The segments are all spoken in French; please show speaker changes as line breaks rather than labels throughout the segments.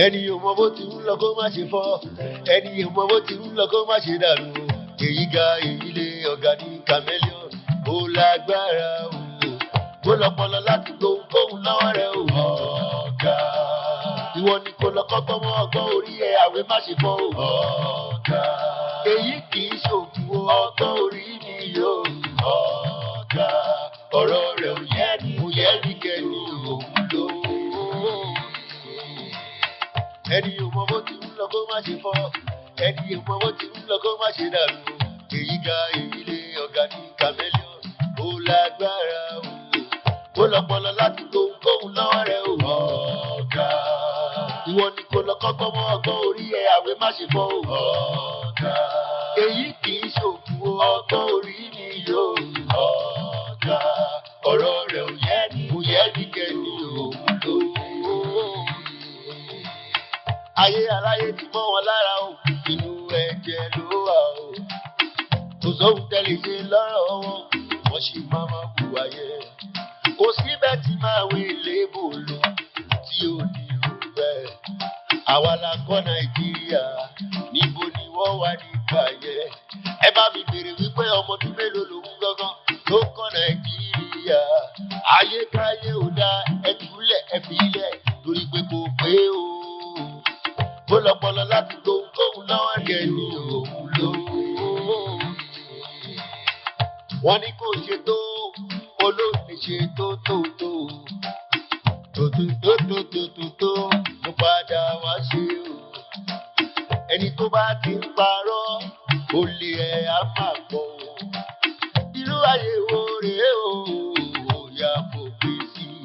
ẹni ò mọ bó ti ń lọ kó má ṣe fọ́ ẹni ò mọ bó ti ń lọ kó má ṣe dànù èyí ga èyí lé ọ̀gá ní chameleon ó lágbára ó lọ́pọlọ láti gbóhùn lọ́wọ́ rẹ̀ ọ̀gá ìwọ ni kò lọ kọ́kọ́ mọ́ ọgbọ́n orí ẹ̀ àwẹ̀ má ṣe fọ́ ọ̀gá èyí kì í ṣòkú ọgbọ́n orí ni yóò ọ̀gá ọ̀rọ̀ rẹ̀ ò yẹ ní kẹ́ni òun ló. ẹni ò mọ bó ti ń lọ kó má ṣe fọ́ ẹni ò mọ bó ti ń lọ kó má ṣe dàrú èyí ga èyí lé ọ̀gá ní chameleon ó lágbára ó lọ́pọlọ láti gbóhùn lọ́wọ́ rẹ̀ ọ̀gá ìwọ ni kò lọ kọ́kọ́ mọ́ ọgbọ́n orí ẹ̀ àwẹ̀ má ṣe fọ́ ọ̀gá èyí kì í ṣòkú ọgbọ́n orí ni yóò ọ̀gá ọ̀rọ̀ rẹ̀ ò yẹ ní kẹ́ni òun ló. ayé aláyé ti mọ́ wọn lára o inú ẹ̀jẹ̀ ló wà o kò sóhun tẹ́lẹ̀ ṣe lọ́rọ̀ wọn wọ́n sì máa hùwà yẹ kò síbẹ̀ tí máa wé lébò lò tí ò ní rò bẹ́ẹ̀ àwa la kọ́ nàìjíríà níbo ni wọ́n wà nígbà yẹ ẹ bá mi béèrè wípé ọmọdún mélòó lòun gángan tó kọ́ nàìjíríà ayékáyé ò dá ẹtúlẹ̀ ẹfìlẹ̀ torí pé kò pé o ó lọ́pọlọ láti gbóhùn lọ́wọ́ kẹ́ni òun ló. wọ́n ní kò ṣe tó olóògbé ṣe tó mo padà wá ṣe o. ẹni tó bá ti ń parọ́ olè ẹ̀ á máa gbọ́ o. irú ayé wo rèé o òòyà kò gbé sí i.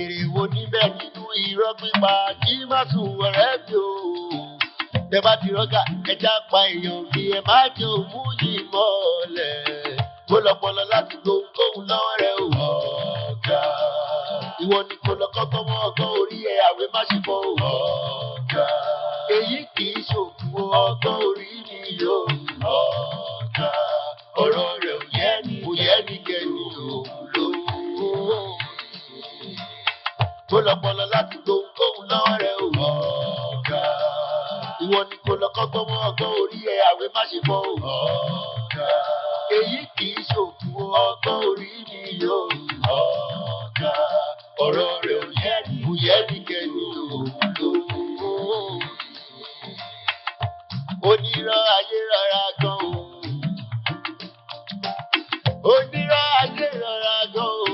èrè wo níbẹ̀ nínú irọ́ pípa kí má sùn ọ̀rẹ́ mi o. tẹ bá ti rọ́gà ẹja pa èèyàn bí ẹ má jẹ́ òmù yìí mọ́lẹ̀. ó lọ́pọlọ láti gbóhùn lọ́wọ́ rẹ̀ ọ̀gá. ìwọ ni kò lọ kọ́kọ́ mọ́ ọgbọ́n orí ẹ̀ àwẹ̀ má ṣe fọ́ ọ̀gá. èyí kì í ṣòkú ọgbọ́n orí ni yóò ọ̀gá. ọ̀rọ̀ rẹ̀ ò yẹ ní kẹ́ni òun ló. ó lọ́pọlọ láti gbóhùn lọ́wọ́ rẹ̀ ọ̀gá. ìwọ ni kò lọ kọ́kọ́ mọ́ ọgbọ́n orí ẹ̀ àwẹ̀ má ṣe fọ́ ọ̀gá. èyí kì í ṣòkú ọgbọ́n orí ni yóò ọ̀gá. ọ̀rọ̀ rẹ̀ ò yẹ ní kẹ́ni òun ló. onírọ̀ ayé rọra gan o. onírọ̀ ayé rọra gan o.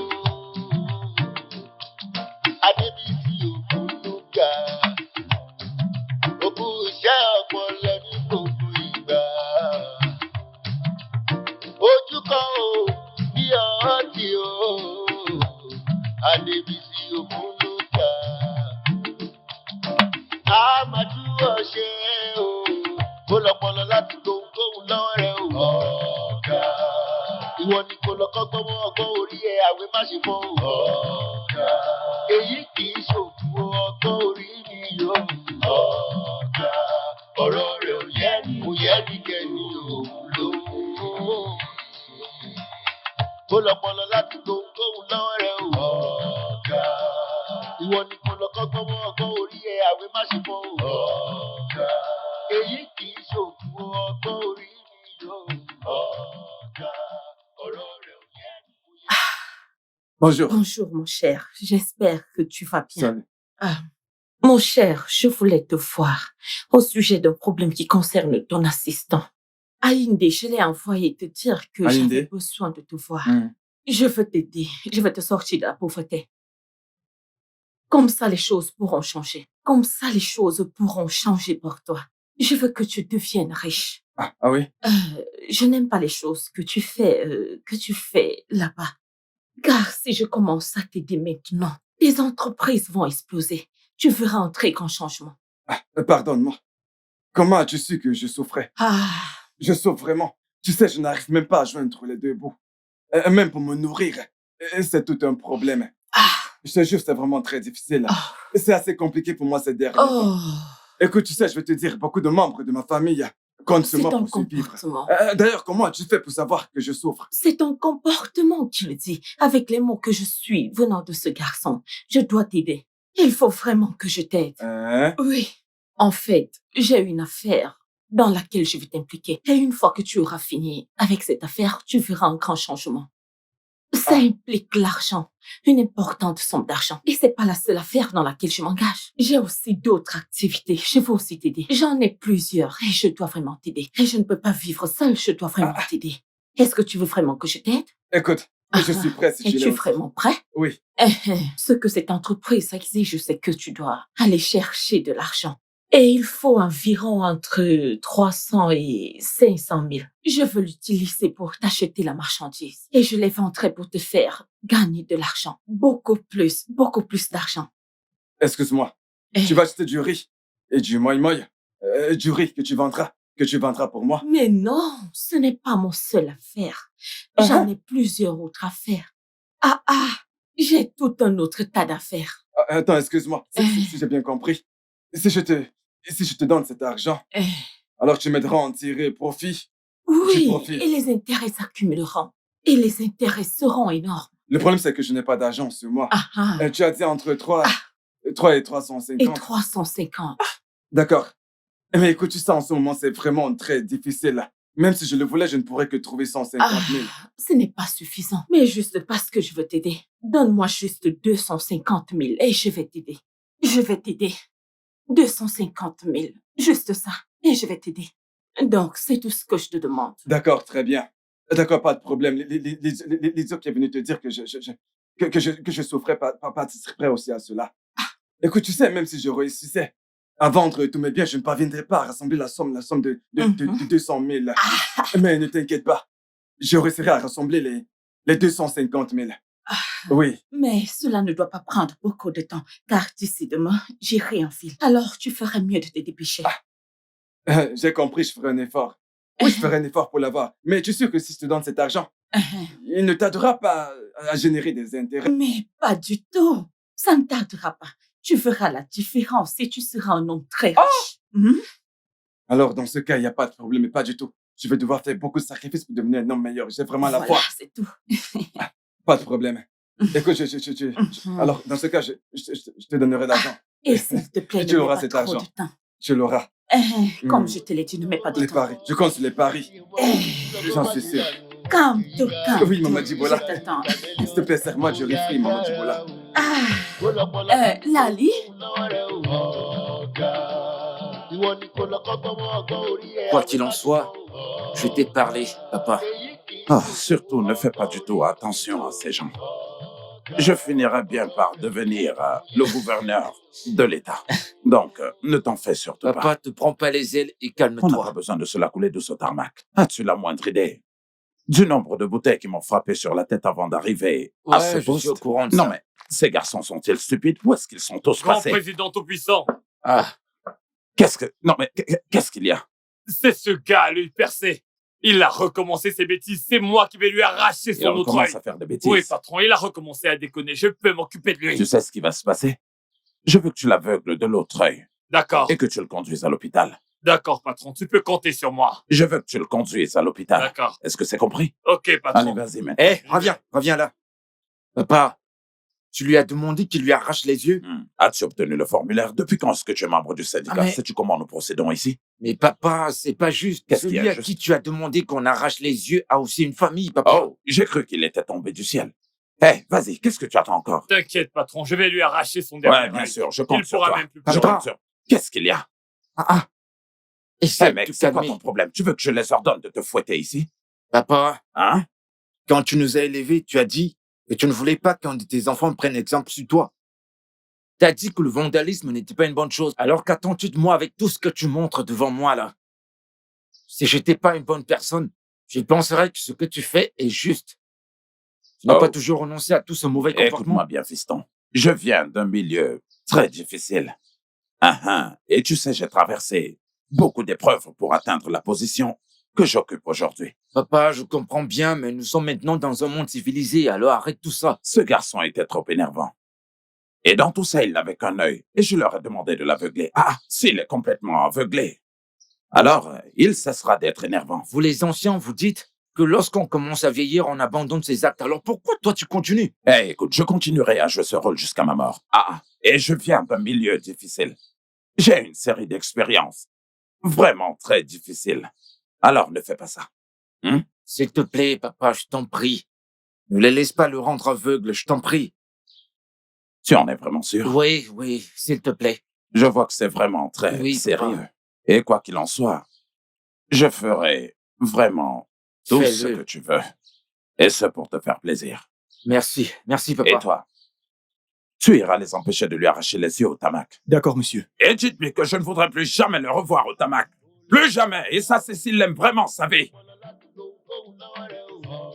Adébísí Ògúnnúgà. òkú iṣẹ́ ọpọlọ ní gbogbo ìgbà. ojú kan o bí ọtí o. Adébísí Ògúnnúgà. a máa dúró ṣe o. ó lọ́pọlọ láti gbóhùn lọ́wọ́ rẹ̀ ọ̀gá. ìwọ ni kò lọ kọ́kọ́ mọ́ ọgbọ́n orí ẹ̀ àwẹ̀ má ṣe fọ́ ọ̀gá. èyí kì í ṣòkú ọgbọ́n orí ni yóò ọ̀gá. ọ̀rọ̀ rẹ̀ ò yẹ ní kẹ́ni òun ló. ó lọ́pọlọ láti gbóhùn lọ́wọ́ rẹ̀ ọ̀gá. ìwọ ni kò lọ kọ́kọ́ mọ́ ọgbọ́n orí ẹ̀ àwẹ̀ má ṣe fọ́ ọ̀gá. èyí kì í ṣòkú ọgbọ́n orí ni yóò ọ̀gá. ọ̀rọ̀ rẹ̀ ò yẹ.
Bonjour.
Bonjour, mon cher. J'espère que tu vas bien.
Salut.
Mon cher, je voulais te voir au sujet d'un problème qui concerne ton assistant. Aïndé, je l'ai envoyé te dire que
Aïndé?
j'avais besoin de te voir. Je veux t'aider. Je veux te sortir de la pauvreté. Comme ça, les choses pourront changer. Comme ça, les choses pourront changer pour toi. Je veux que tu deviennes riche.
Ah oui?
Je n'aime pas les choses que tu fais là-bas. Car si je commence à t'aider maintenant, les entreprises vont exploser. Tu verras un très grand changement.
Pardonne-moi. Comment as-tu su que je souffrais? Je souffre vraiment. Tu sais, je n'arrive même pas à joindre les deux bouts. Même pour me nourrir, c'est tout un problème. Je te jure, c'est vraiment très difficile. C'est assez compliqué pour moi ces derniers temps. Écoute, tu sais, je vais te dire, beaucoup de membres de ma famille comptent sur moi pour survivre. D'ailleurs, comment as-tu fait pour savoir que je souffre?
C'est ton comportement qui le dit. Avec les mots que je suis venant de ce garçon, je dois t'aider. Il faut vraiment que je t'aide.
Hein?
Oui. En fait, j'ai une affaire dans laquelle je vais t'impliquer. Et une fois que tu auras fini avec cette affaire, tu verras un grand changement. Ça implique l'argent, une importante somme d'argent. Et c'est pas la seule affaire dans laquelle je m'engage. J'ai aussi d'autres activités. Je veux aussi t'aider. J'en ai plusieurs et je dois vraiment t'aider. Et je ne peux pas vivre seule, je dois vraiment t'aider. Est-ce que tu veux vraiment que je t'aide?
Écoute, je suis prêt si tu
Es-tu
l'es.
vraiment prêt?
Oui.
Ce que cette entreprise exige, c'est que tu dois aller chercher de l'argent. Et il faut environ entre 300 et 500 000. Je veux l'utiliser pour t'acheter la marchandise. Et je les vendrai pour te faire gagner de l'argent. Beaucoup plus d'argent.
Excuse-moi. Tu vas acheter du riz et du moi. Du riz que tu vendras pour moi.
Mais non, ce n'est pas mon seul affaire. J'en ai plusieurs autres affaires. J'ai tout un autre tas d'affaires.
Attends, excuse-moi. Si j'ai bien compris. Si je te donne cet argent, alors tu m'aideras à en tirer profit.
Oui,
profite.
et les intérêts s'accumuleront. Et les intérêts seront énormes.
Le problème, c'est que je n'ai pas d'argent sur moi. Tu as dit entre 3 et 350.
Et 350.
D'accord. Mais écoute, tu sais, en ce moment, c'est vraiment très difficile. Même si je le voulais, je ne pourrais que trouver 150 000.
Ce n'est pas suffisant. Mais juste parce que je veux t'aider. Donne-moi juste 250 000 et je vais t'aider. Je vais t'aider. 250 000. Juste ça. Et je vais t'aider. Donc, c'est tout ce que je te demande.
D'accord, très bien. D'accord, pas de problème. Les autres qui est venu te dire que je souffrais participerais aussi à cela. Écoute, tu sais, même si je réussissais à vendre tous mes biens, je ne parviendrais pas à rassembler la somme de 200 000. Mais ne t'inquiète pas. Je réussirai à rassembler les 250 000. Oui.
Mais cela ne doit pas prendre beaucoup de temps, car d'ici demain, j'irai en ville. Alors, tu ferais mieux de te dépêcher.
J'ai compris, je ferai un effort. Oui, je ferai un effort pour l'avoir. Mais tu es sûr que si je te donne cet argent, il ne t'aidera pas à générer des intérêts?
Mais pas du tout. Ça ne t'aidera pas. Tu verras la différence et tu seras un homme très riche.
Alors, dans ce cas, il n'y a pas de problème, mais pas du tout. Je vais devoir faire beaucoup de sacrifices pour devenir un homme meilleur. J'ai vraiment la foi.
C'est tout.
Pas de problème. Écoute, alors, dans ce cas, je te donnerai l'argent.
Et s'il te plaît,
tu
ne
auras
mets
cet
pas trop
argent.
de temps.
Tu l'auras.
Comme je te l'ai dit, ne mets pas de
Les
temps.
paris. Je compte sur les paris. J'en suis sûr.
Calme-toi.
Oui, Maman Djibola.
Je t'attends.
S'il te plaît, serre-moi du riz frit, Maman Djibola.
Lali?
Quoi qu'il en soit, je t'ai parlé, papa.
Surtout, ne fais pas du tout attention à ces gens. Je finirai bien par devenir le gouverneur de l'État. Donc, ne t'en fais surtout
Papa,
pas.
te prends pas les ailes et
On n'a pas
calme-toi.
besoin de se la couler de ce tarmac. As-tu la moindre idée du nombre de bouteilles qui m'ont frappé sur la tête avant d'arriver à ce
Ouais, je
poste?
suis au courant de
Non
ça.
mais, ces garçons sont-ils stupides? Où est-ce qu'ils sont tous
Grand
passés?
président tout-puissant,
Qu'est-ce qu'il y a?
c'est ce gars, lui, percé. Il a recommencé ses bêtises. C'est moi qui vais lui arracher
Il
son autre
commence
œil.
à faire des bêtises.
Oui, patron, il a recommencé à déconner. Je peux m'occuper de lui.
Tu sais ce qui va se passer? Je veux que tu l'aveugles de l'autre œil
D'accord.
et que tu le conduises à l'hôpital.
D'accord, patron. Tu peux compter sur moi.
Je veux que tu le conduises à l'hôpital.
D'accord.
Est-ce que c'est compris?
Ok, patron.
Allez, vas-y maintenant.
Reviens là. Papa, tu lui as demandé qu'il lui arrache les yeux?
As-tu obtenu le formulaire? Depuis quand est-ce que tu es membre du syndicat?
mais-
Sais-tu comment nous procédons ici?
Mais papa, c'est pas juste.
Qu'est-ce qu'il y a
Celui à
juste?
qui tu as demandé qu'on arrache les yeux a aussi une famille, papa.
Oh, j'ai cru qu'il était tombé du ciel. Hé, vas-y, qu'est-ce que tu attends encore?
T'inquiète, patron. Je vais lui arracher son dernier
Ouais, bien
œil.
sûr, je compte
Il
sur
pourra
toi.
même plus
Je
pleurer.
compte sur... Qu'est-ce qu'il y a?
Essaie
Hé,
de
mec,
te
c'est quoi
calmer.
ton problème? Tu veux que je les ordonne de te fouetter ici?
Papa,
Hein?
quand tu nous as élevés, tu as dit que tu ne voulais pas qu'un de tes enfants prenne exemple sur toi. T'as dit que le vandalisme n'était pas une bonne chose. Alors qu'attends-tu de moi avec tout ce que tu montres devant moi, là? Si j'étais pas une bonne personne, je penserais que ce que tu fais est juste. Tu n'as
Oh.
pas toujours renoncé à tout ce mauvais comportement.
Écoute-moi bien, fiston. Je viens d'un milieu très difficile. Et tu sais, j'ai traversé beaucoup d'épreuves pour atteindre la position que j'occupe aujourd'hui.
Papa, je comprends bien, mais nous sommes maintenant dans un monde civilisé, alors arrête tout ça.
Ce garçon était trop énervant. Et dans tout ça, il n'avait qu'un œil. Et je leur ai demandé de l'aveugler. S'il est complètement aveuglé, alors il cessera d'être énervant.
Vous les anciens, vous dites que lorsqu'on commence à vieillir, on abandonne ses actes. Alors pourquoi toi tu continues?
Écoute, je continuerai à jouer ce rôle jusqu'à ma mort. Et je viens d'un milieu difficile. J'ai une série d'expériences vraiment très difficiles. Alors ne fais pas ça.
S'il te plaît, papa, je t'en prie. Ne les laisse pas le rendre aveugle, je t'en prie.
Tu en es vraiment sûr?
Oui, s'il te plaît.
Je vois que c'est vraiment très sérieux.
Papa.
Et quoi qu'il en soit, je ferai vraiment tout ce que tu veux. Et ce pour te faire plaisir.
Merci, papa.
Et toi? Tu iras les empêcher de lui arracher les yeux au tamac.
D'accord, monsieur.
Et dites-lui que je ne voudrais plus jamais le revoir au tamac. Plus jamais. Et ça, c'est s'il l'aime vraiment, savez.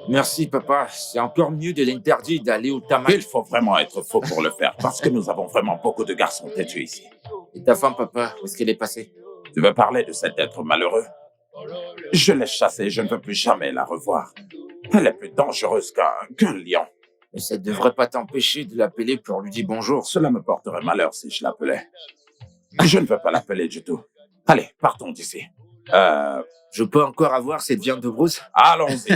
Merci, papa. C'est encore mieux de l'interdire d'aller au tamac.
Il faut vraiment être faux pour le faire, parce que nous avons vraiment beaucoup de garçons têtus ici.
Et ta femme, papa, où est-ce qu'elle est passée?
Tu veux parler de cet être malheureux? Je l'ai chassée, je ne veux plus jamais la revoir. Elle est plus dangereuse qu'un lion.
Mais ça ne devrait pas t'empêcher de l'appeler pour lui dire bonjour.
Cela me porterait malheur si je l'appelais. Je ne veux pas l'appeler du tout. Allez, partons d'ici.
Je peux encore avoir cette viande de brousse?
Allons-y.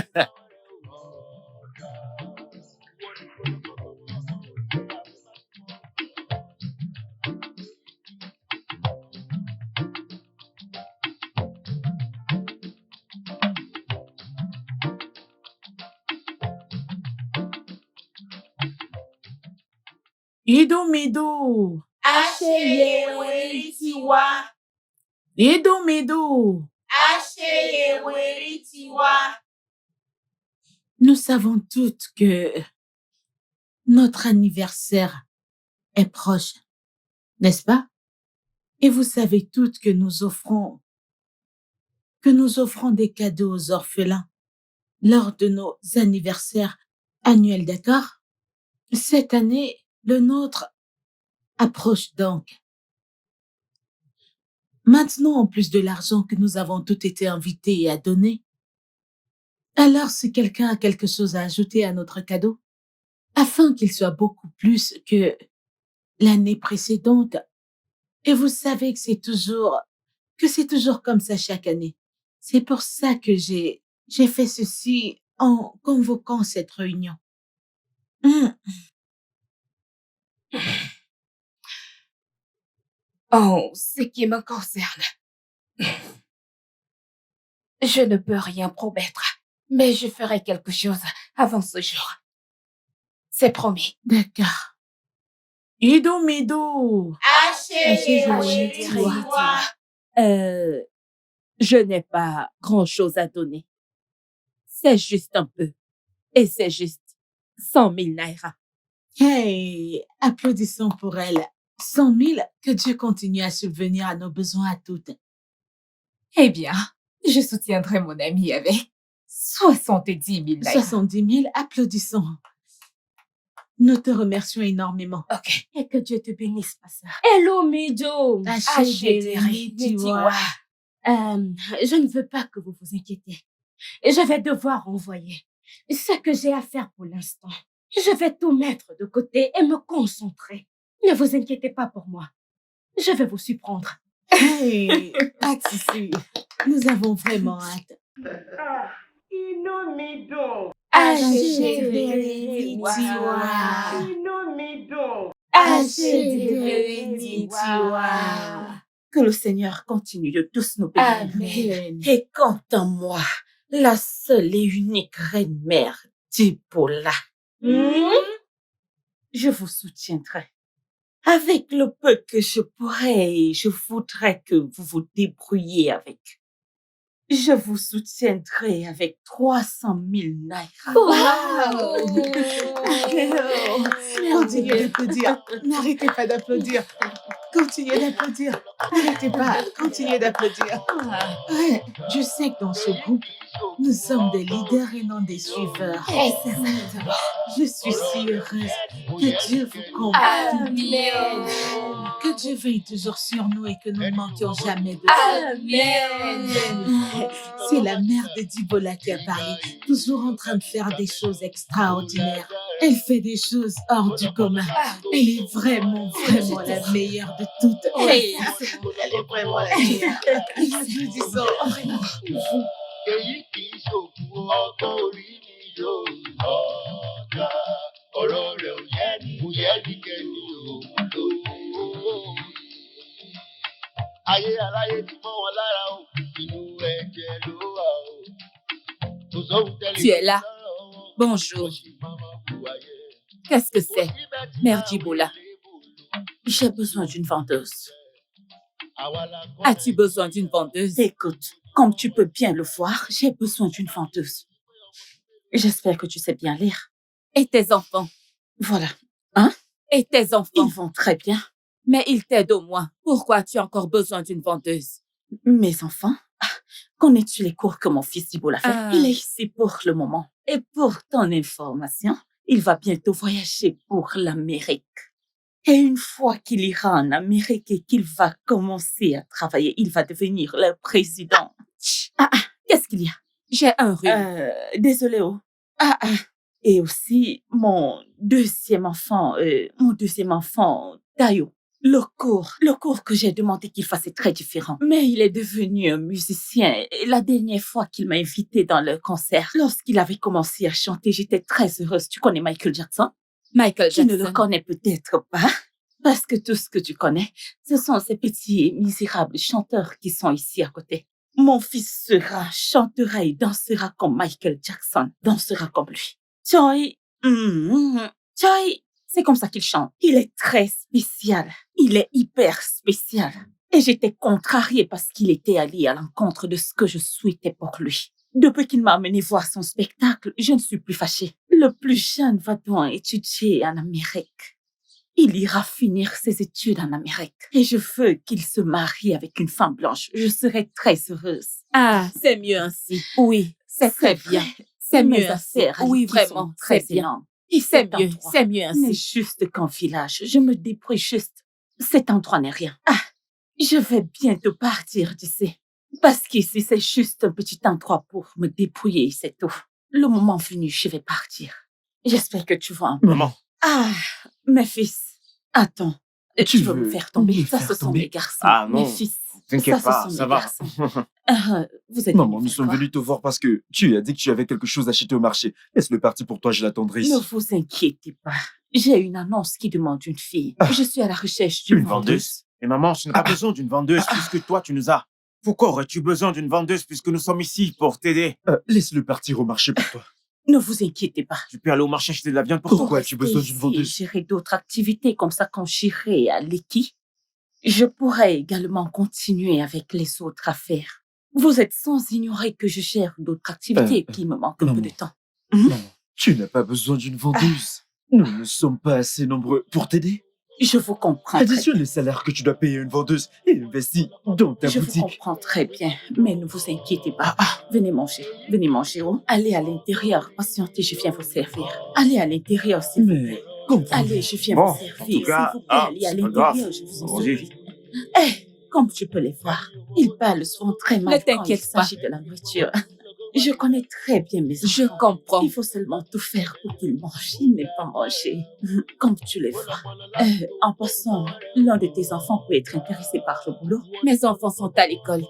Idumidu. Asheyeweritiwa. Idumidu. Asheyeweritiwa. Nous savons toutes que notre anniversaire est proche, n'est-ce pas? Et vous savez toutes que nous offrons des cadeaux aux orphelins lors de nos anniversaires annuels, d'accord? Cette année, le nôtre approche donc. Maintenant, en plus de l'argent que nous avons toutes été invités à donner, alors si quelqu'un a quelque chose à ajouter à notre cadeau, afin qu'il soit beaucoup plus que l'année précédente, et vous savez que c'est toujours comme ça chaque année. C'est pour ça que j'ai fait ceci en convoquant cette réunion.
En ce qui me concerne, je ne peux rien promettre, mais je ferai quelque chose avant ce jour. C'est promis.
D'accord. Idumidu.
Je n'ai pas grand-chose à donner. C'est juste un peu. Et c'est juste 100 000 naira.
Hey, applaudissons pour elle. 100 000, que Dieu continue à subvenir à nos besoins à toutes.
Eh bien, je soutiendrai mon ami avec 70 000 naira.
70 000, applaudissons. Nous te remercions énormément.
Ok.
Et que Dieu te bénisse, ma sœur.
Hello, Mido.
Je ne veux pas que vous vous inquiétez. Je vais devoir envoyer ce que j'ai à faire pour l'instant. Je vais tout mettre de côté et me concentrer. Ne vous inquiétez pas pour moi. Je vais vous surprendre. Hey, pas de souci. Nous avons vraiment hâte.
Que le Seigneur continue de tous nous bénir.
Amen.
Et quant à moi, la seule et unique reine-mère d'Ibola, je vous soutiendrai. Avec le peu que je pourrai, je voudrais que vous vous débrouilliez avec. Je vous soutiendrai avec 300 000 naira.
Wow! Continuez d'applaudir. N'arrêtez pas d'applaudir. Continuez d'applaudir. N'arrêtez pas. Continuez d'applaudir. Ouais, je sais que dans ce groupe, nous sommes des leaders et non des suiveurs.
Exactement.
Je suis si heureuse que Dieu vous comble.
Amen.
Que Dieu veille toujours sur nous et que nous ne manquions jamais de
Amen.
C'est la mère de Dibola qui a parlé, toujours en train de faire des choses extraordinaires. Elle fait des choses hors du commun. Elle est vraiment la meilleure de toutes.
Hey.
Elle est vraiment la meilleure. Applaudissons.
èyí kì í ṣòkù ọgbọ́n orí mi yóò ọ̀gá ọ̀rọ̀ rẹ̀ ò yẹ ní kẹ́ni òun ló. ayé aláyé ti mọ́ wọn lára o, inú ẹ̀jẹ̀ ló wà o. Kò sóhun tẹ́lẹ̀
Tu es là.
lọ́rọ̀ wọn,
Bonjour.
wọ́n sì máa máa hùwà yẹn.
Qu'est-ce que c'est? Mère Djibola.
J'ai besoin d'une vendeuse.
As-tu besoin d'une vendeuse?
Écoute, comme tu peux bien le voir, j'ai besoin d'une vendeuse. J'espère que tu sais bien lire.
Et tes enfants?
Voilà.
Et tes
Ils
enfants?
vont très bien.
Mais ils t'aident au moins. Pourquoi as-tu encore besoin d'une vendeuse?
Mes enfants, connais-tu les cours que mon fils Djibola fait?
Ah.
Il est ici pour le moment. Et pour ton information, il va bientôt voyager pour l'Amérique. Et une fois qu'il ira en Amérique et qu'il va commencer à travailler, il va devenir le président. Qu'est-ce qu'il y a?
J'ai un rhume.
Désolé, oh. Et aussi, mon deuxième enfant, Tayo. Le cours que j'ai demandé qu'il fasse est très différent. Mais il est devenu un musicien. Et la dernière fois qu'il m'a invité dans le concert, lorsqu'il avait commencé à chanter, j'étais très heureuse. Tu connais Michael Jackson?
Michael
Tu ne
Jackson.
le connais peut-être pas. Parce que tout ce que tu connais, ce sont ces petits misérables chanteurs qui sont ici à côté. Mon fils chantera et dansera comme Michael Jackson, dansera comme lui. Joy, Joy, c'est comme ça qu'il chante. Il est très spécial. Il est hyper spécial. Et j'étais contrariée parce qu'il était allé à l'encontre de ce que je souhaitais pour lui. Depuis qu'il m'a amené voir son spectacle, je ne suis plus fâchée. Le plus jeune va donc étudier en Amérique. Il ira finir ses études en Amérique. Et je veux qu'il se marie avec une femme blanche. Je serai très heureuse.
Ah, c'est mieux ainsi. Oui, c'est très bien.
vrai.
C'est
Mes
mieux ainsi.
affaires à
Oui,
lui qui
vraiment,
sont très
c'est bien.
énormes. Et
C'est
cet
mieux,
endroit
c'est mieux
n'est
ainsi.
juste qu'un village. Je me débrouille juste. Cet endroit n'est rien. Je vais bientôt partir d'ici. Parce qu'ici, c'est juste un petit endroit pour me débrouiller, c'est tout. Le moment venu, je vais partir. J'espère que tu vois un peu.
Maman,
Mes fils, attends. Tu veux me
veux
faire tomber?
me
Ça,
faire
ce sont
tomber?
mes garçons.
Ah, non.
Mes fils.
t'inquiète
ce
pas,
sont
ça
mes
va.
garçons. Vous êtes
Maman,
venus
nous
faire
sommes
quoi?
venus te voir parce que tu as dit que tu avais quelque chose à acheter au marché. Laisse-le partir pour toi, je l'attendrai
Ne
ici.
vous inquiétez pas. J'ai une annonce qui demande une fille. Je suis à la recherche
Une
d'une
vendeuse. Et maman, je n'ai pas besoin d'une vendeuse puisque toi, tu nous as. Pourquoi aurais-tu besoin d'une vendeuse puisque nous sommes ici pour t'aider?
Laisse-le partir au marché pour toi.
Ne vous inquiétez pas.
Tu peux aller au marché acheter de la viande pour
Pour
toi.
Pourquoi as-tu
rester
besoin d'une
ici,
vendeuse?
J'irai d'autres activités comme ça quand j'irai à Leki. Je pourrais également continuer avec les autres affaires. Vous êtes sans ignorer que je gère d'autres activités et qu'il me manque un peu de temps.
Maman, tu n'as pas besoin d'une vendeuse. Nous ne sommes pas assez nombreux pour t'aider.
Je vous comprends très bien.
Additionne les salaires que tu dois payer à une vendeuse et investis dans ta
Je vous
boutique.
comprends très bien, mais ne vous inquiétez pas. Venez manger, oh. Allez à l'intérieur, patientez, je viens vous servir. Allez à l'intérieur, s'il vous plaît.
Mais comprends.
Allez, je viens
Bon,
vous
en
servir.
tout cas,
S'il vous plaît, allez à
c'est pas grave.
l'intérieur, je vous en
Allons-y.
supplie. Comme tu peux les voir, ils parlent souvent très mal
Ne
quand il
t'inquiète pas.
s'agit de la nourriture. Je connais très bien mes enfants.
Je comprends.
Il faut seulement tout faire pour qu'ils mangent. Ils n'aiment pas manger, comme tu les vois. En passant, l'un de tes enfants peut être intéressé par le boulot.
Mes enfants sont à l'école.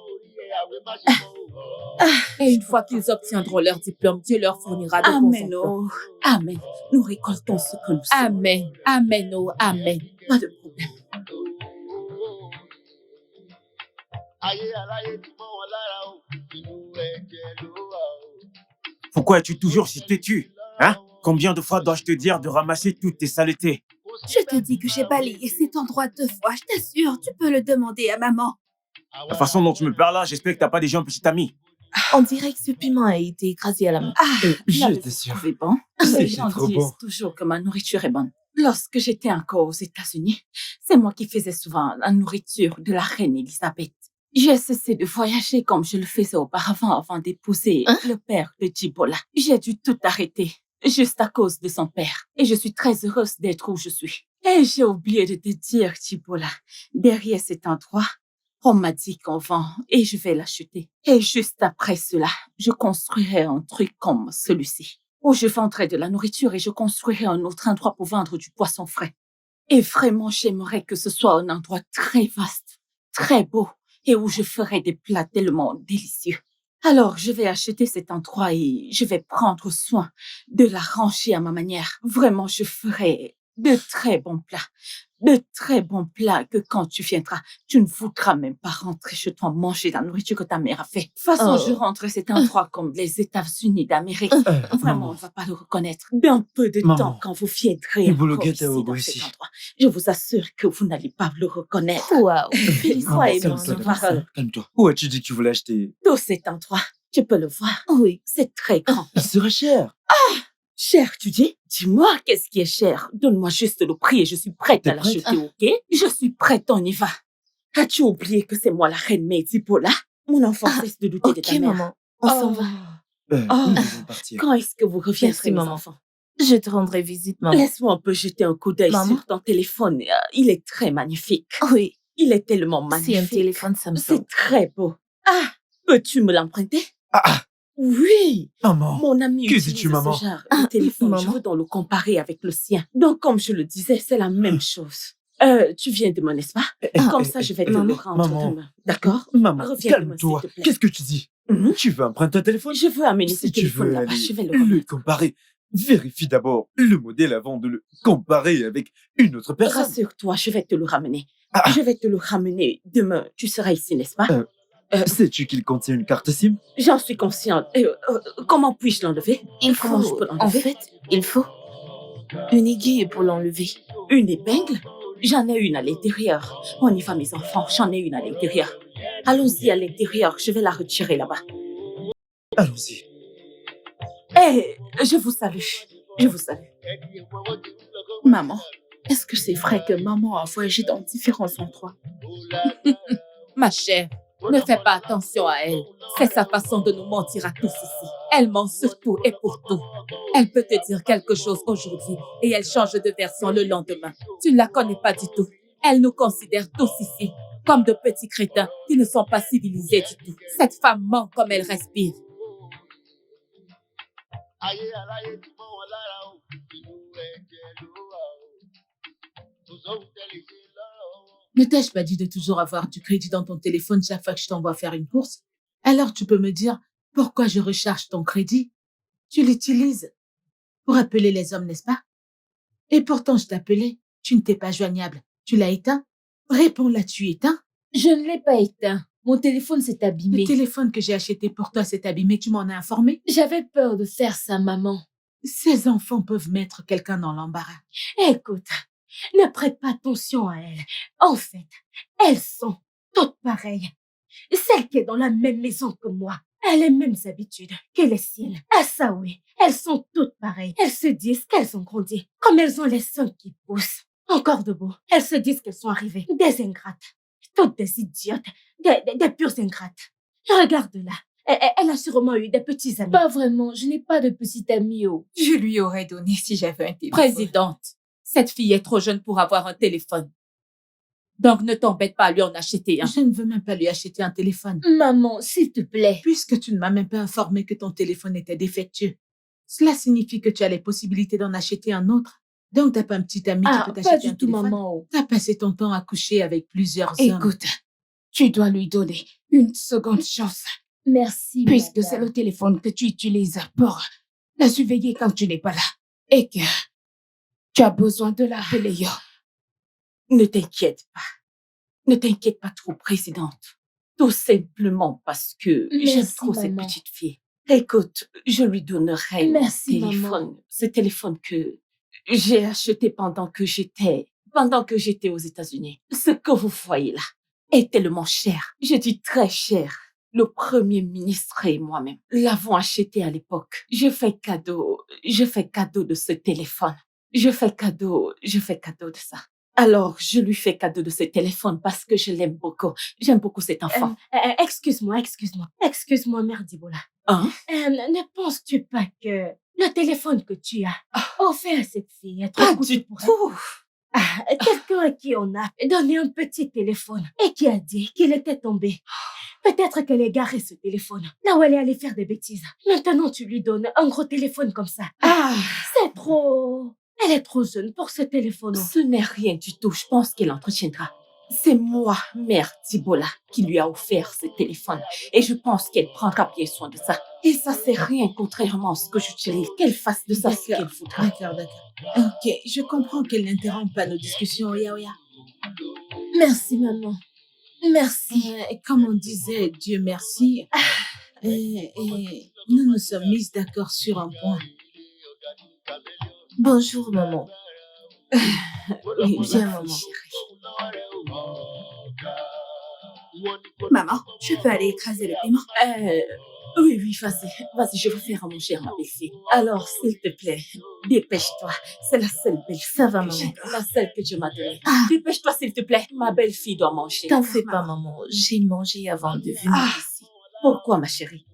Et une fois qu'ils obtiendront leur diplôme, Dieu leur fournira de bons
Amen,
emplois.
oh. Amen. Nous récoltons ce que nous sommes.
Amen. Amen, oh, amen.
Pas de problème.
ayé aláyé ti mọ́ wọn lára o, inú ẹ̀jẹ̀ ló wà o.
Pourquoi es-tu toujours si têtu? Hein? Combien de fois dois-je te dire de ramasser toutes tes saletés?
Je te dis que j'ai balayé cet endroit 2 fois, je t'assure, tu peux le demander à maman.
La façon dont tu me parles là, j'espère que t'as pas déjà un petit ami.
On dirait que ce piment a été écrasé à la main.
J'étais sûr.
Trouvez bon?
C'était
Les gens
trop
disent
bon.
toujours que ma nourriture est bonne. Lorsque j'étais encore aux États-Unis, c'est moi qui faisais souvent la nourriture de la reine Elisabeth. J'ai cessé de voyager comme je le faisais auparavant avant d'épouser le père de Djibola. J'ai dû tout arrêter, juste à cause de son père. Et je suis très heureuse d'être où je suis. Et j'ai oublié de te dire, Djibola, derrière cet endroit, on m'a dit qu'on vend et je vais l'acheter. Et juste après cela, je construirai un truc comme celui-ci, où je vendrai de la nourriture et je construirai un autre endroit pour vendre du poisson frais. Et vraiment, j'aimerais que ce soit un endroit très vaste, très beau, et où je ferai des plats tellement délicieux. Alors, je vais acheter cet endroit et je vais prendre soin de l'arranger à ma manière. Vraiment, je ferai de très bons plats, de très bons plats que quand tu viendras, tu ne voudras même pas rentrer chez toi manger la nourriture que ta mère a fait. De toute façon, je rentre, c'est un endroit comme les États-Unis d'Amérique. Vraiment, on ne va pas le reconnaître. Dans peu de temps, quand vous viendrez encore ici, dans cet endroit, je vous assure que vous n'allez pas le reconnaître.
Waouh.
Croyez-moi,
Calme-toi,
ma parole.
calme-toi. Où as-tu dit que tu voulais acheter?
Tout cet endroit, tu peux le voir.
Oui.
C'est très grand.
Il serait cher.
Cher, tu dis? Dis-moi, qu'est-ce qui est cher? Donne-moi juste le prix et je suis prête
T'es
à l'acheter, ok? Je suis prête, on y va. As-tu oublié que c'est moi la reine Medipola? Mon enfant cesse de douter de ta
Ok,
mère.
maman. On s'en va.
Nous devons partir.
Quand est-ce que vous reviendrez,
Merci,
mes
maman.
enfants?
Je te rendrai visite, maman.
Laisse-moi un peu jeter un coup d'œil
Maman?
sur ton téléphone. Il est très magnifique.
Oui.
Il est tellement
C'est un
magnifique.
téléphone Samsung.
C'est très beau. Ah, peux-tu me l'emprunter?
Ah,
Oui.
maman.
Mon ami
Que
utilise
dis-tu, maman?
ce genre de téléphone. Je
maman.
veux donc le comparer avec le sien. Donc, comme je le disais, c'est la même chose. Tu viens demain, n'est-ce pas? Comme ça, je vais te le
maman.
rendre
Maman.
demain. D'accord?
Maman,
Reviens demain,
calme-toi.
s'il te plaît.
Qu'est-ce que tu dis? Tu veux emprunter un téléphone?
Je veux amener ce
Si tu
téléphone
veux
là-bas.
aller
Je vais le
le
remettre.
comparer, vérifie d'abord le modèle avant de le comparer avec une autre personne.
Rassure-toi, je vais te le ramener.
Ah.
Je vais te le ramener demain. Tu seras ici, n'est-ce pas?
Sais-tu qu'il contient une carte SIM?
J'en suis consciente. Comment puis-je l'enlever? Comment je peux
En
l'enlever?
fait, il faut une aiguille pour l'enlever.
Une épingle? J'en ai une à l'intérieur. On y va, mes enfants. J'en ai une à l'intérieur. Allons-y à l'intérieur. Je vais la retirer là-bas.
Allons-y.
Eh, je vous salue. Je vous salue.
Maman, est-ce que c'est vrai que maman a voyagé dans différents endroits?
Ma chère, ne fais pas attention à elle. C'est sa façon de nous mentir à tous ici. Elle ment sur tout et pour tout. Elle peut te dire quelque chose aujourd'hui et elle change de version le lendemain. Tu ne la connais pas du tout. Elle nous considère tous ici comme de petits crétins qui ne sont pas civilisés du tout. Cette femme ment comme elle respire.
Ne t'ai-je pas dit de toujours avoir du crédit dans ton téléphone chaque fois que je t'envoie faire une course? Alors tu peux me dire pourquoi je recharge ton crédit? Tu l'utilises pour appeler les hommes, n'est-ce pas? Et pourtant je t'appelais, tu ne t'es pas joignable. Tu l'as éteint? Réponds, l'as-tu éteint?
Je ne l'ai pas éteint. Mon téléphone s'est
Le
abîmé.
téléphone que j'ai acheté pour toi s'est abîmé, tu m'en as informé?
J'avais peur de faire ça, maman.
Ces enfants peuvent mettre quelqu'un dans l'embarras.
Écoute, ne prête pas attention à elles. En fait, elles sont toutes pareilles. Celle qui est dans la même maison que moi a les mêmes habitudes que les siennes. Ah ça oui, elles sont toutes pareilles. Elles se disent qu'elles ont grandi, comme elles ont les seins qui poussent. Encore debout, elles se disent qu'elles sont arrivées des ingrates. Toutes des idiotes, des pures ingrates. Regarde-la. Elle a sûrement eu des petits amis. Pas vraiment, je n'ai pas de petits amis. Oh.
Je lui aurais donné si j'avais un téléphone. Présidente, cette fille est trop jeune pour avoir un téléphone. Donc ne t'embête pas à lui en acheter un.
Je ne veux même pas lui acheter un téléphone.
Maman, s'il te plaît.
Puisque tu ne m'as même pas informé que ton téléphone était défectueux, cela signifie que tu as les possibilités d'en acheter un autre. Donc, t'as pas un petit ami qui peut
Pas
t'acheter un
du tout,
téléphone?
maman.
T'as passé ton temps à coucher avec plusieurs hommes.
Écoute, tu dois lui donner une seconde chance.
Merci,
Puisque
madame.
c'est le téléphone que tu utilises pour la surveiller quand tu n'es pas là. Et que tu as besoin de l'appeler.
Ne t'inquiète pas. Ne t'inquiète pas trop, présidente. Tout simplement parce que j'aime
Merci,
trop cette
maman.
petite fille. Écoute, je lui donnerai
Merci,
mon téléphone.
maman.
Ce téléphone que j'ai acheté pendant que j'étais aux États-Unis. Ce que vous voyez là est tellement cher. Je dis très cher. Le Premier ministre et moi-même l'avons acheté à l'époque. Je fais cadeau de ce téléphone. Je fais cadeau de ça. Alors, je lui fais cadeau de ce téléphone parce que je l'aime beaucoup. J'aime beaucoup cet enfant.
Excuse-moi, Mère Dibola.
Hein?
Ne penses-tu pas que le téléphone que tu as offert à cette fille est trop
Pas
coûteux
du
pour elle?
tout.
Quelqu'un à qui on a donné un petit téléphone et qui a dit qu'il était tombé. Peut-être qu'elle a garé ce téléphone là où elle est allée faire des bêtises. Maintenant, tu lui donnes un gros téléphone comme ça.
Ah,
C'est trop... Elle est trop jeune pour ce téléphone.
ce n'est rien du tout. Je pense qu'elle entretiendra. C'est moi, mère Tibola, qui lui a offert ce téléphone. Et je pense qu'elle prendra bien soin de ça. Et ça, c'est rien contrairement à ce que j'utilise. Qu'elle fasse de ça ce qu'elle voudra.
D'accord. Ok, je comprends qu'elle n'interrompt pas nos discussions, Oya. Merci, maman. Merci. Comme on disait, Dieu merci. Et nous nous sommes mises d'accord sur un point. Bonjour, maman.
Oui,
Bien,
ma
maman.
fille chérie.
Maman, je peux aller écraser le paiement?
Oui, vas-y, je vais faire à manger à ma belle-fille. Alors, s'il te plaît, dépêche-toi. C'est la seule belle-fille.
Ça va,
que
maman.
j'ai, la seule que Dieu m'a donnée. Dépêche-toi, s'il te plaît. Ma belle-fille doit manger.
T'en fais pas, maman. J'ai mangé avant de venir ici.
Pourquoi, ma chérie?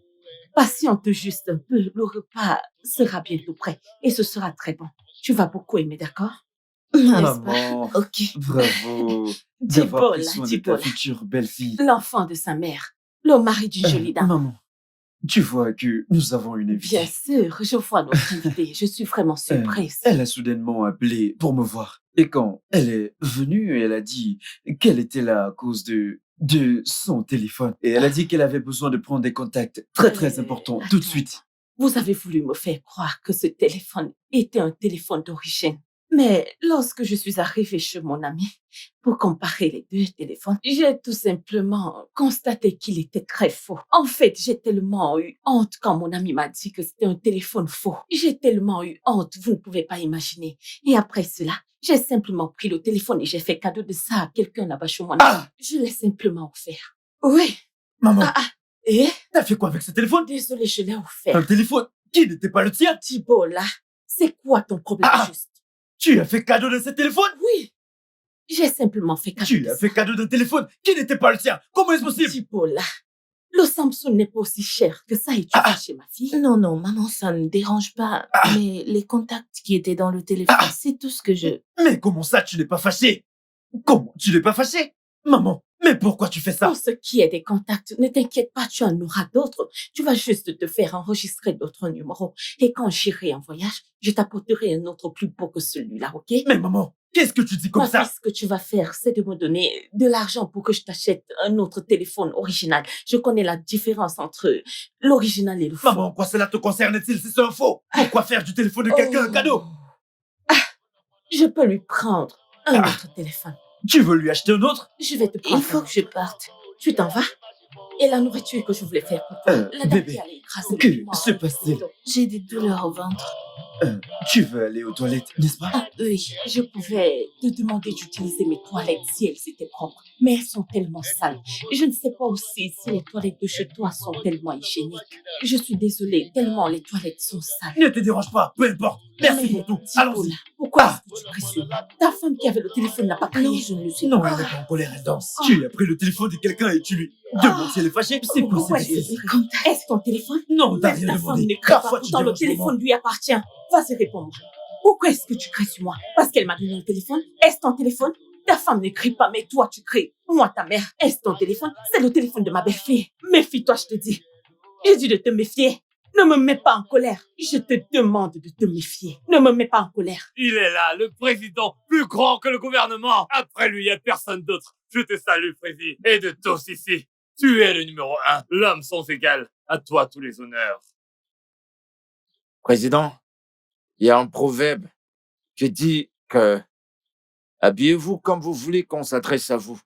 Patiente juste un peu. Le repas sera bientôt prêt et ce sera très bon. Tu vas beaucoup aimer, d'accord? N'est-ce pas?
Maman,
Ok.
bravo d'avoir pris
Dibola,
soin de ta
Dibola.
future belle-fille.
L'enfant de sa mère. Le mari d'une jolie dame.
Maman, tu vois que nous avons une invitée.
Bien sûr, je vois notre invitée. Je suis vraiment surprise.
Elle a soudainement appelé pour me voir. Et quand elle est venue, elle a dit qu'elle était là à cause de son téléphone. Et elle a dit qu'elle avait besoin de prendre des contacts très importants tout de suite.
Vous avez voulu me faire croire que ce téléphone était un téléphone d'origine. Mais lorsque je suis arrivée chez mon ami pour comparer les deux téléphones, j'ai tout simplement constaté qu'il était très faux. En fait, j'ai tellement eu honte quand mon ami m'a dit que c'était un téléphone faux. J'ai tellement eu honte, vous ne pouvez pas imaginer. Et après cela, j'ai simplement pris le téléphone et j'ai fait cadeau de ça à quelqu'un là-bas chez moi. Je l'ai simplement offert. Oui.
Maman,
Et?
t'as fait quoi avec ce téléphone?
Désolée, je l'ai offert.
Un téléphone qui n'était pas le tien?
Tibola, c'est quoi ton problème juste?
Tu as fait cadeau de ce téléphone?
Oui. J'ai simplement fait cadeau.
Tu as fait cadeau d'un téléphone qui n'était pas le tien. Comment est-ce possible?
Tibola, le Samsung n'est pas aussi cher que ça et tu vas chez ma fille.
Non, maman, ça ne dérange pas. Mais les contacts qui étaient dans le téléphone, c'est tout ce que je...
Mais comment ça, tu n'es pas fâché? Comment tu n'es pas fâché? Maman, mais pourquoi tu fais ça?
Pour ce qui est des contacts, ne t'inquiète pas, tu en auras d'autres. Tu vas juste te faire enregistrer d'autres numéros. Et quand j'irai en voyage, je t'apporterai un autre plus beau que celui-là, ok?
Mais maman, qu'est-ce que tu dis comme ça?
Ce que tu vas faire, c'est de me donner de l'argent pour que je t'achète un autre téléphone original. Je connais la différence entre l'original et le faux.
Maman, en quoi cela te concerne-t-il si c'est un faux? Pourquoi faire du téléphone de quelqu'un un cadeau?
Je peux lui prendre un autre téléphone.
Tu veux lui acheter un autre?
Je vais te prendre.
Il faut que je parte.
Tu t'en vas? Et la nourriture que je voulais faire pour toi, la dame
bébé,
qui allait écraser
que
le piment
se
avec
passe-t-il?
le couteau.
J'ai des douleurs au ventre.
Tu veux aller aux toilettes, n'est-ce pas?
Oui, je pouvais te demander d'utiliser mes toilettes si elles étaient propres, mais elles sont tellement sales. Je ne sais pas aussi si les toilettes de chez toi sont tellement hygiéniques. Je suis désolée, tellement les toilettes sont sales.
Ne te dérange pas, peu importe. Merci
Mais,
pour tout.
Tibola,
Allons-y.
pourquoi est-ce que tu cries sur moi? Ta femme qui avait le téléphone n'a pas crié.
Non, je ne le sais
Non,
pas.
elle n'est pas en colère, elle danse. Tu as pris le téléphone de quelqu'un et tu lui demandes si elle est fâchée. C'est
Pourquoi
possible.
est-ce que tu cries? Est-ce ton téléphone?
Non, t'as
Mais
rien
ta femme
demandé.
ne crie pas,
Parfois, tu
pourtant le
déranges
téléphone
maman.
lui appartient. Vas-y, réponds-moi. Pourquoi est-ce que tu cries sur moi? Parce qu'elle m'a donné le téléphone? Est-ce ton téléphone? Ta femme ne crie pas, mais toi, tu cries. Moi, ta mère, est-ce ton téléphone? C'est le téléphone de ma belle-fille. Méfie-toi, je te dis. J'ai dit de te méfier. Ne me mets pas en colère. Je te demande de te méfier. Ne me mets pas en colère.
Il est là, le président, plus grand que le gouvernement. Après lui, il n'y a personne d'autre. Je te salue, président. Et de tous ici. Tu es le numéro 1, l'homme sans égal. À toi tous les honneurs.
Président, il y a un proverbe qui dit que habillez-vous comme vous voulez qu'on s'adresse à vous.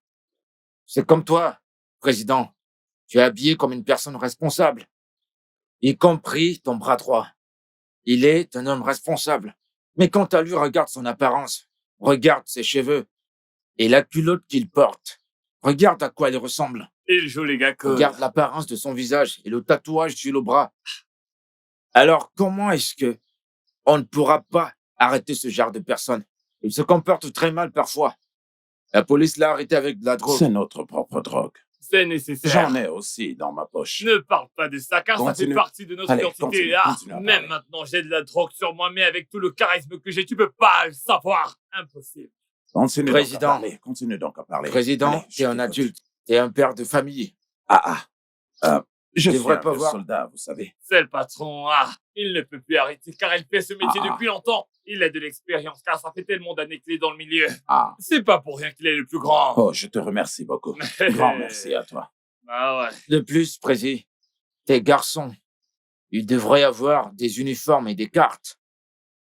C'est comme toi, président. Tu es habillé comme une personne responsable, y compris ton bras droit. Il est un homme responsable. Mais quant à lui, regarde son apparence, regarde ses cheveux et la culotte qu'il porte. Regarde à quoi il ressemble.
Il joue les gars cool.
Regarde l'apparence de son visage et le tatouage sur le bras. Alors, comment est-ce que on ne pourra pas arrêter ce genre de personnes? Il se comporte très mal parfois. La police l'a arrêté avec de la drogue.
C'est notre propre drogue.
C'est nécessaire.
J'en ai aussi dans ma poche.
Ne parle pas de ça, car ça
Continue.
fait partie de notre
Allez,
identité.
continue,
Ah,
continue à
même
parler.
maintenant, j'ai de la drogue sur moi, mais avec tout le charisme que j'ai, tu peux pas le savoir. Impossible.
Continue
Président.
donc à parler. Continue donc à parler.
Président,
Allez,
tu es
je
un
t'écoute.
adulte. Tu es un père de famille.
Je suis
devrais
un
pas
vieux
voir.
soldat, vous savez.
C'est le patron. Ah, il ne peut plus arrêter car il fait ce métier depuis longtemps. Il a de l'expérience car ça fait tellement d'années qu'il est dans le milieu.
Ah.
C'est pas pour rien qu'il est le plus grand.
Oh, je te remercie beaucoup. Grand merci à toi.
Ah ouais.
De plus, Prési, tes garçons, ils devraient avoir des uniformes et des cartes.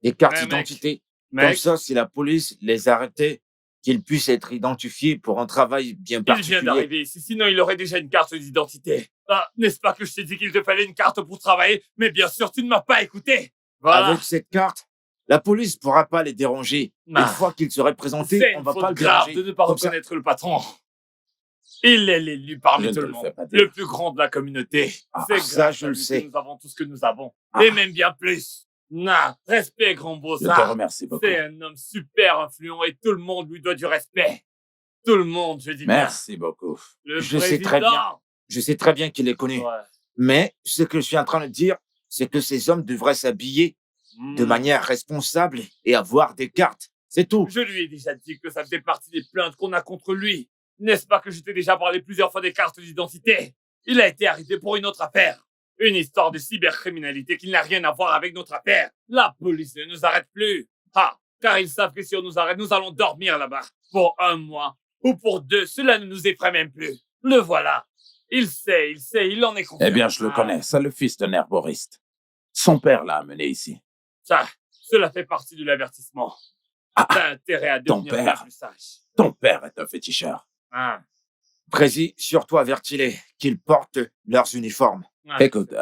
Des cartes
Ouais, mec.
d'identité. Comme
Mec,
ça, si la police les arrêtait, qu'ils puissent être identifiés pour un travail bien
il vient
particulier.
d'arriver ici, sinon il aurait déjà une carte d'identité. Ah, n'est-ce pas que je t'ai dit qu'il te fallait une carte pour travailler? Mais bien sûr, tu ne m'as pas écouté. Voilà.
Avec cette carte, la police ne pourra pas les déranger.
Ah.
Une fois qu'ils seraient présentés,
C'est
on
une
va pas
faute
le
grave
déranger.
de ne pas
Comme ça.
reconnaître le patron. Il est l'élu parmi
Je ne
tout
te
le
le fais
monde,
pas dire.
le plus grand de la communauté.
Ah,
C'est
ça,
grâce
je
à
le
lui
sais.
que nous avons tout ce que nous avons.
Ah.
Et même bien plus. Respect, grand
Je te
bossard.
remercie beaucoup.
C'est un homme super influent et tout le monde lui doit du respect. Tout le monde, je dis bien.
Merci beaucoup.
Le
Je sais très bien.
président.
Je sais très bien qu'il est connu.
Ouais.
Mais ce que je suis en train de dire, c'est que ces hommes devraient s'habiller de manière responsable et avoir des cartes. C'est tout.
Je lui ai déjà dit que ça faisait partie des plaintes qu'on a contre lui. N'est-ce pas que je t'ai déjà parlé plusieurs fois des cartes d'identité? Il a été arrêté pour une autre affaire. Une histoire de cybercriminalité qui n'a rien à voir avec notre affaire. La police ne nous arrête plus. Ah, car ils savent que si on nous arrête, nous allons dormir là-bas. Pour 1 mois. Ou pour 2, cela ne nous effraie même plus. Le voilà. Il sait, il en est conscient.
Eh bien, je le connais. C'est le fils d'un herboriste. Son père l'a amené ici.
Ça, cela fait partie de l'avertissement. T'as intérêt à
ton
devenir
père.
bien plus sage.
Ton père est un féticheur.
Ah.
Prési, surtout avertis-les qu'ils portent leurs uniformes.
Ouais.
Écoute,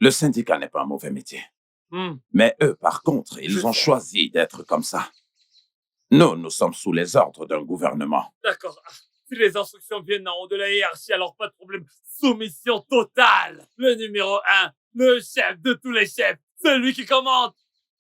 le syndicat n'est pas un mauvais métier.
Hmm.
Mais eux, par contre, ils
Je
ont
sais.
choisi d'être comme ça. Nous sommes sous les ordres d'un gouvernement.
D'accord. Si les instructions viennent en haut de la hiérarchie, alors pas de problème. Soumission totale. Le numéro 1, le chef de tous les chefs, celui qui commande.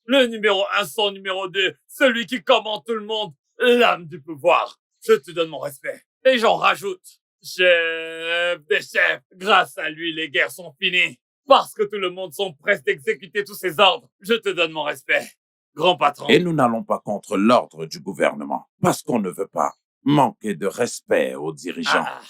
Le numéro 1, son numéro 2, celui qui commande tout le monde. L'âme du pouvoir. Je te donne mon respect. Et j'en rajoute. Chef des chefs. Grâce à lui, les guerres sont finies. Parce que tout le monde sont prêts d'exécuter tous ses ordres. Je te donne mon respect. Grand patron.
Et nous n'allons pas contre l'ordre du gouvernement, parce qu'on ne veut pas manquer de respect aux dirigeants.
Ah.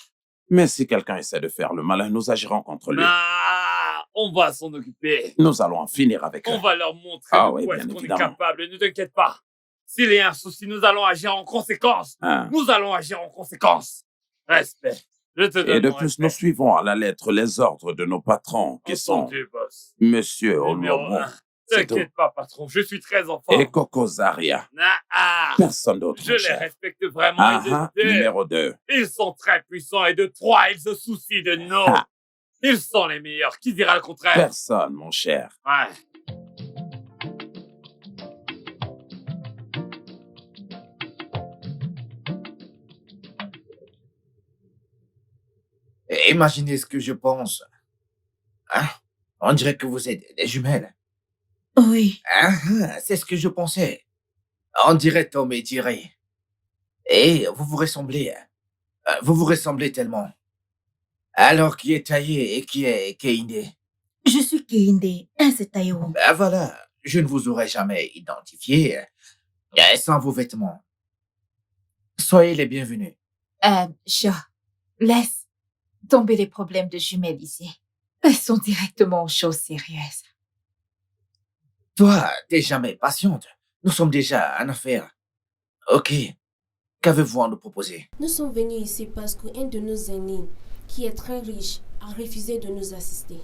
Mais si quelqu'un essaie de faire le malin, nous agirons contre lui.
Ah, on va s'en occuper.
Nous allons en finir avec
On
eux.
va leur montrer
Ah
de
oui,
quoi
bien
est-ce qu'on est
évidemment.
capable. Ne t'inquiète pas. S'il y a un souci, nous allons agir en conséquence.
Hein.
Nous allons agir en conséquence. Respect. Je te donne
Et de
mon
plus,
respect.
nous suivons à la lettre les ordres de nos patrons, qui sont
Entendu, boss.
Monsieur
Numéro
Olomo
1.
c'est tout.
T'inquiète pas, patron. Je suis très en forme.
et Coco Zaria. Personne d'autre.
Je
mon
les
cher.
respecte vraiment.
Ah,
et de
ah,
deux,
numéro 2.
ils sont très puissants. Et de 3, ils se soucient de nous.
Ah.
Ils sont les meilleurs. Qui dira le contraire?
Personne, mon cher.
Ouais.
Imaginez ce que je pense. Hein? On dirait que vous êtes des jumelles.
Oui.
C'est ce que je pensais. On dirait Tom et Jerry. Et vous vous ressemblez. Vous vous ressemblez tellement. Alors, qui est taillé et qui est Keinde?
Je suis Keinde, c'est Taïwo.
Ben voilà, je ne vous aurais jamais identifié sans vos vêtements. Soyez les bienvenus.
Laisse tomber les problèmes de jumelles ici. Passons directement aux choses sérieuses.
Toi, t'es jamais patiente. Nous sommes déjà en affaire. Ok. Qu'avez-vous à nous proposer?
Nous sommes venus ici parce qu'un de nos aînés, qui est très riche, a refusé de nous assister.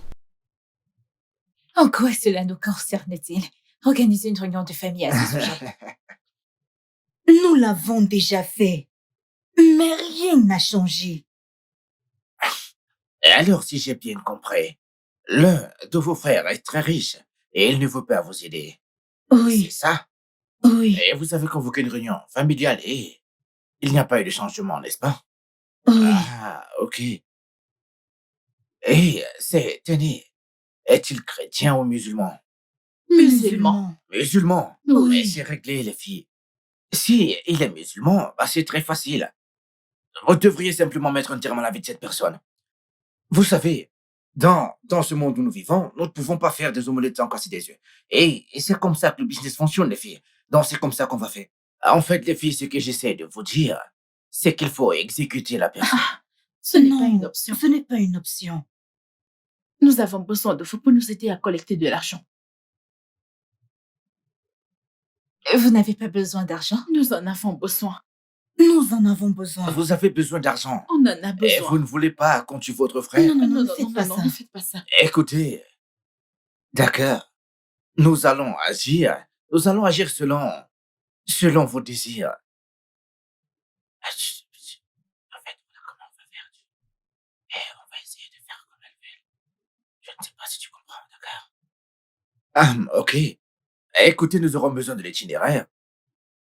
En quoi cela nous concerne-t-il? Organiser une réunion de famille à ce sujet.
Nous l'avons déjà fait. Mais rien n'a changé.
Et alors, si j'ai bien compris, l'un de vos frères est très riche et il ne veut pas vous aider.
Oui.
C'est ça?
Oui.
Et vous avez convoqué une réunion familiale et il n'y a pas eu de changement, n'est-ce pas?
Oui.
Ah, ok. Et c'est aîné. Est-il chrétien ou musulman?
Musulman.
Musulman?
Oui.
Mais c'est réglé, les filles. Si il est musulman, bah c'est très facile. Vous devriez simplement mettre un terme à la vie de cette personne. Vous savez, dans ce monde où nous vivons, nous ne pouvons pas faire des omelettes sans casser des yeux. Et c'est comme ça que le business fonctionne, les filles. Donc c'est comme ça qu'on va faire. En fait, les filles, ce que j'essaie de vous dire, c'est qu'il faut exécuter la personne.
Ce n'est pas une option. Ce n'est pas une option.
Nous avons besoin de vous pour nous aider à collecter de l'argent. Vous n'avez pas besoin d'argent? Nous en avons besoin. Nous en avons besoin.
Vous avez besoin d'argent.
On en a besoin.
Et vous ne voulez pas qu'on tue votre frère?
Non, ne faites pas ça.
Écoutez, d'accord. Nous allons agir selon vos désirs. En fait, voilà comment on va faire. Et on va essayer de faire comme elle veut. Je ne sais pas si tu comprends, d'accord? Ok. Écoutez, nous aurons besoin de l'itinéraire.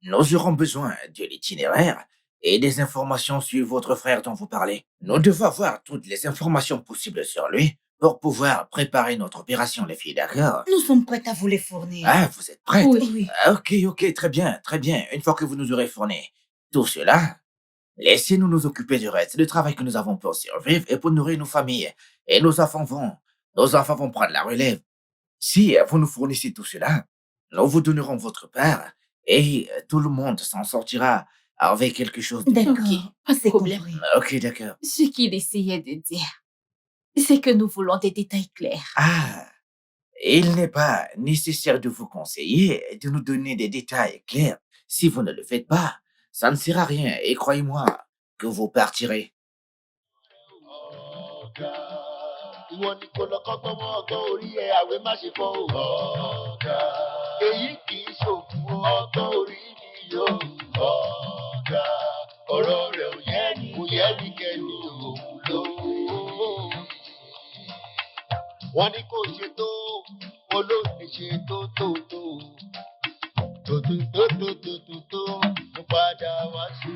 Nous aurons besoin de l'itinéraire et des informations sur votre frère dont vous parlez. Nous devons avoir toutes les informations possibles sur lui pour pouvoir préparer notre opération, les filles, d'accord?
Nous sommes prêts à vous les fournir.
Ah, vous êtes prêtes?
Oui.
Ok, très bien. Une fois que vous nous aurez fourni tout cela, laissez-nous nous occuper du reste, du travail que nous avons pour survivre et pour nourrir nos familles. Et nos enfants vont prendre la relève. Si vous nous fournissez tout cela, nous vous donnerons votre part et tout le monde s'en sortira avec quelque chose de...
D'accord, pas de problème.
Ok, d'accord.
Ce qu'il essayait de dire, c'est que nous voulons des détails clairs.
Ah, il n'est pas nécessaire de vous conseiller et de nous donner des détails clairs. Si vous ne le faites pas, ça ne sert à rien et croyez-moi que vous partirez.
Ìwọ ni kò lọ kọ́gbọ́n mọ́ ọgbọ́n orí ẹ̀ àwẹ̀ má ṣe fọ́ o. Ọ̀gá. Èyí kì í ṣòkun ọgbọ́n orí ni yóò. Ọ̀gá. Ọ̀rọ̀ rẹ̀ ò yẹ ní kẹ́ni òun ló. Wọ́n ní kò ṣe tó, olóògbé ṣe tó. Tó, mo padà wá sí.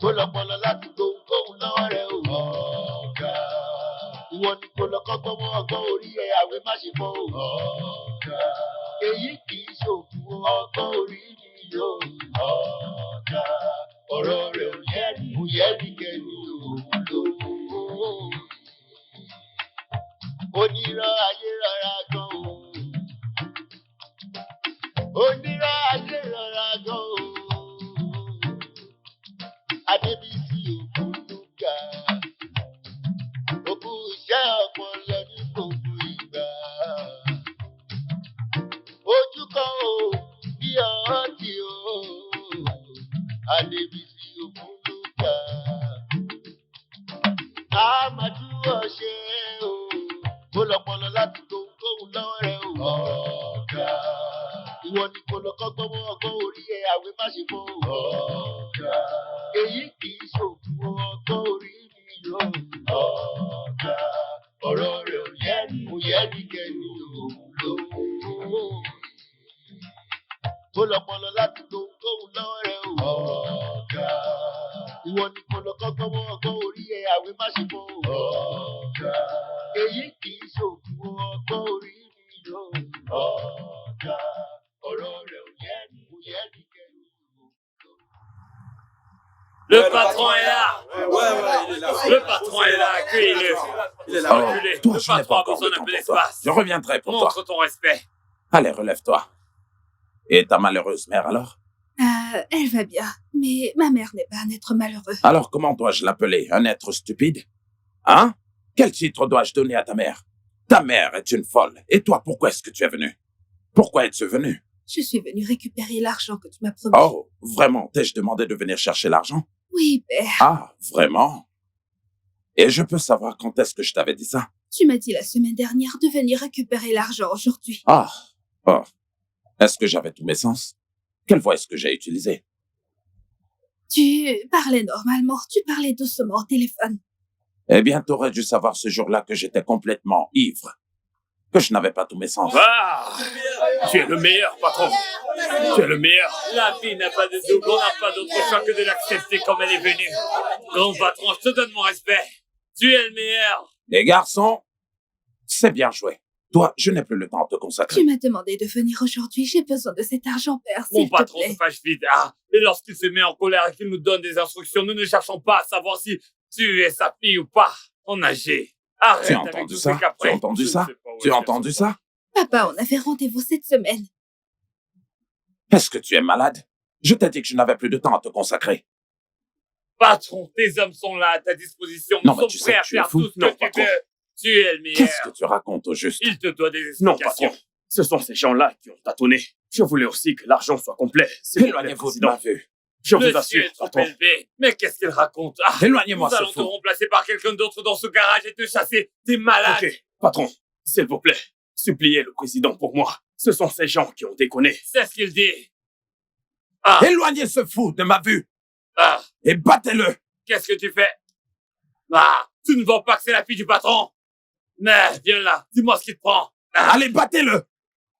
Kó lọ́pọlọ láti gbohùngbohùn lọ́wọ́ rẹ̀ ò. Ọ̀gá. Ìwọ ni kò lọ kọ́gbọ́n mọ́ ọgbọ́n orí ẹ̀ àwẹ̀ má ṣe fọ́ o. Ọ̀gá. Èyí kì í ṣòkun ọgbọ́n orí ni yóò. Ọ̀gá. Ọ̀rọ̀ rẹ̀ ò yẹ ní kẹ́ni òun ló. Onírọ̀ ayé rọra gan o. Onírọ̀ ayé rọra gan o. Adébísí Ògúndúgà. Òkú iṣẹ́ ọpọlọ ní gbogbo ìgbà. Ojú kan o, bí ọtí o. Adébísí Ògúndúgà. A máa dúró ṣe o. Kó lọ́pọlọ láti gbohùngbohùn lọ́wọ́ rẹ̀ o. Ọ̀gá. Ìwọ ni kò lọ kọ́gbọ́n mọ́ ọgbọ́n orí ẹ̀ àwẹ̀ má ṣe fọ́ o. Ọ̀gá. Èyí kì í ṣòkun ọgbọ́n orí ni yóò. Ọ̀gá. Ọ̀rọ̀ rẹ̀ ò yẹ ní kẹ́ni òun ló. Kó lọ́pọlọ láti gbohùngbohùn lọ́wọ́ rẹ̀ o. Ọ̀gá. Ìwọ ni kò lọ kọ́gbọ́n mọ́ ọgbọ́n orí ẹ̀ àwẹ̀ má ṣe fọ́ o. Ọ̀gá. Èyí kì í ṣòkun ọgbọ́n orí ni yóò. Ọ̀gá. Ọ̀rọ̀ rẹ̀ ò yẹ ní kẹ́ni.
Le patron est là.
Ouais, il est là.
Le patron est là, accueille-le.
Il est là.
Enculé.
Toi,
Le
je n'ai
patron
pas
a
encore
besoin
le
d'un
temps
peu
pour toi.
d'espace.
Je reviendrai pour toi.
Montre ton respect.
Allez, relève-toi. Et ta malheureuse mère alors?
Elle va bien, mais ma mère n'est pas un être malheureux.
Alors comment dois-je l'appeler? Un être stupide? Hein? Quel titre dois-je donner à ta mère? Ta mère est une folle. Et toi, pourquoi est-ce que tu es venu? Pourquoi es-tu venu?
Je suis venue récupérer l'argent que tu m'as promis.
Oh, vraiment? T'ai-je demandé de venir chercher l'argent?
Oui, père.
Ah, vraiment? Et je peux savoir quand est-ce que je t'avais dit ça?
Tu m'as dit la semaine dernière de venir récupérer l'argent aujourd'hui.
Ah, oh. Est-ce que j'avais tous mes sens? Quelle voix est-ce que j'ai utilisée?
Tu parlais normalement, tu parlais doucement au téléphone.
Eh bien, t'aurais dû savoir ce jour-là que j'étais complètement ivre. Que je n'avais pas tous mes sens.
Ah! Tu es le meilleur, patron. Tu es le meilleur. La vie n'a pas de double, on n'a pas d'autre choix que de l'accepter comme elle est venue. Grand patron, je te donne mon respect. Tu es le meilleur.
Les garçons, c'est bien joué. Toi, je n'ai plus le temps de te consacrer.
Tu m'as demandé de venir aujourd'hui. J'ai besoin de cet argent, père,
Mon
s'il te
patron
plaît.
se fâche vite. Ah, et lorsqu'il se met en colère et qu'il nous donne des instructions, nous ne cherchons pas à savoir si tu es sa fille ou pas. On agit. Arrête
Tu as
avec
entendu
tous
ça?
ces caprices.
Tu as entendu
Je ne
ça?
sais pas où
Tu
est-ce
as
qu'elles
entendu
sont.
ça?
Papa, on avait rendez-vous cette semaine.
Est-ce que tu es malade? Je t'ai dit que je n'avais plus de temps à te consacrer.
Patron, tes hommes sont là à ta disposition.
Non,
Nous
mais tu
sommes
sais
prêts
que
à
tu es
faire
fou.
tout ce
Non,
que tu
patron.
veux. Tu es le meilleur.
Qu'est-ce que tu racontes au juste?
Il te doit des
Non,
explications.
patron. Ce sont ces gens-là qui ont tâtonné. Je voulais aussi que l'argent soit complet. s'il vous plaît,
Éloignez-vous de
président.
ma vue.
Je
Le
vous assure,
ciel est trop
patron.
élevé. Mais qu'est-ce qu'il raconte? Ah,
Éloignez-moi,
nous
ce
allons te
fou.
remplacer par quelqu'un d'autre dans ce garage et te chasser. T'es malade.
Ok, patron, s'il vous plaît, suppliez le président pour moi. Ce sont ces gens qui ont déconné.
C'est ce qu'il dit.
Éloignez ce fou de ma vue
Ah,
et battez-le.
qu'est-ce que tu fais? Ah, tu ne vois pas que c'est la fille du patron? Mais viens là, dis-moi ce qui te prend. Ah,
Allez, battez-le.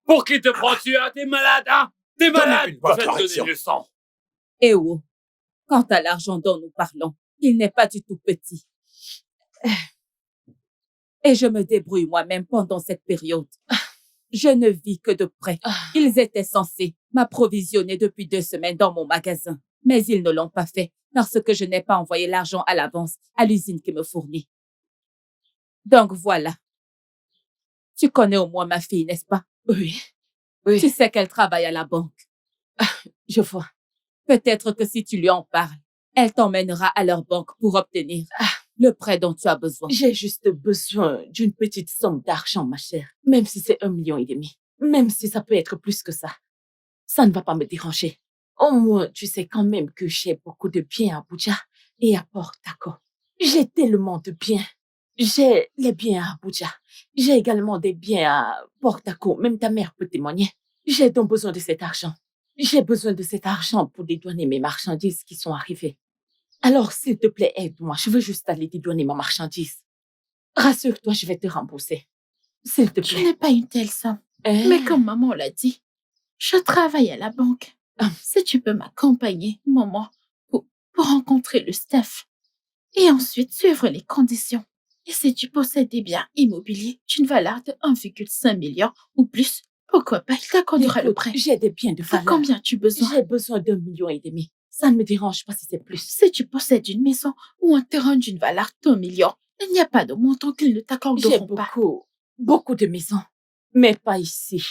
pour qui te prends-tu? Hein? T'es malade, hein? T'es malade?
Donnez une bonne
Je vais te donner
correction.
du sang.
Eh oh, quant à l'argent dont nous parlons, il n'est pas du tout petit. Et je me débrouille moi-même pendant cette période. Je ne vis que de près. Ils étaient censés m'approvisionner depuis 2 semaines dans mon magasin, mais ils ne l'ont pas fait parce que je n'ai pas envoyé l'argent à l'avance à l'usine qui me fournit. Donc voilà. Tu connais au moins ma fille, n'est-ce pas?
Oui. Oui.
Tu sais qu'elle travaille à la banque.
Je vois.
Peut-être que si tu lui en parles, elle t'emmènera à leur banque pour obtenir le prêt dont tu as besoin.
J'ai juste besoin d'une petite somme d'argent, ma chère. Même si c'est 1,5 million. Même si ça peut être plus que ça. Ça ne va pas me déranger. Au moins, tu sais quand même que j'ai beaucoup de biens à Abuja et à Port Harcourt. J'ai tellement de biens. J'ai les biens à Abuja. J'ai également des biens à Port Harcourt. Même ta mère peut témoigner. J'ai donc besoin de cet argent. J'ai besoin de cet argent pour dédouaner mes marchandises qui sont arrivées. Alors, s'il te plaît, aide-moi. Je veux juste aller dédouaner ma marchandise. Rassure-toi, je vais te rembourser. S'il te
Je
plaît.
n'ai pas une telle somme.
Hein?
Mais comme maman l'a dit, je travaille à la banque. Si tu peux m'accompagner, maman, pour rencontrer le staff et ensuite suivre les conditions. Et si tu possèdes des biens immobiliers d'une valeur de 1,5 million ou plus, pourquoi pas, il t'accordera le
Écoute,
prêt.
j'ai des biens de
À
valeur.
combien as-tu besoin?
J'ai besoin d'1,5 million. Ça ne me dérange pas si c'est plus.
Si tu possèdes une maison ou un terrain d'une valeur d'1 million, il n'y a pas de montant qu'ils ne
J'ai
t'accorderont pas.
beaucoup de maisons, mais pas ici.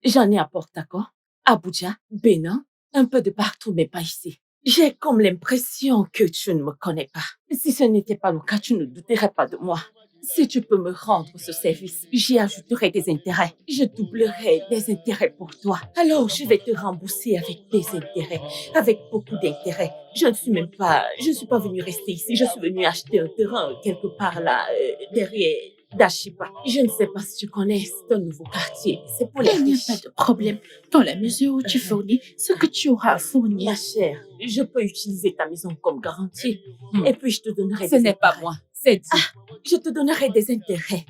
J'en ai à Port Harcourt, Abuja, Bénin, un peu de partout, mais pas ici. J'ai comme l'impression que tu ne me connais pas. Si ce n'était pas le cas, tu ne douterais pas de moi. Si tu peux me rendre ce service, j'y ajouterai des intérêts. Je doublerai des intérêts pour toi. Alors, je vais te rembourser avec des intérêts, avec beaucoup d'intérêts. Je ne suis pas venue rester ici. Je suis venue acheter un terrain quelque part là, derrière Dashipa. Je ne sais pas si tu connais, c'est un nouveau quartier. C'est pour les
Il n'y a
riches.
pas de problème dans la mesure où tu fournis ce que tu auras à fournir.
Ma chère, je peux utiliser ta maison comme garantie. Et puis, je te donnerai
Ce
des
n'est pas
intérêts.
moi, c'est dit.
Je te donnerai des intérêts.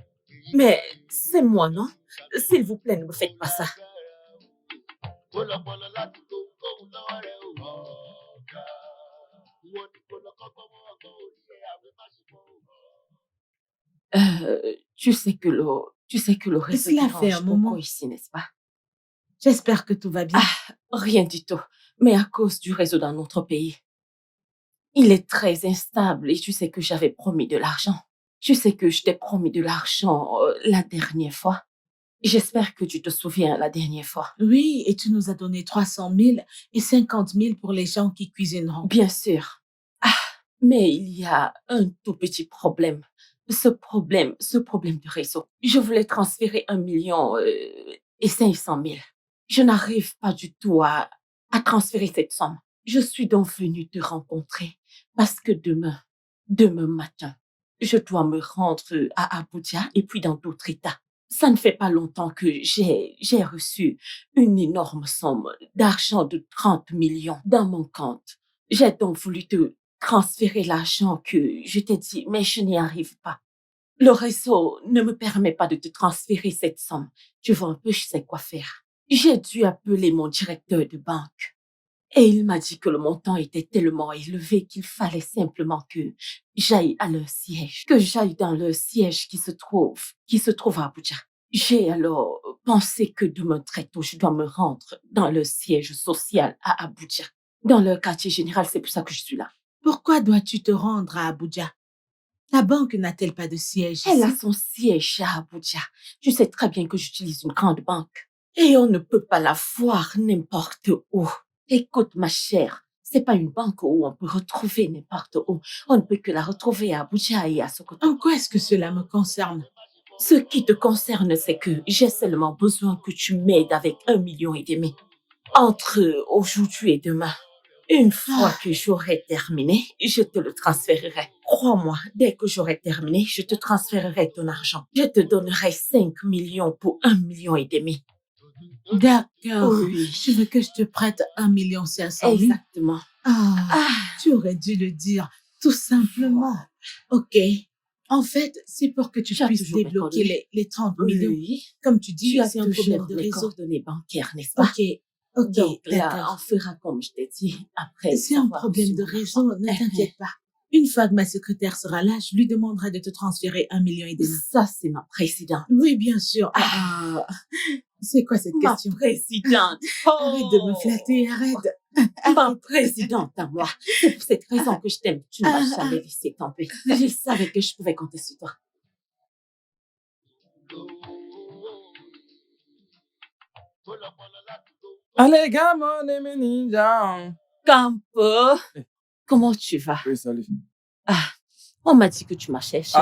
Mais c'est moi, non? S'il vous plaît, ne me faites pas ça. Tu sais que le réseau
Cela
dérange
fait un
beaucoup
moment.
ici, n'est-ce pas?
J'espère que tout va bien.
Rien du tout. Mais à cause du réseau dans notre pays. Il est très instable et tu sais que j'avais promis de l'argent. Tu sais que je t'ai promis de l'argent la dernière fois. J'espère que tu te souviens la dernière fois.
Oui, et tu nous as donné 300 000 et 50 000 pour les gens qui cuisineront.
Bien sûr. Mais il y a un tout petit problème. Ce problème de réseau. Je voulais transférer 1,5 million et 500 000. Je n'arrive pas du tout à transférer cette somme. Je suis donc venue te rencontrer parce que demain matin, je dois me rendre à Abuja et puis dans d'autres États. Ça ne fait pas longtemps que j'ai reçu une énorme somme d'argent de 30 millions dans mon compte. J'ai donc voulu te transférer l'argent que je t'ai dit, mais je n'y arrive pas. Le réseau ne me permet pas de te transférer cette somme. Tu vois un peu, je sais quoi faire. J'ai dû appeler mon directeur de banque. Et il m'a dit que le montant était tellement élevé qu'il fallait simplement que j'aille à leur siège, que j'aille dans leur siège qui se trouve à Abuja. J'ai alors pensé que demain très tôt, je dois me rendre dans leur siège social à Abuja, dans leur quartier général. C'est pour ça que je suis là.
Pourquoi dois-tu te rendre à Abuja? Ta banque n'a-t-elle pas de siège
Elle a
ici?
son siège à Abuja. Je sais très bien que j'utilise une grande banque. Et on ne peut pas la voir n'importe où. Écoute, ma chère, c'est pas une banque où on peut retrouver n'importe où. On ne peut que la retrouver à Abuja et à Sokoto.
En quoi est-ce que cela me concerne?
Ce qui te concerne, c'est que j'ai seulement besoin que tu m'aides avec 1,5 million. Entre aujourd'hui et demain. Une fois que j'aurai terminé, je te le transférerai. Crois-moi, dès que j'aurai terminé, je te transférerai ton argent. Je te donnerai 5 millions pour 1,5 million.
D'accord.
Oui.
Tu veux que je te prête 1,5 million?
Exactement.
Tu aurais dû le dire, tout simplement. Ok. En fait, c'est pour que tu puisses débloquer les 30 millions.
Oui.
Comme tu dis,
Tu as
c'est un problème
toujours
de
les
réseau.
coordonnées bancaires, n'est-ce pas?
Ok,
Donc là,
d'accord.
on fera comme je t'ai dit après.
C'est un problème de réseau, ne t'inquiète pas. Une fois que ma secrétaire sera là, je lui demanderai de te transférer 1,5 million.
Ça, c'est ma présidente.
Oui, bien sûr. C'est quoi cette question?
Ma présidente.
Arrête de me flatter, arrête.
Ma présidente à moi. C'est pour cette raison que je t'aime. Tu ne m'as jamais laissé tomber. Je savais que je pouvais compter sur toi.
Allez, gamin, mes ninjas.
Campo, comment tu vas?
Oui, salut.
On m'a dit que tu m'as cherché.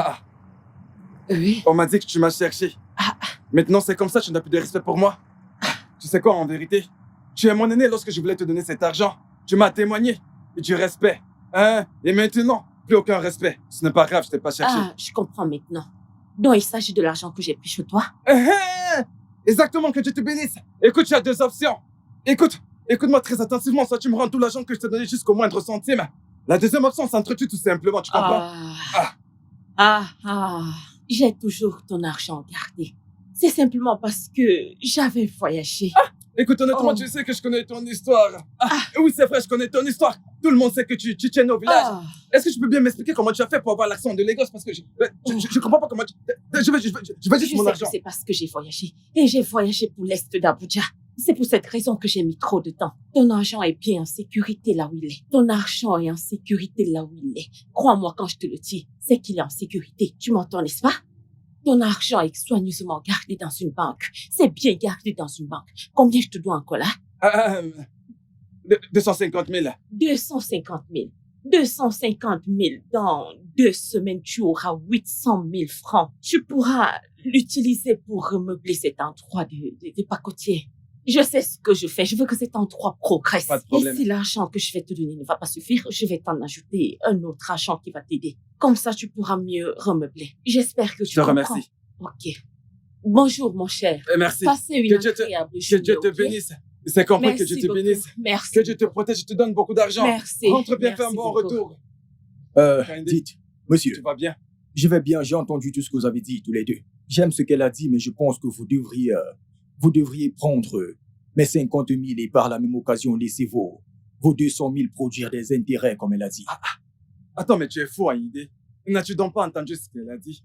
Oui.
On m'a dit que tu m'as cherché. Maintenant, c'est comme ça, tu n'as plus de respect pour moi. Tu sais quoi, en vérité? Tu es mon aîné lorsque je voulais te donner cet argent. Tu m'as témoigné. Et du respect. Hein? Et maintenant, plus aucun respect. Ce n'est pas grave, je t'ai pas cherché.
Je comprends maintenant. Donc, il s'agit de l'argent que j'ai pris chez toi?
Exactement, que Dieu te bénisse. Écoute, tu as deux options. Écoute-moi très attentivement, soit tu me rends tout l'argent que je t'ai donné jusqu'au moindre centime. La deuxième option, c'est entretue tout simplement, tu comprends?
J'ai toujours ton argent gardé. C'est simplement parce que j'avais voyagé.
Écoute, honnêtement, tu sais que je connais ton histoire. Oui, c'est vrai, je connais ton histoire. Tout le monde sait que tu tiens au village. Est-ce que tu peux bien m'expliquer comment tu as fait pour avoir l'accent de Lagos? Parce que je comprends pas comment tu... Je veux juste mon argent.
C'est parce que j'ai voyagé. Et j'ai voyagé pour l'est d'Abuja. C'est pour cette raison que j'ai mis trop de temps. Ton argent est bien en sécurité là où il est. Ton argent est en sécurité là où il est. Crois-moi quand je te le dis, c'est qu'il est en sécurité. Tu m'entends, n'est-ce pas? Ton argent est soigneusement gardé dans une banque. C'est bien gardé dans une banque. Combien je te dois encore là?
250 000.
250 000. 250 000. Dans 2 semaines, tu auras 800 000 francs. Tu pourras l'utiliser pour remeubler cet endroit de pacotier. Je sais ce que je fais. Je veux que cet endroit progresse.
Pas de problème.
Et si l'argent que je vais te donner ne va pas suffire, je vais t'en ajouter un autre argent qui va t'aider. Comme ça, tu pourras mieux remeubler. J'espère que tu comprends.
Je te remercie.
Ok. Bonjour, mon cher.
Merci.
Passez une agréable journée.
Que Dieu te bénisse. C'est compris, que Dieu te bénisse.
Merci.
Que Dieu te protège, je te donne beaucoup d'argent.
Merci.
Rentre bien, fais un
Merci
bon
beaucoup.
retour.
Dites, monsieur.
Tu vas bien?
Je vais bien, j'ai entendu tout ce que vous avez dit, tous les deux. J'aime ce qu'elle a dit, mais je pense que vous devriez prendre mes 50 000 et par la même occasion laisser vos 200 000 produire des intérêts, comme elle a dit.
Attends, mais tu es fou, Aïdé. N'as-tu donc pas entendu ce qu'elle a dit?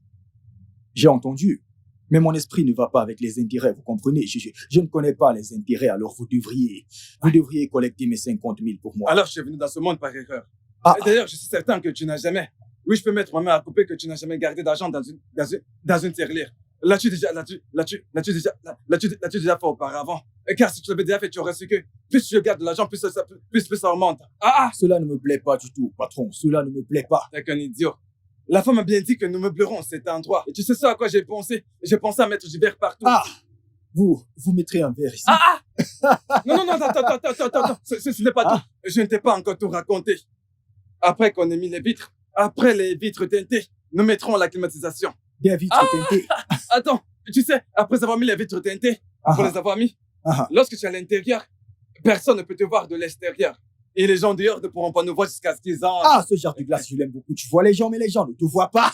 J'ai entendu, mais mon esprit ne va pas avec les intérêts, vous comprenez? Je ne connais pas les intérêts, alors vous devriez collecter mes 50 000 pour moi.
Alors, je suis venu dans ce monde par erreur. D'ailleurs, je suis certain que tu n'as jamais... Oui, je peux mettre ma main à couper que tu n'as jamais gardé d'argent dans une tirelire. L'as-tu déjà fait auparavant? Car si tu l'avais déjà fait, tu aurais su que plus je garde de l'argent, plus ça remonte.
Cela ne me plaît pas du tout, patron. Cela ne me plaît pas.
T'es qu'un idiot. La femme a bien dit que nous meublerons cet endroit. Et tu sais ça à quoi j'ai pensé? J'ai pensé à mettre du verre partout.
Vous mettrez un verre ici.
Non, attends. Ce n'est pas tout. Je ne t'ai pas encore tout raconté. Après qu'on ait mis les vitres, après les vitres teintées, nous mettrons la climatisation.
Des vitres teintées?
Attends, tu sais, après avoir mis les vitres teintées, pour les avoir mis, lorsque tu es à l'intérieur, personne ne peut te voir de l'extérieur. Et les gens dehors ne pourront pas nous voir jusqu'à ce qu'ils entrent.
Ah, ce genre de glace, je l'aime beaucoup. Tu vois les gens, mais les gens ne te voient pas.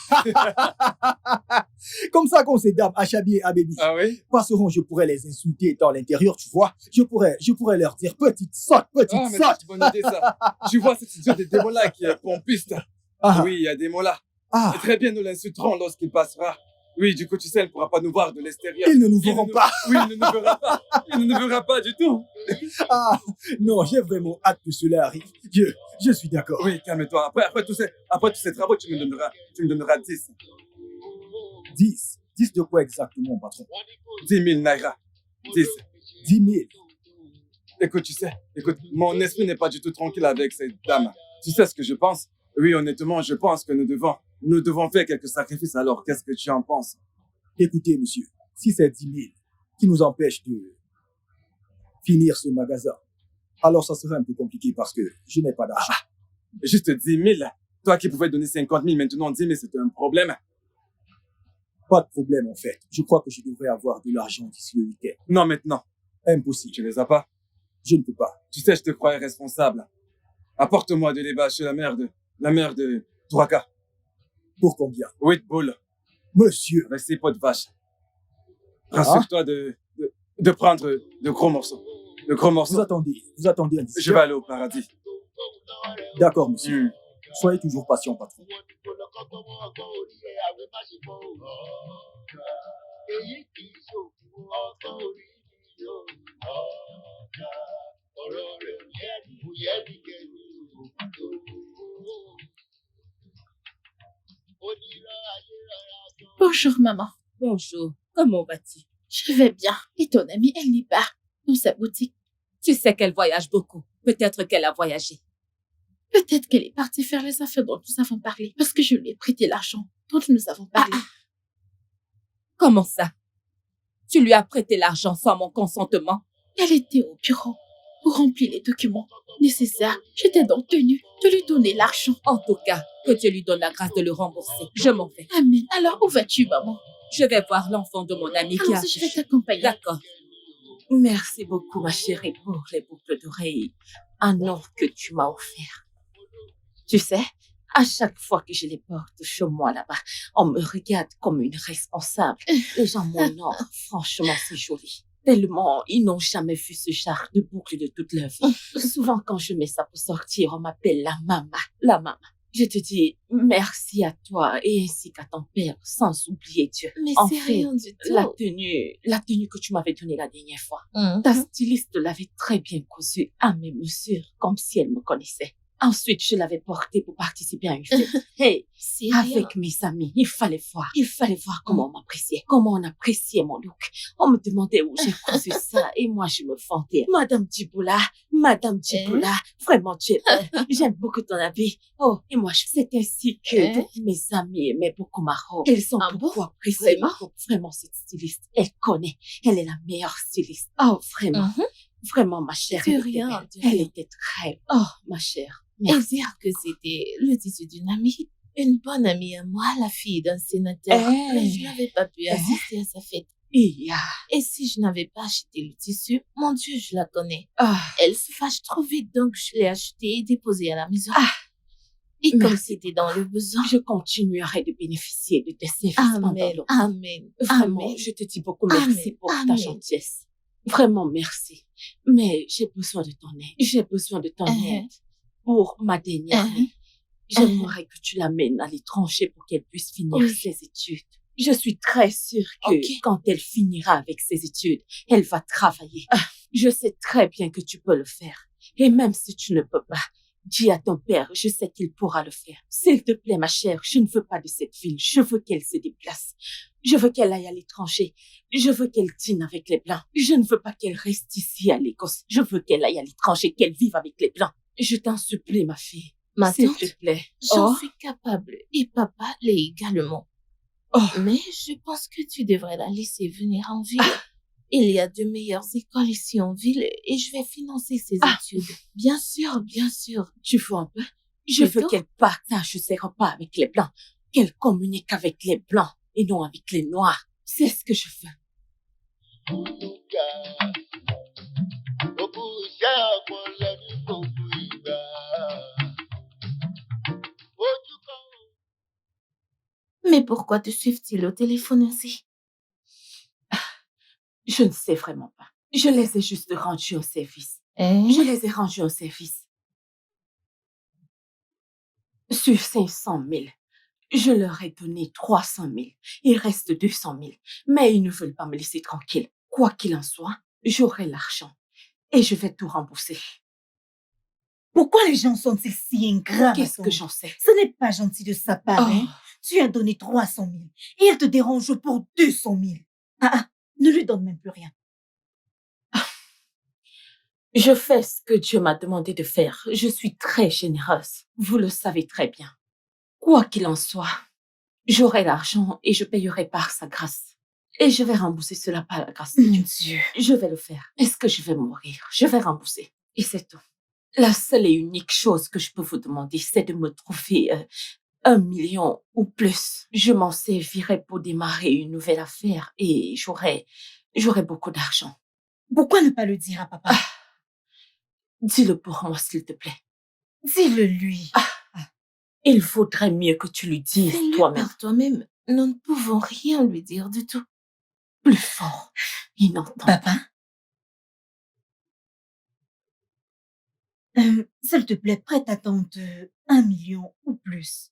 Comme ça, quand ces dames Achabi et Abébi passeront, je pourrais les insulter dans l'intérieur, tu vois. Je pourrais leur dire, petite sotte, petite sotte.
Tu vas noter ça. Tu vois cette idiot de démon-là qui est pompiste. Oui, il y a des mots là. Très bien, nous l'insulterons lorsqu'il passera. Oui, du coup, tu sais, elle ne pourra pas nous voir de l'extérieur.
Ils ne nous verront pas.
Oui, il ne nous verra pas. Il ne nous verra pas du tout.
Ah, non, j'ai vraiment hâte que cela arrive. Je suis d'accord.
Oui, calme-toi. Après tous ces travaux, tu me donneras 10.
10 10 de quoi exactement, patron?
10 000 naira. 10.
10 000.
Écoute, mon esprit n'est pas du tout tranquille avec cette dame. Tu sais ce que je pense? Oui, honnêtement, je pense que nous devons faire quelques sacrifices. Alors, qu'est-ce que tu en penses?
Écoutez, monsieur, si c'est 10 000 qui nous empêche de finir ce magasin, alors ça serait un peu compliqué parce que je n'ai pas d'argent.
Juste 10 000? Toi qui pouvais donner 50 000, maintenant 10 000, c'est un problème.
Pas de problème, en fait. Je crois que je devrais avoir de l'argent d'ici le week-end.
Non, maintenant.
Impossible.
Tu les as pas?
Je ne peux pas.
Tu sais, je te croyais responsable. Apporte-moi de lait chez la mère de Touaka.
Pour combien?
8 boules.
Monsieur.
Avec 6 pots de vache. Rassure-toi de prendre de gros morceaux. De gros morceaux.
Vous attendez un
Je vais aller au paradis.
D'accord, monsieur. Soyez toujours patient, patron.
Bonjour, maman.
Bonjour. Comment vas-tu?
Je vais bien. Et ton amie, elle n'est pas dans sa boutique.
Tu sais qu'elle voyage beaucoup. Peut-être qu'elle a voyagé.
Peut-être qu'elle est partie faire les affaires dont nous avons parlé. Parce que je lui ai prêté l'argent dont nous avons parlé.
Comment ça? Tu lui as prêté l'argent sans mon consentement?
Elle était au bureau pour remplir les documents nécessaires. J'étais donc tenue de lui donner l'argent.
En tout cas, que Dieu lui donne la grâce de le rembourser. Je m'en vais.
Amen. Alors, où vas-tu, maman?
Je vais voir l'enfant de mon ami qui a...
Je vais t'accompagner.
D'accord.
Merci beaucoup, ma chérie, pour les boucles d'oreilles en or que tu m'as offert. Tu sais, à chaque fois que je les porte chez moi là-bas, on me regarde comme une responsable. Les gens m'honorent. Franchement, c'est joli. Tellement, ils n'ont jamais vu ce genre de boucle de toute leur vie. Souvent, quand je mets ça pour sortir, on m'appelle la maman. La maman. Je te dis merci à toi et ainsi qu'à ton père, sans oublier Dieu.
Mais
en
c'est
fait,
rien du tout.
la tenue que tu m'avais donnée la dernière fois, ta styliste l'avait très bien cousue à mes mesures, comme si elle me connaissait. Ensuite, je l'avais portée pour participer à une fête. Hey, avec mes amis, il fallait voir comment on m'appréciait, comment on appréciait mon look. On me demandait où j'ai cousu ça et moi je me vantais. Madame Djiboula, vraiment tu es belle. J'aime beaucoup ton habit. Oh, et moi, c'est ainsi que toutes mes amies aimaient beaucoup ma robe. Elles ont beaucoup apprécié ma robe. Vraiment, cette styliste, elle connaît. Elle est la meilleure styliste. Oh, vraiment. Vraiment, ma chère. Elle était très belle. Oh, ma chère.
Et dire que c'était le tissu d'une amie, une bonne amie à moi, la fille d'un sénateur. Mais je n'avais pas pu assister à sa fête. Et si je n'avais pas acheté le tissu, mon Dieu, je la connais. Elle se fâche trop vite, donc je l'ai acheté et déposé à la maison. Et comme c'était dans le besoin,
je continuerai de bénéficier de tes services.
Amen.
Vraiment, je te dis beaucoup merci pour ta gentillesse. Vraiment merci. Mais j'ai besoin de ton aide. Pour ma dernière année, j'aimerais que tu l'amènes à l'étranger pour qu'elle puisse finir ses études. Je suis très sûre que quand elle finira avec ses études, elle va travailler. Je sais très bien que tu peux le faire. Et même si tu ne peux pas, dis à ton père, je sais qu'il pourra le faire. S'il te plaît, ma chère, je ne veux pas de cette ville. Je veux qu'elle se déplace. Je veux qu'elle aille à l'étranger. Je veux qu'elle dîne avec les Blancs. Je ne veux pas qu'elle reste ici à l'Écosse. Je veux qu'elle aille à l'étranger, qu'elle vive avec les Blancs. Je t'en supplie, ma fille. S'il te plaît.
J'en suis capable. Et papa l'est également. Mais je pense que tu devrais la laisser venir en ville. Il y a de meilleures écoles ici en ville et je vais financer ses études. Bien sûr, bien sûr.
Tu vois un peu? Je veux qu'elle partage ses repas avec les Blancs. Qu'elle communique avec les Blancs et non avec les Noirs. C'est ce que je veux. Mais pourquoi te suivent-ils au téléphone ainsi? Je ne sais vraiment pas. Je les ai juste rendus au service. Je les ai rendus au service. Sur 500 000, je leur ai donné 300 000. Il reste 200 000. Mais ils ne veulent pas me laisser tranquille. Quoi qu'il en soit, j'aurai l'argent. Et je vais tout rembourser.
Pourquoi les gens sont-ils si ingrats?
Qu'est-ce que j'en sais?
Ce n'est pas gentil de sa part, hein? Tu as donné 300 000 et elle te dérange pour 200 000. Ne lui donne même plus rien.
Je fais ce que Dieu m'a demandé de faire. Je suis très généreuse. Vous le savez très bien. Quoi qu'il en soit, j'aurai l'argent et je payerai par sa grâce. Et je vais rembourser cela par la grâce de Dieu. Je vais le faire. Est-ce que je vais mourir? Je vais rembourser. Et c'est tout. La seule et unique chose que je peux vous demander, c'est de me trouver 1 million ou plus. Je m'en servirai pour démarrer une nouvelle affaire et j'aurai beaucoup d'argent.
Pourquoi ne pas le dire à papa?
Dis-le pour moi, s'il te plaît.
Dis-le lui.
Il vaudrait mieux que tu lui dises toi-même.
Par toi-même, nous ne pouvons rien lui dire du tout.
Plus fort. Il n'entend pas.
Papa? S'il te plaît, prête à tante 1 million ou plus.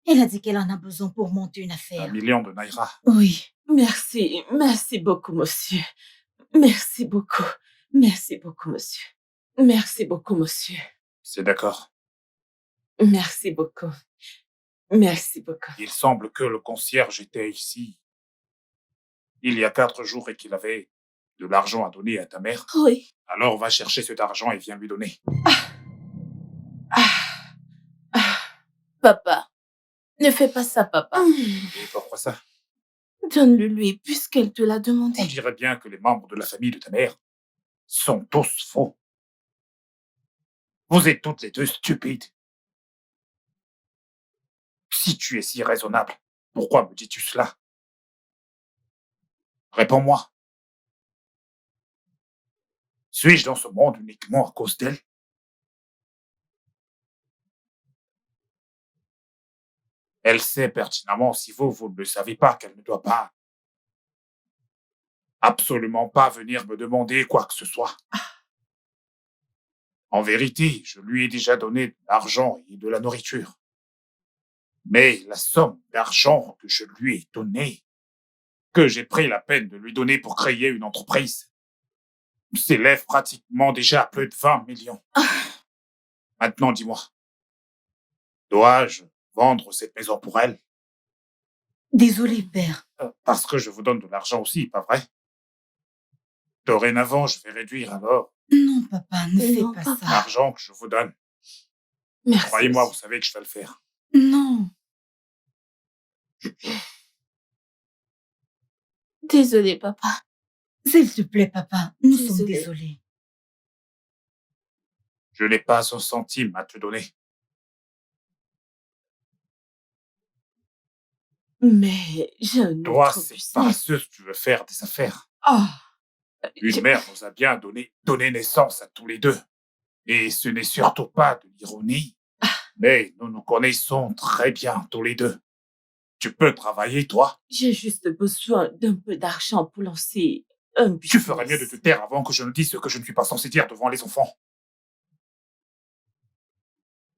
Elle a dit qu'elle en a besoin pour monter une affaire.
1 million de naira.
Oui.
Merci beaucoup, monsieur. Merci beaucoup. Merci beaucoup, monsieur. Merci beaucoup, monsieur.
C'est d'accord.
Merci beaucoup. Merci beaucoup.
Il semble que le concierge était ici il y a 4 jours et qu'il avait de l'argent à donner à ta mère.
Oui.
Alors va chercher cet argent et viens lui donner.
Papa, ne fais pas ça, papa.
Et pourquoi ça?
Donne-le lui, puisqu'elle te l'a demandé.
On dirait bien que les membres de la famille de ta mère sont tous faux. Vous êtes toutes les deux stupides. Si tu es si raisonnable, pourquoi me dis-tu cela? Réponds-moi. Suis-je dans ce monde uniquement à cause d'elle? Elle sait pertinemment, si vous ne le savez pas, qu'elle ne doit pas, absolument pas venir me demander quoi que ce soit. En vérité, je lui ai déjà donné de l'argent et de la nourriture. Mais la somme d'argent que je lui ai donnée, que j'ai pris la peine de lui donner pour créer une entreprise, s'élève pratiquement déjà à plus de 20 millions. Maintenant, dis-moi, dois-je vendre cette maison pour elle?
Désolé, père.
Parce que je vous donne de l'argent aussi, pas vrai? Dorénavant, je vais réduire alors
Non, papa, ne fais pas ça.
l'argent que je vous donne.
Merci.
Croyez-moi, vous savez que je vais le faire.
Non.
Désolé, papa.
S'il te plaît, papa, nous sommes désolés.
Je n'ai pas un centime à te donner.
Mais j'ai un
Toi,
autre
c'est
business.
paresseuse, tu veux faire des affaires. Une mère nous a bien donné naissance à tous les deux. Et ce n'est surtout pas de l'ironie, mais nous nous connaissons très bien tous les deux. Tu peux travailler, toi?
J'ai juste besoin d'un peu d'argent pour lancer un business.
Tu ferais mieux de te taire avant que je ne dise ce que je ne suis pas censé dire devant les enfants.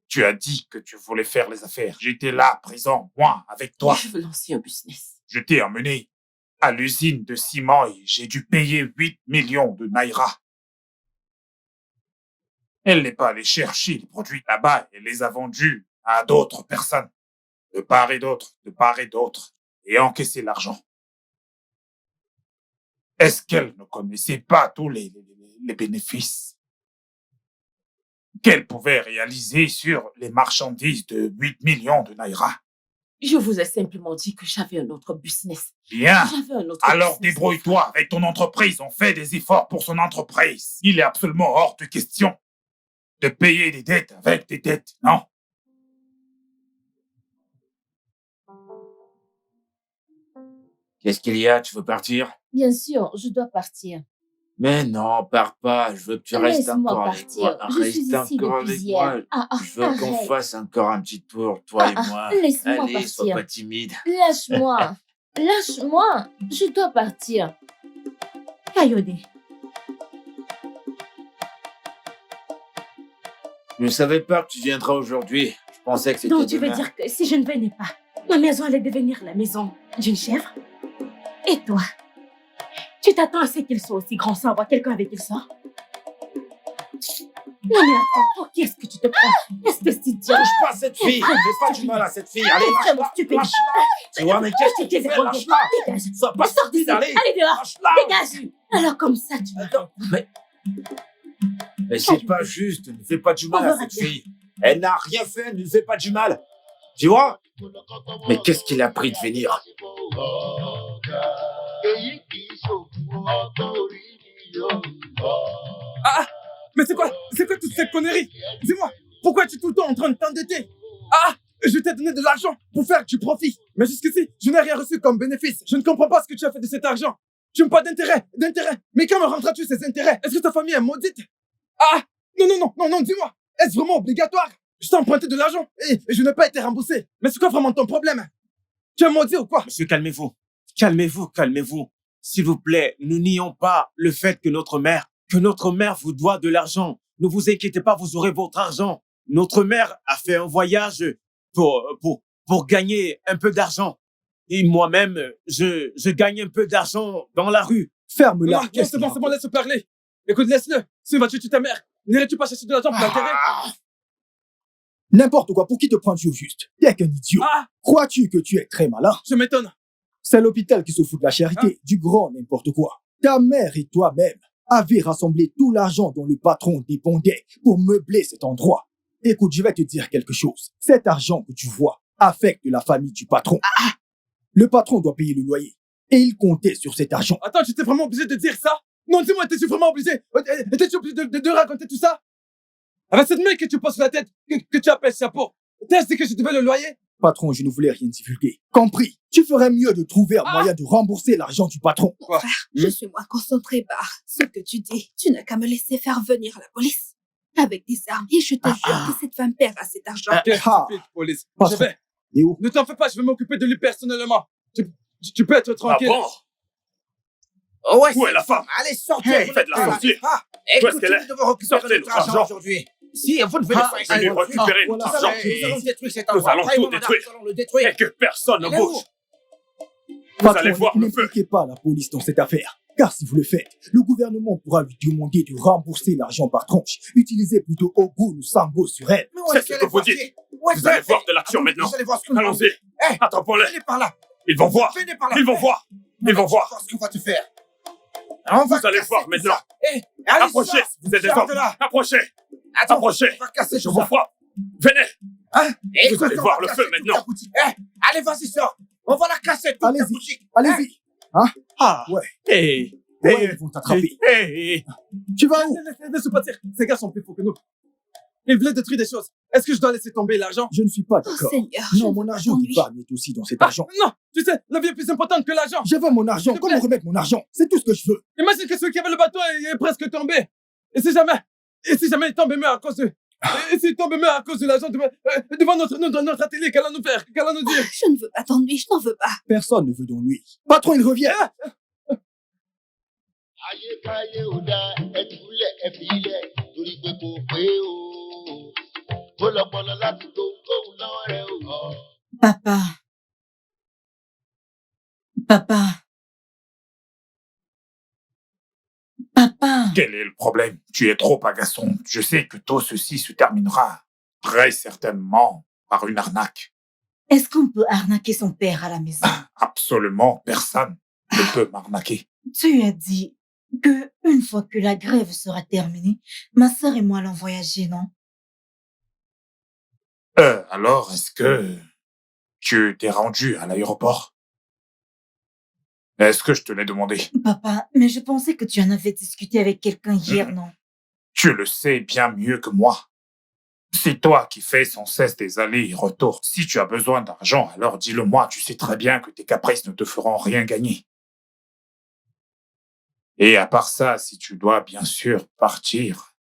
Tu as dit que tu voulais faire les affaires. J'étais là, présent, moi, avec toi.
Je veux lancer un business.
Je t'ai emmené à l'usine de ciment et j'ai dû payer 8 millions de naira. Elle n'est pas allée chercher les produits là-bas et les a vendus à d'autres personnes, de part et d'autre, et encaissé l'argent. Est-ce qu'elle ne connaissait pas tous les bénéfices qu'elle pouvait réaliser sur les marchandises de 8 millions de naira?
Je vous ai simplement dit que j'avais un autre business.
Bien.
J'avais un autre
Alors
business.
débrouille-toi avec ton entreprise. On fait des efforts pour son entreprise. Il est absolument hors de question de payer des dettes avec des dettes, non?
Qu'est-ce qu'il y a? Tu veux partir?
Bien sûr, je dois partir.
Mais non, pars pas. Je veux que tu restes
Laisse-moi
encore avec
partir.
moi.
Je suis
Reste
ici
encore
depuis
avec
hier.
moi. Je veux qu'on
Arrête.
fasse encore un petit tour, toi et moi.
Laisse-moi
Allez, sois
partir.
pas timide.
Lâche-moi. Lâche-moi. Je dois partir.
Kayode,
Je ne savais pas que tu viendras aujourd'hui. Je pensais que c'était
donc tu veux
demain.
dire que si je ne venais pas, ma maison allait devenir la maison d'une chèvre? Et toi? Tu t'attends à ce qu'il soit aussi grand sans avoir quelqu'un avec qui il sort? Non mais attends, pour qui est-ce que tu te prends? Espèce d'idiot!
Touche pas à cette fille. Fais pas du mal à cette fille. Allez,
T'es vraiment
lâche-la.
stupide!
Tu vois, mais qu'est-ce que tu fais? Lâche-la.
Dégage!
Sois pas
Sors d'ici!
stupide, allez.
Allez dehors!
Lâche-la.
Dégage! Alors comme ça, tu vas...
Mais c'est pas juste. Ne fais pas du mal
On
à
verra
cette
bien.
fille. Elle n'a rien fait. Ne fais pas du mal. Tu vois? Mais qu'est-ce qu'il a pris de venir?
Ah, mais c'est quoi toutes ces conneries? Dis-moi, pourquoi tu es tout le temps en train de t'endetter? Ah, je t'ai donné de l'argent pour faire du profit. Mais jusqu'ici, je n'ai rien reçu comme bénéfice. Je ne comprends pas ce que tu as fait de cet argent. Tu n'as pas d'intérêt. Mais quand me rendras-tu ces intérêts? Est-ce que ta famille est maudite? Ah, non, dis-moi. Est-ce vraiment obligatoire? Je t'ai emprunté de l'argent et je n'ai pas été remboursé. Mais c'est quoi vraiment ton problème? Tu es maudit ou quoi?
Monsieur, calmez-vous. Calmez-vous. S'il vous plaît, nous nions pas le fait que notre mère vous doit de l'argent. Ne vous inquiétez pas, vous aurez votre argent. Notre mère a fait un voyage pour gagner un peu d'argent. Et moi-même, je gagne un peu d'argent dans la rue.
Ferme-la.
Non, c'est bon, laisse-le parler. Écoute, laisse-le. Si vas-tu tuer ta mère, n'irais-tu pas chercher de l'argent pour l'enterrer?
N'importe quoi, pour qui te prends-tu au juste? T'es qu'un idiot.
Ah,
Crois-tu que tu es très malin?
je m'étonne.
C'est l'hôpital qui se fout de la charité, du grand n'importe quoi. Ta mère et toi-même avez rassemblé tout l'argent dont le patron dépendait pour meubler cet endroit. Écoute, je vais te dire quelque chose. Cet argent que tu vois affecte la famille du patron. Le patron doit payer le loyer. Et il comptait sur cet argent.
Attends, tu étais vraiment obligé de dire ça? Non, dis-moi, étais-tu vraiment obligé? Étais-tu obligé de raconter tout ça? Avec cette mec que tu poses sur la tête, que tu appelles chapeau. T'as dit que je devais le loyer?
Patron, je ne voulais rien divulguer. Compris. Tu ferais mieux de trouver un moyen de rembourser l'argent du patron.
Quoi?
Je suis moins concentrée par ce que tu dis. Tu n'as qu'à me laisser faire venir la police. Avec des armes. Et je te jure que cette femme perdra cet argent.
Quelle stupide police. Je vais. Ne t'en fais pas, je vais m'occuper de lui personnellement. Tu peux être tranquille.
Ah bon?
Oh ouais,
Où est la femme?
Allez, sortez.
Hey, faites-la sortir. Où est-ce qu'elle est?
Vous devez récupérer
Sortez
notre argent aujourd'hui. Si vous ne venez pas ici,
allez récupérer
voilà,
notre argent.
nous allons détruire cet
Nous
endroit.
allons
Croyez-moi,
tout
madame,
détruire.
Nous allons le détruire.
Et que personne ne
Il est où?
bouge. Vous
Patron,
allez voir le feu.
n'impliquez pas la police dans cette affaire. Car si vous le faites, le gouvernement pourra lui demander de rembourser l'argent par tranche. Utilisez plutôt Ogun ou Sango sur elle.
Mais où
C'est
est-ce
ce
qu'elle
que
est
vous
partie?
dites.
Où est-ce
Vous allez
qu'elle
voir
est?
de l'action
Attends,
maintenant.
Vous allez voir ce que nous allons
Allons-y.
faire.
Attrapons-les.
Venez par là.
Ils vont voir.
Venez par là.
Ils vont voir. Ils vont voir.
Ce qu'on va te faire. On va
Vous allez
casser
voir
tout
maintenant.
ça. Allez,
Approchez.
sors.
Vous êtes des
Sors
hommes.
de là.
Approchez.
Attends,
Approchez.
on va casser
Je
tout
vous
ça.
frappe. Venez.
Hein?
Vous allez
on
voir
va
le
casser
feu
toute
maintenant.
ta boutique. Allez, vas-y, sors. On va la casser toute ta
Allez-y.
boutique.
Allez-y. Hein?
Ah,
Ouais.
hey,
Ouais, ils vont t'attraper.
hey.
Tu vas où?
Laisse-le partir. Ces gars sont plus fous que nous. Ils voulaient détruire des choses. Est-ce que je dois laisser tomber l'argent?
Je ne suis pas
Oh
d'accord.
Seigneur,
Non, mon argent d'épargne est aussi dans cet argent.
Non, tu sais, la vie est plus importante que l'argent.
Je veux mon argent.
S'il te plaît.
Comment remettre mon argent? C'est tout ce que je veux.
Imagine que celui qui avait le bateau est presque tombé. Et si jamais il tombe et meurt à cause de... Et s'il tombe et meurt à cause de l'argent devant notre atelier, qu'allons-nous faire? Qu'allons-nous dire?
je ne veux pas d'ennui, je n'en veux pas.
Personne ne veut d'ennui. Patron, il revient.
ayékáyé ò dá ẹtúlẹ̀ ẹfilẹ̀ torí pé kò pé o. Ó lọ́pọlọ láti gbóhùn náà rẹ̀ o.
Papa. Papa. Papa.
Quel est le problème? Tu es trop agaçant. Je sais que tout ceci se terminera très certainement par une arnaque.
Est-ce qu'on peut arnaquer son père à la maison?
Absolument personne ne peut m'arnaquer.
Tu as dit que une fois que la grève sera terminée, ma sœur et moi allons voyager, non?
Alors, est-ce que tu t'es rendu à l'aéroport? Est-ce que je te l'ai demandé?
Papa, mais je pensais que tu en avais discuté avec quelqu'un hier, non?
Tu le sais bien mieux que moi. C'est toi qui fais sans cesse des allers et retours. Si tu as besoin d'argent, alors dis-le moi. Tu sais très bien que tes caprices ne te feront rien gagner. Et à part ça, si tu dois bien sûr partir,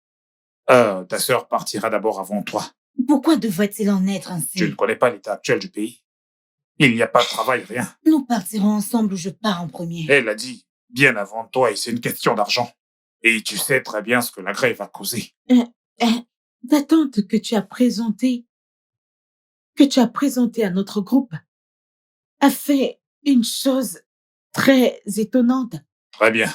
ta sœur partira d'abord avant toi.
Pourquoi devrait-il en être ainsi?
Tu ne connais pas l'état actuel du pays. Il n'y a pas de travail, rien.
Nous partirons ensemble ou je pars en premier.
Elle a dit bien avant toi et c'est une question d'argent. Et tu sais très bien ce que la grève va causer.
Ta tante que tu as présentée à notre groupe a fait une chose très étonnante.
Très bien.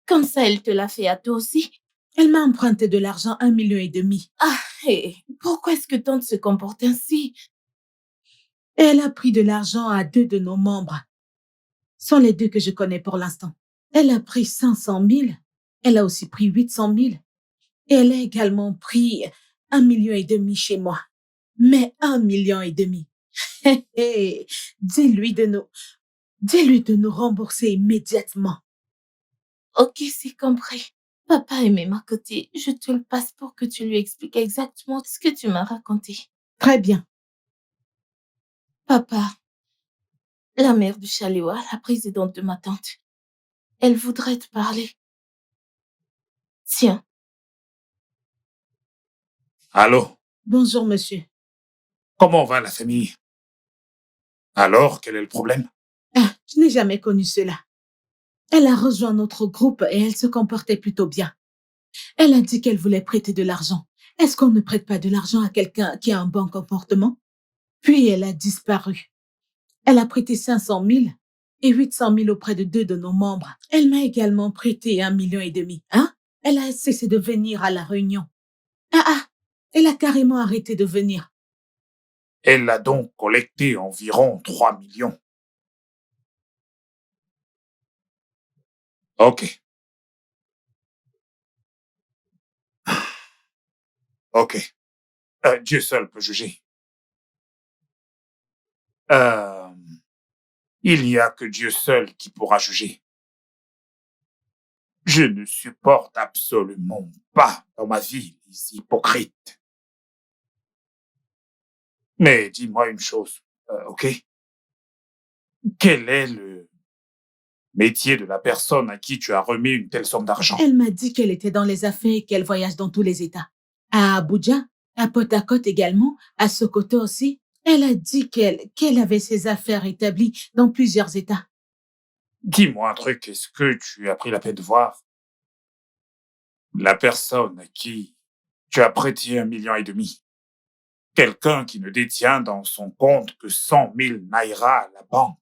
Comme ça, elle te l'a fait à toi aussi?
Elle m'a emprunté de l'argent, 1,5 million.
Ah, et pourquoi est-ce que tante se comporte ainsi?
Et elle a pris de l'argent à 2 de nos membres. Ce sont les 2 que je connais pour l'instant. Elle a pris 500 000. Elle a aussi pris 800 000. Et elle a également pris 1,5 million chez moi. Mais 1,5 million. Dis-lui de nous rembourser immédiatement.
Ok, c'est compris. Papa est même à côté. Je te le passe pour que tu lui expliques exactement ce que tu m'as raconté.
Très bien.
Papa, la mère de Chalewa, la présidente de ma tante, elle voudrait te parler. Tiens.
Allô?
Bonjour, monsieur.
Comment va la famille? Alors, quel est le problème?
Je n'ai jamais connu cela. Elle a rejoint notre groupe et elle se comportait plutôt bien. Elle a dit qu'elle voulait prêter de l'argent. Est-ce qu'on ne prête pas de l'argent à quelqu'un qui a un bon comportement? Puis elle a disparu. Elle a prêté 500 000 et 800 000 auprès de 2 de nos membres. Elle m'a également prêté 1,5 million. Elle a cessé de venir à la réunion. Elle a carrément arrêté de venir.
Elle a donc collecté environ 3 millions. Ok. Ok. Dieu seul peut juger. Il n'y a que Dieu seul qui pourra juger. Je ne supporte absolument pas dans ma vie les hypocrites. Mais dis-moi une chose, ok? Quel est le métier de la personne à qui tu as remis une telle somme d'argent?
Elle m'a dit qu'elle était dans les affaires et qu'elle voyage dans tous les États. À Abuja, à Port-Harcourt également, à Sokoto aussi. Elle a dit qu'elle avait ses affaires établies dans plusieurs États.
Dis-moi un truc, est-ce que tu as pris la peine de voir la personne à qui tu as prêté 1,5 million? Quelqu'un qui ne détient dans son compte que 100 000 naira à la banque.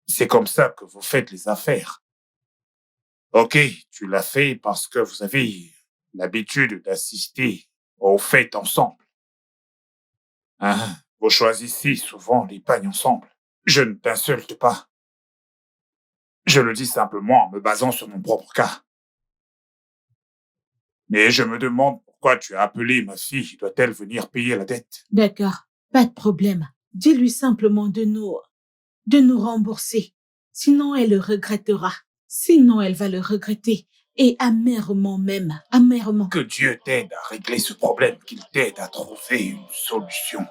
C'est comme ça que vous faites les affaires. Ok, tu l'as fait parce que vous avez l'habitude d'assister aux fêtes ensemble. Vous choisissez souvent les pagnes ensemble. Je ne t'insulte pas. Je le dis simplement en me basant sur mon propre cas. Mais je me demande pourquoi tu as appelé ma fille. Doit-elle venir payer la dette?
D'accord, pas de problème. Dis-lui simplement de nous rembourser. Sinon, elle le regrettera. Sinon, elle va le regretter. Et amèrement même, amèrement.
Que Dieu t'aide à régler ce problème, qu'il t'aide à trouver une solution.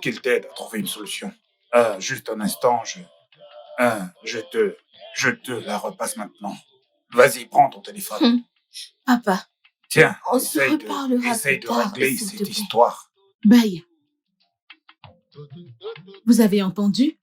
Qu'il t'aide à trouver une solution. Juste un instant, je te la repasse maintenant. Vas-y, prends ton téléphone.
Papa.
Tiens,
on se reparlera
essaye
plus
de
tard,
régler
s'il te
cette
plaît.
histoire.
Bye. Vous avez entendu?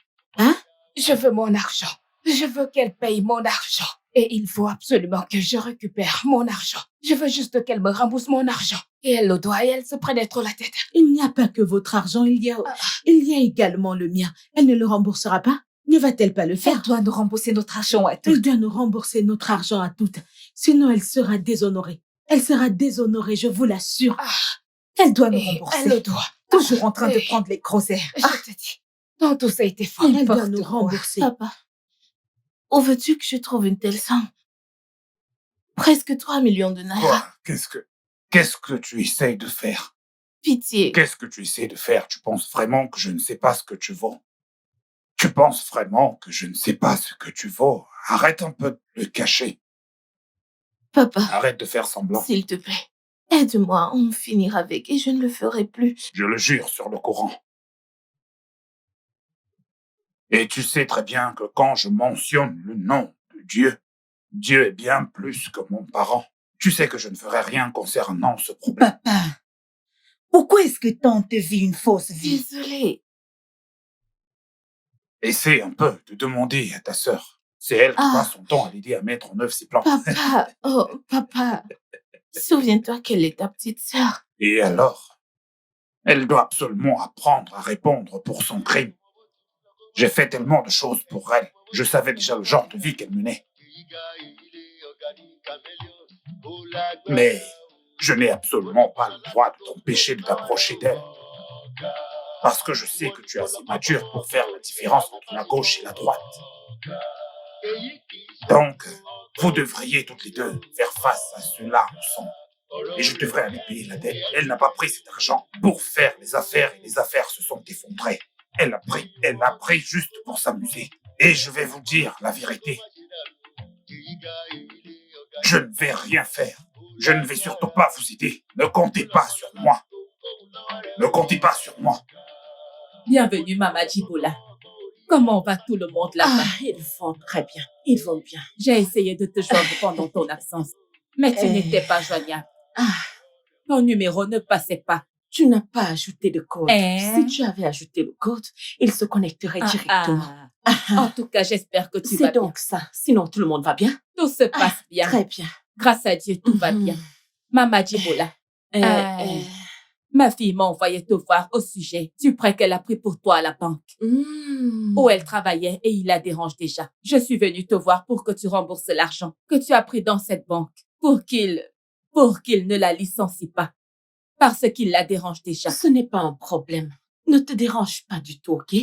Je veux mon argent. Je veux qu'elle paye mon argent. Et il faut absolument que je récupère mon argent. Je veux juste qu'elle me rembourse mon argent. Et elle le doit et elle se prenne trop la tête.
Il n'y a pas que votre argent, il y a également le mien. Elle ne le remboursera pas? Ne va-t-elle pas le faire?
Elle doit nous rembourser notre argent à toutes.
Elle doit nous rembourser notre argent à toutes. Sinon, elle sera déshonorée. Elle sera déshonorée, je vous l'assure. Elle doit nous rembourser.
Elle le doit.
Toujours en train de prendre les grossières.
Je te dis. Dans tout ça a été fort.
Elle doit nous rembourser.
Papa, où veux-tu que je trouve une telle somme? Presque 3 millions de naira.
Quoi? Qu'est-ce que tu essayes de faire?
Pitié.
Qu'est-ce que tu essayes de faire? Tu penses vraiment que je ne sais pas ce que tu vaux? Tu penses vraiment que je ne sais pas ce que tu vaux? Arrête un peu de le cacher.
Papa.
Arrête de faire semblant.
S'il te plaît, aide-moi, on finira avec et je ne le ferai plus.
Je le jure sur le Coran. Et tu sais très bien que quand je mentionne le nom de Dieu, Dieu est bien plus que mon parent. Tu sais que je ne ferai rien concernant ce problème.
Papa, pourquoi est-ce que tante vit une fausse vie?
Désolée.
Essaie un peu de demander à ta sœur. C'est elle qui passe son temps à l'aider à mettre en œuvre ses plans.
Papa, oh, papa, souviens-toi qu'elle est ta petite sœur.
Et alors? Elle doit absolument apprendre à répondre pour son crime. J'ai fait tellement de choses pour elle. Je savais déjà le genre de vie qu'elle menait. Mais je n'ai absolument pas le droit de t'empêcher de t'approcher d'elle. Parce que je sais que tu es assez mature pour faire la différence entre la gauche et la droite. Donc, vous devriez toutes les deux faire face à cela ensemble. Et je devrais aller payer la dette. Elle n'a pas pris cet argent pour faire les affaires et les affaires se sont effondrées. Elle a pris juste pour s'amuser. Et je vais vous dire la vérité. Je ne vais rien faire. Je ne vais surtout pas vous aider. Ne comptez pas sur moi. Ne comptez pas sur moi.
Bienvenue, Mama Djibola. Comment va tout le monde là-bas?
Ils vont très bien. Ils vont bien.
J'ai essayé de te joindre pendant ton absence, mais tu n'étais pas joignable. Ton numéro ne passait pas.
Tu n'as pas ajouté de code. Si tu avais ajouté le code, il se connecterait directement.
En tout cas, j'espère que tu vas bien.
C'est donc ça. Sinon, tout le monde va bien?
Tout se passe bien.
Très bien.
Grâce à Dieu, tout va bien. Mama Djibola. Ma fille m'a envoyé te voir au sujet du prêt qu'elle a pris pour toi à la banque. Où elle travaillait et il la dérange déjà. Je suis venue te voir pour que tu rembourses l'argent que tu as pris dans cette banque pour qu'il ne la licencie pas. Parce qu'il la dérange déjà.
Ce n'est pas un problème. Ne te dérange pas du tout, ok?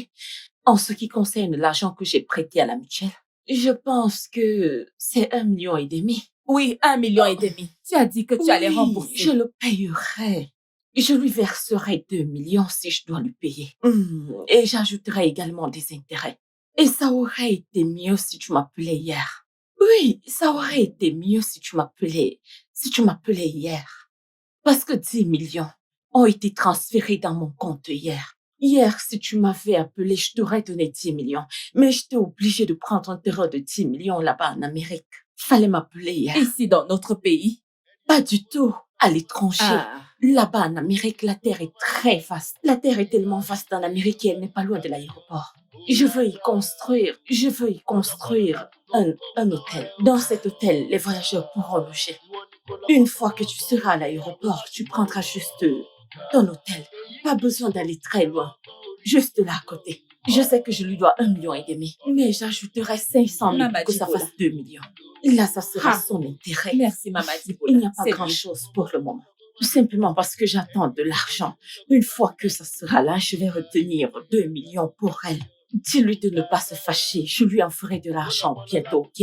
En ce qui concerne l'argent que j'ai prêté à la mutuelle, je pense que c'est 1,5 million.
Oui, 1,5 million. Tu as dit que tu allais rembourser.
Je le payerai. Je lui verserai 2 millions si je dois lui payer. Et j'ajouterai également des intérêts. Et ça aurait été mieux si tu m'appelais hier. Oui, ça aurait été mieux si tu m'appelais hier. Parce que 10 millions ont été transférés dans mon compte hier. Hier, si tu m'avais appelé, je t'aurais donné 10 millions. Mais j'étais obligée de prendre un terrain de 10 millions là-bas en Amérique. Fallait m'appeler hier.
Ici, dans notre pays?
Pas du tout. À l'étranger. Là-bas en Amérique, la terre est très vaste. La terre est tellement vaste en Amérique et elle n'est pas loin de l'aéroport. Je veux y construire un hôtel. Dans cet hôtel, les voyageurs pourront loger. Une fois que tu seras à l'aéroport, tu prendras juste ton hôtel. Pas besoin d'aller très loin. Juste là à côté. Je sais que je lui dois 1,5 million, mais j'ajouterai 500 000 pour que ça fasse 2 millions. Là, ça sera son intérêt.
Merci, Mama Djibola.
Il n'y a pas grand-chose pour le moment. Simplement parce que j'attends de l'argent. Une fois que ça sera là, je vais retenir 2 millions pour elle. Dis-lui de ne pas se fâcher. Je lui en ferai de l'argent bientôt, ok?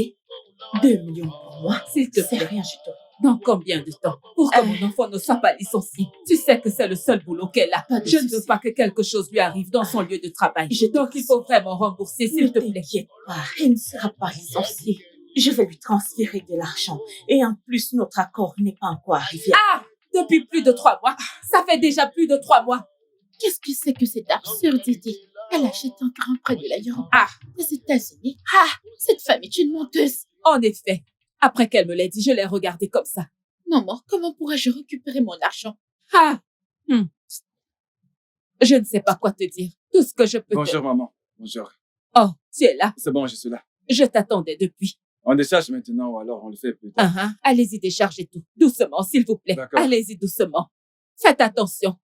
2 millions pour moi,
s'il te
c'est
plaît.
rien du tout.
Dans combien de temps? Pour que mon enfant ne soit pas licencié. Tu sais que c'est le seul boulot qu'elle a. Je ne veux pas que quelque chose lui arrive dans son lieu de travail. Donc il faut vraiment rembourser, s'il te plaît.
Ne t'inquiète pas, il ne sera pas licencié. Je vais lui transférer de l'argent. Et en plus, notre accord n'est pas encore arrivé.
Depuis plus de 3 mois. Ça fait déjà plus de 3 mois.
Qu'est-ce que c'est que cette absurdité? Elle achète un train près de l'aéroport des États-Unis. Cette femme est une menteuse.
En effet. Après qu'elle me l'ait dit, je l'ai regardée comme ça.
Maman, comment pourrais-je récupérer mon argent?
Je ne sais pas quoi te dire. Tout ce que je peux
Bonjour, maman. Bonjour.
Oh, tu es là?
C'est bon, je suis là.
Je t'attendais depuis.
On décharge maintenant ou alors on le fait plus tard.
Allez-y, déchargez tout. Doucement, s'il vous plaît. Allez-y, doucement. Faites attention.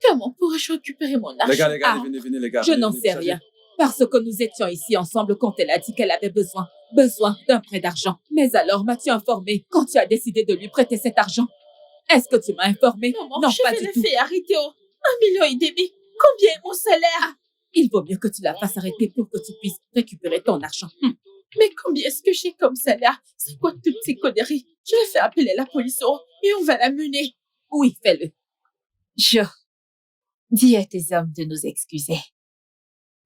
Comment pourrais-je récupérer mon argent?
Les gars, venez, les gars.
Je n'en sais rien. Parce que nous étions ici ensemble quand elle a dit qu'elle avait besoin d'un prêt d'argent. Mais alors, m'as-tu informé quand tu as décidé de lui prêter cet argent? Est-ce que tu m'as informé?
Maman,
Non,
je
pas
vais
du
le
tout.
faire arrêter au 1,5 million. Combien est mon salaire?
Il vaut mieux que tu la fasses arrêter pour que tu puisses récupérer ton argent.
Mais combien est-ce que j'ai comme salaire? C'est quoi toutes ces conneries? Je vais faire appeler la police et on va la mener.
Oui, fais-le.
Dis à tes hommes de nous excuser.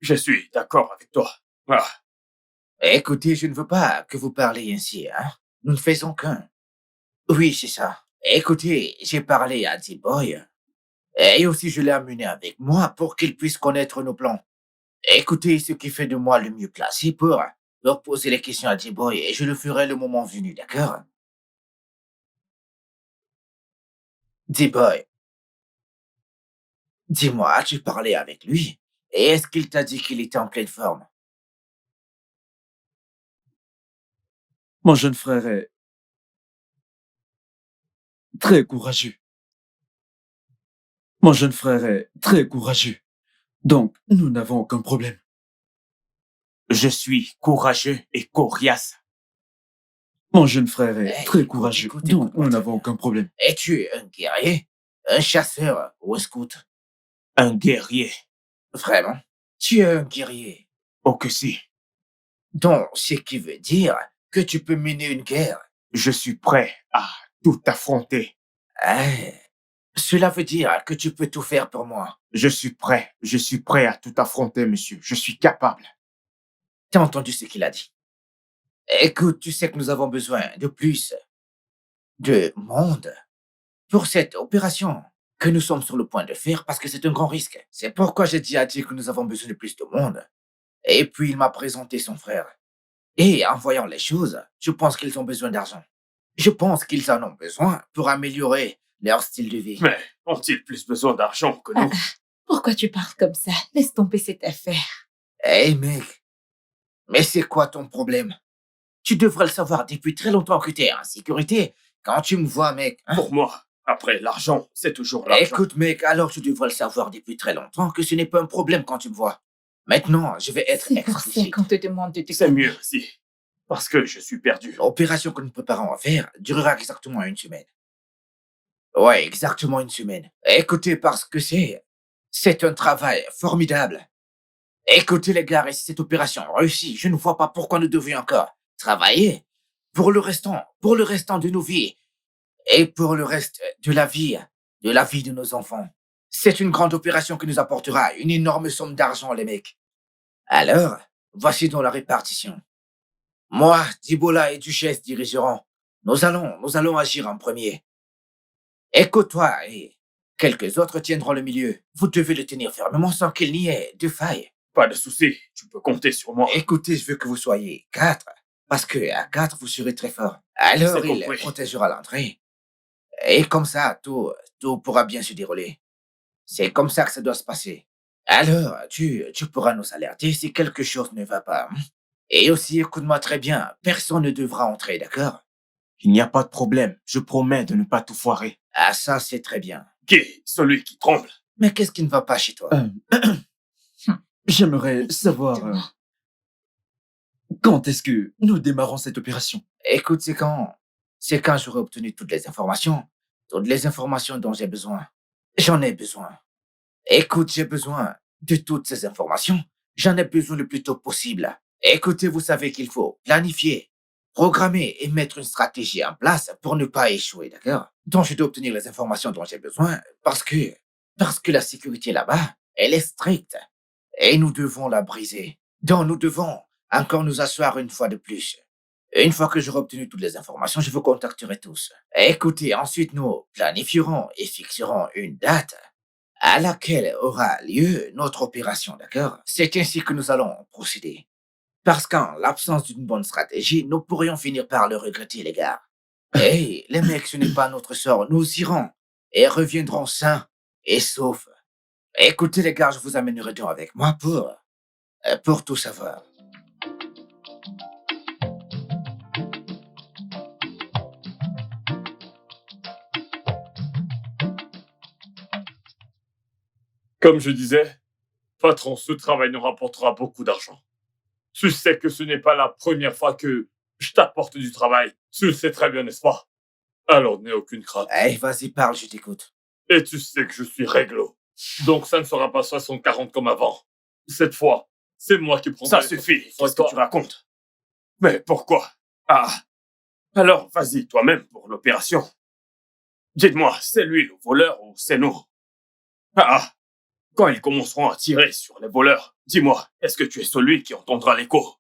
Je suis d'accord avec toi. Écoutez, je ne veux pas que vous parliez ainsi, hein. Nous ne faisons qu'un. Oui, c'est ça. Écoutez, j'ai parlé à T-Boy. Et aussi, je l'ai amené avec moi pour qu'il puisse connaître nos plans. Écoutez ce qui fait de moi le mieux placé pour leur poser les questions à D-Boy et je le ferai le moment venu, d'accord? D-Boy, dis-moi, as-tu parlé avec lui? Et est-ce qu'il t'a dit qu'il était en pleine forme?
Mon jeune frère est très courageux. Mon jeune frère est très courageux. Donc, nous n'avons aucun problème.
Je suis courageux et coriace.
Mon jeune frère est très courageux. Donc, nous n'avons aucun problème.
Es-tu un guerrier? Un chasseur ou un scout?
Un guerrier.
Vraiment? Tu es un guerrier.
Oh que si.
Donc, ce qui veut dire que tu peux mener une guerre.
Je suis prêt à tout affronter.
Cela veut dire que tu peux tout faire pour moi.
Je suis prêt à tout affronter, monsieur. Je suis capable.
T'as entendu ce qu'il a dit? Écoute, tu sais que nous avons besoin de plus de monde pour cette opération que nous sommes sur le point de faire parce que c'est un grand risque. C'est pourquoi j'ai dit à Dieu que nous avons besoin de plus de monde. Et puis il m'a présenté son frère. Et en voyant les choses, je pense qu'ils ont besoin d'argent. Je pense qu'ils en ont besoin pour améliorer leur style de vie.
Mais ont-ils plus besoin d'argent que nous?
Pourquoi tu parles comme ça? Laisse tomber cette affaire.
Hey mec, mais c'est quoi ton problème? Tu devrais le savoir depuis très longtemps que t'es en sécurité. Quand tu me vois, mec.
Pour moi, après l'argent, c'est toujours l'argent.
Écoute, mec, alors tu devrais le savoir depuis très longtemps que ce n'est pas un problème quand tu me vois. Maintenant, je vais être
C'est pour ça qu'on te demande de te
C'est mieux aussi. Parce que je suis perdu.
L'opération que nous préparons à faire durera exactement 1 semaine. Ouais, exactement 1 semaine. Écoutez, parce que c'est un travail formidable. Écoutez, les gars, et si cette opération réussit, je ne vois pas pourquoi nous devions encore travailler pour le restant de nos vies et pour le reste de la vie de nos enfants. C'est une grande opération qui nous apportera une énorme somme d'argent, les mecs. Alors, voici donc la répartition. Moi, Dibola et Duchesse dirigeront. Nous allons agir en premier. Écoute-toi et quelques autres tiendront le milieu. Vous devez le tenir fermement sans qu'il n'y ait de faille.
Pas de souci, tu peux compter sur moi.
Écoutez, je veux que vous soyez 4, parce que à 4, vous serez très fort. Alors,
C'est
il
compris.
protégera l'entrée. Et comme ça, tout pourra bien se dérouler. C'est comme ça que ça doit se passer. Alors, tu pourras nous alerter si quelque chose ne va pas. Et aussi, écoute-moi très bien, personne ne devra entrer, d'accord?
Il n'y a pas de problème. Je promets de ne pas tout foirer.
Ah, ça, c'est très bien.
Qui? Celui qui tremble.
Mais qu'est-ce qui ne va pas chez toi?
J'aimerais savoir quand est-ce que nous démarrons cette opération.
Écoute, c'est quand j'aurai obtenu toutes les informations dont j'ai besoin. J'en ai besoin. Écoute, j'ai besoin de toutes ces informations. J'en ai besoin le plus tôt possible. Écoutez, vous savez qu'il faut planifier, programmer et mettre une stratégie en place pour ne pas échouer, d'accord? Donc, je dois obtenir les informations dont j'ai besoin parce que la sécurité là-bas, elle est stricte et nous devons la briser. Donc, nous devons encore nous asseoir une fois de plus. Une fois que j'aurai obtenu toutes les informations, je vous contacterai tous. Écoutez, ensuite, nous planifierons et fixerons une date à laquelle aura lieu notre opération, d'accord? C'est ainsi que nous allons procéder. Parce qu'en l'absence d'une bonne stratégie, nous pourrions finir par le regretter, les gars. Hey, les mecs, ce n'est pas notre sort. Nous irons et reviendrons sains et saufs. Écoutez, les gars, je vous amènerai donc avec moi pour tout savoir.
Comme je disais, patron, ce travail nous rapportera beaucoup d'argent. Tu sais que ce n'est pas la première fois que je t'apporte du travail. Tu le sais très bien, n'est-ce pas? Alors n'aie aucune crainte.
Hey, vas-y, parle, je t'écoute.
Et tu sais que je suis réglo. Donc ça ne sera pas 60-40 comme avant. Cette fois, c'est moi qui prendrai...
Ça suffit. Qu'est-ce que tu racontes? Mais pourquoi? Ah. Alors, vas-y, toi-même, pour l'opération. Dites-moi, c'est lui le voleur ou c'est nous? Ah. Quand ils commenceront à tirer sur les voleurs, dis-moi, est-ce que tu es celui qui entendra l'écho?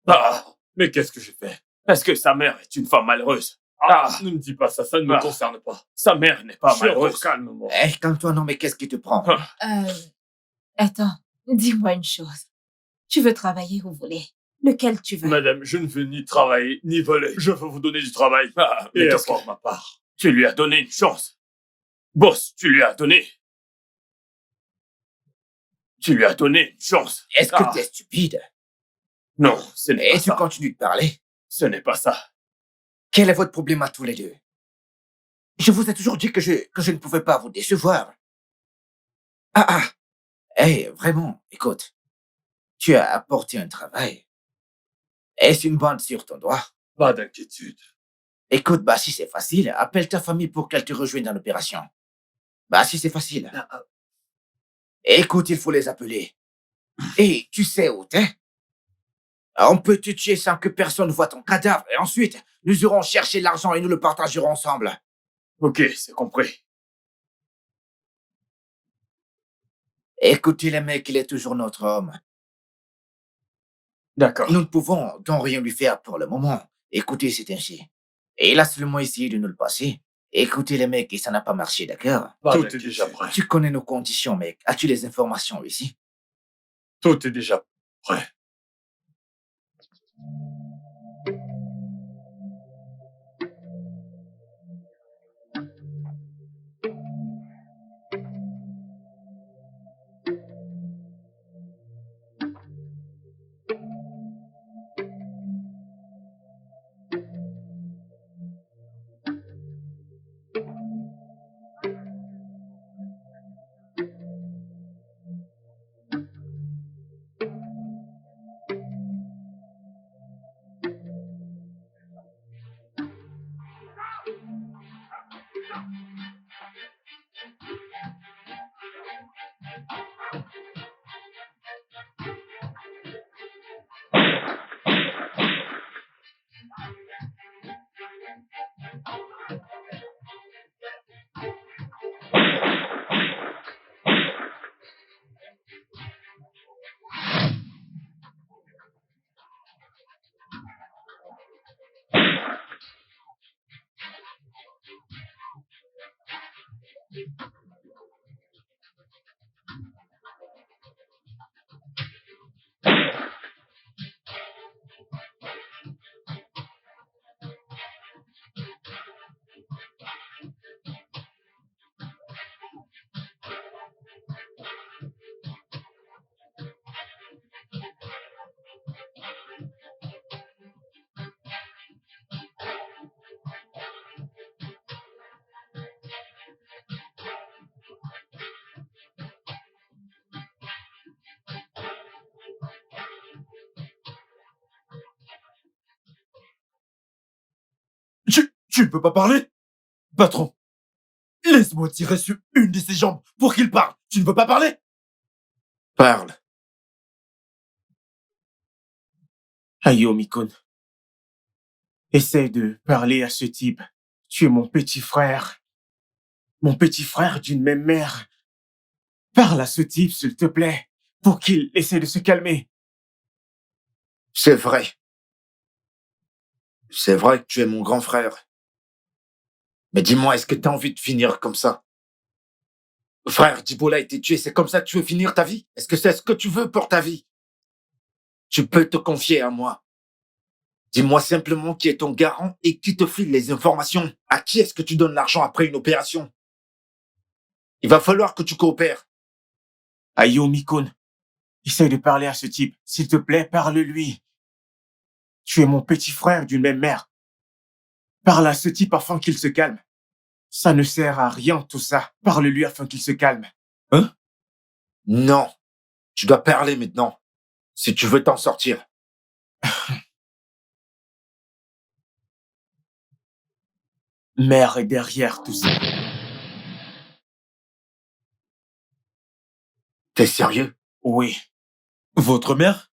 Ah. Mais qu'est-ce que j'ai fait? Est-ce que sa mère est une femme malheureuse? Ah. Ne me dis pas ça, ça ne me concerne pas. Sa mère n'est pas malheureuse.
Calme-moi. Calme-toi, non, mais qu'est-ce qui te prend?
Attends, dis-moi une chose.
Tu veux travailler où vous voulez. Lequel tu veux.
Madame, je ne veux ni travailler, ni voler. Je veux vous donner du travail.
mais
Et
qu'est-ce
pour ma part, tu lui as donné une chance. Boss, tu lui as donné. Tu lui as donné une chance.
Est-ce que t'es stupide?
Non, ce n'est pas
Et
ça.
tu continues de parler?
Ce n'est pas ça.
Quel est votre problème à tous les deux? Je vous ai toujours dit que je ne pouvais pas vous décevoir. Hey, vraiment, écoute. Tu as apporté un travail. Est-ce une bande sur ton doigt?
Pas d'inquiétude.
Écoute, si c'est facile, appelle ta famille pour qu'elle te rejoigne dans l'opération. Si c'est facile. Écoute, il faut les appeler. Et tu sais où t'es? On peut te tuer sans que personne voie ton cadavre. Et ensuite, nous irons chercher l'argent et nous le partagerons ensemble.
Ok, c'est compris.
Écoutez, le mec, il est toujours notre homme.
D'accord.
Nous ne pouvons donc rien lui faire pour le moment. Écoutez, c'est ainsi. Et il a seulement essayé de nous le passer. Écoutez, les mecs, et ça n'a pas marché, d'accord?
Tout est déjà prêt.
Tu connais nos conditions, mec. As-tu les informations ici?
Tout est déjà prêt.
Tu ne peux pas parler? Patron, laisse-moi tirer sur une de ses jambes pour qu'il parle. Tu ne peux pas parler?
Parle.
Ayomikun, essaye de parler à ce type. Tu es mon petit frère. Mon petit frère d'une même mère. Parle à ce type, s'il te plaît, pour qu'il essaie de se calmer.
C'est vrai. C'est vrai que tu es mon grand frère. Mais dis-moi, est-ce que tu as envie de finir comme ça? Frère, Djibola a été tué, c'est comme ça que tu veux finir ta vie? Est-ce que c'est ce que tu veux pour ta vie? Tu peux te confier à moi. Dis-moi simplement qui est ton garant et qui te file les informations. À qui est-ce que tu donnes l'argent après une opération? Il va falloir que tu coopères.
Ayomikun, essaye de parler à ce type. S'il te plaît, parle-lui. Tu es mon petit frère d'une même mère. Parle à ce type afin qu'il se calme. Ça ne sert à rien tout ça. Parle-lui afin qu'il se calme.
Hein? Non. Tu dois parler maintenant. Si tu veux t'en sortir.
Mère est derrière tout ça.
T'es sérieux?
Oui. Votre mère?